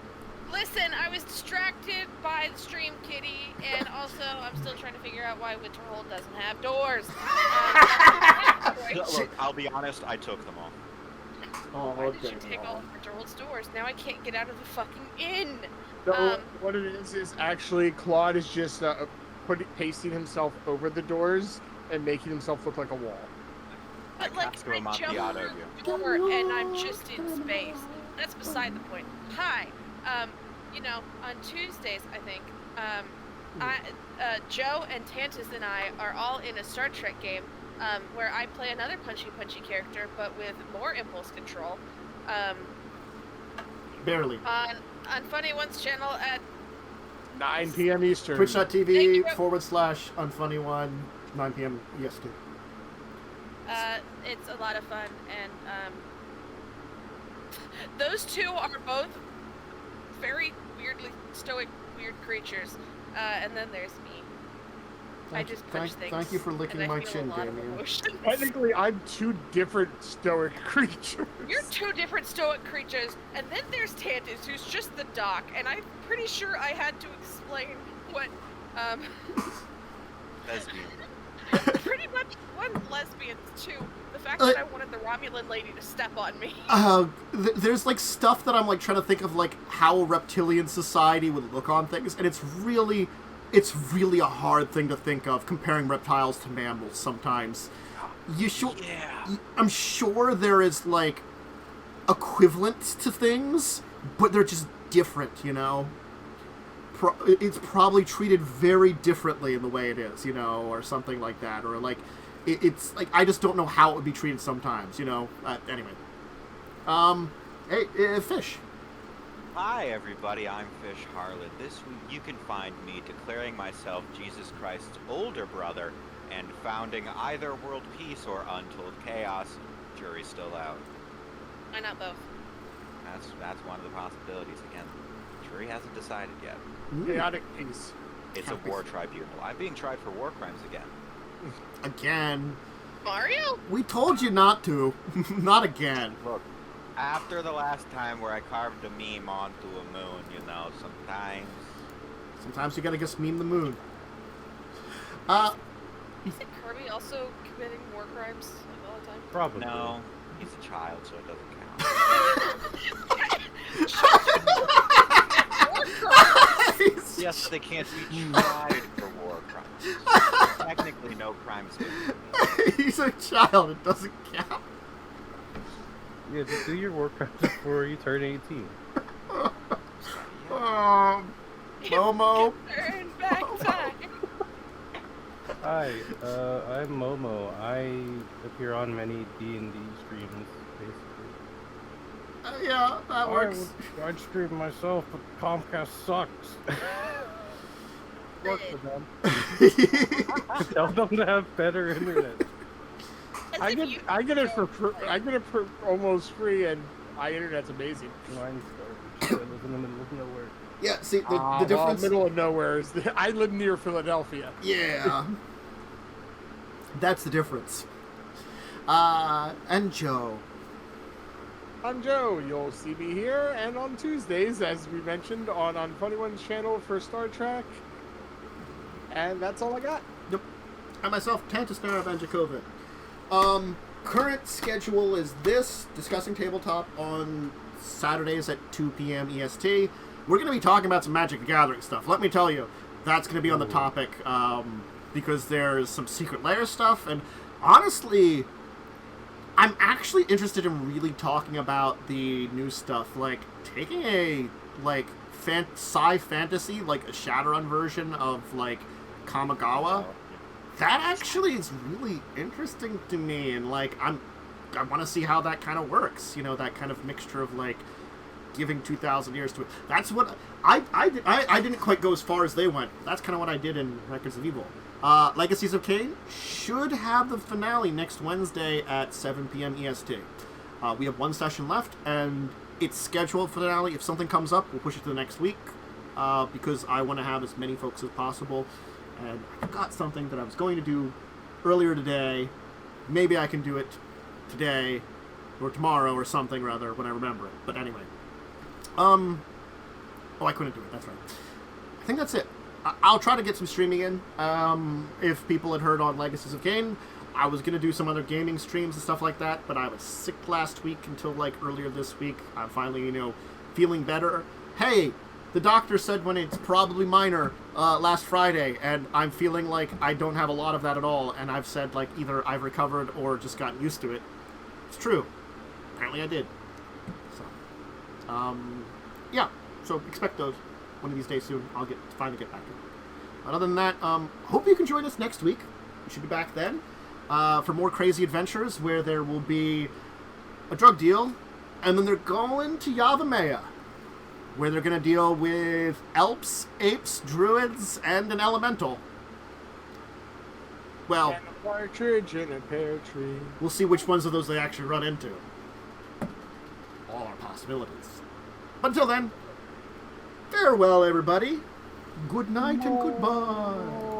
Listen, I was distracted by the stream kitty, and also I'm still trying to figure out why Winterhold doesn't have doors. Look, I'll be honest, I took them all. Why did you take all of Winterhold's doors? Now I can't get out of the fucking inn. So what it is actually Claude is just pasting himself over the doors and making himself look like a wall. But like, I jump through the door and I'm just in space. That's beside the point. Hi. You know, on Tuesdays, I think, Joe and Tantus and I are all in a Star Trek game, where I play another punchy character, but with more impulse control. Barely. On Funny One's channel at 9 p.m. Eastern. Twitch.tv/unfunny1, 9 p.m. EST. It's a lot of fun, and those two are both very weirdly stoic, weird creatures. And then there's me. I just punch things. Thank you for licking my chin, Damien. Technically, I'm two different stoic creatures. You're two different stoic creatures, and then there's Tantus, who's just the doc, and I'm pretty sure I had to explain what, Lesbian. pretty much one lesbian, too. The fact that I wanted the Romulan lady to step on me. There's, like, stuff that I'm, like, trying to think of, like, how a reptilian society would look on things, and it's really a hard thing to think of, comparing reptiles to mammals sometimes. I'm sure there is, like, equivalents to things, but they're just different, you know? It's probably treated very differently in the way it is, you know, or something like that, or, like, it's, like, I just don't know how it would be treated sometimes, you know? Anyway. Hey, Fish. Hi everybody, I'm Fish Harlan. This week you can find me declaring myself Jesus Christ's older brother and founding either World Peace or Untold Chaos. Jury's still out. Why not both? That's one of the possibilities. Again, jury hasn't decided yet. Chaotic Peace. It's a war tribunal. I'm being tried for war crimes again. Again. Mario? We told you not to. Not again. Look. After the last time where I carved a meme onto a moon, you know, sometimes you gotta just meme the moon. Isn't Kirby also committing war crimes like, all the time? Probably. No, he's a child, so it doesn't count. Yes, they can't be tried for war crimes. Technically, no crimes. He's a child, it doesn't count. Yeah, just do your war crimes before you turn 18. Momo. Turn back time. Hi, I'm Momo. I appear on many D&D streams, basically. Yeah, that works. I'd stream myself, but Comcast sucks. Work for them. Tell them to have better internet. I get it for almost free, and my internet's amazing. Mine's garbage. I live in the middle of nowhere. Yeah, see, the difference... middle of nowhere is... I live near Philadelphia. Yeah. That's the difference. And Joe. I'm Joe. You'll see me here, and on Tuesdays, as we mentioned, on Funny One's channel for Star Trek. And that's all I got. Yep. And myself, Tantus and Dracovin. Current schedule is this, discussing tabletop on Saturdays at 2 p.m. EST. We're going to be talking about some Magic the Gathering stuff. Let me tell you, that's going to be on the topic, because there's some Secret Lair stuff, and honestly, I'm actually interested in really talking about the new stuff, like, taking a, like, sci fantasy, like a Shadowrun version of, like, Kamigawa. That actually is really interesting to me, and, like, I want to see how that kind of works, you know, that kind of mixture of, like, giving 2,000 years to it. That's what I didn't quite go as far as they went. That's kind of what I did in Records of Evil. Legacies of Kain should have the finale next Wednesday at 7 p.m. EST. We have one session left, and it's scheduled for the finale. If something comes up, we'll push it to the next week, because I want to have as many folks as possible. And I forgot something that I was going to do earlier today. Maybe I can do it today. or tomorrow or something rather when I remember it. But anyway, I couldn't do it. That's right. I think that's it. I'll try to get some streaming in. If people had heard on Legacies of Kain, I was gonna do some other gaming streams and stuff like that, but I was sick last week until like earlier this week. I'm finally, feeling better. Hey, the doctor said when it's probably minor last Friday, and I'm feeling like I don't have a lot of that at all, and I've said like either I've recovered or just gotten used to it. It's true. Apparently I did. So, yeah. So expect those one of these days soon. I'll finally get back to it. But other than that, hope you can join us next week. We should be back then for more crazy adventures where there will be a drug deal, and then they're going to Yavimaya, where they're going to deal with elves, apes, druids, and an elemental. Well, And a partridge in a pear tree. we'll see which ones of those they actually run into. All are possibilities. But until then, farewell, everybody. Good night and goodbye.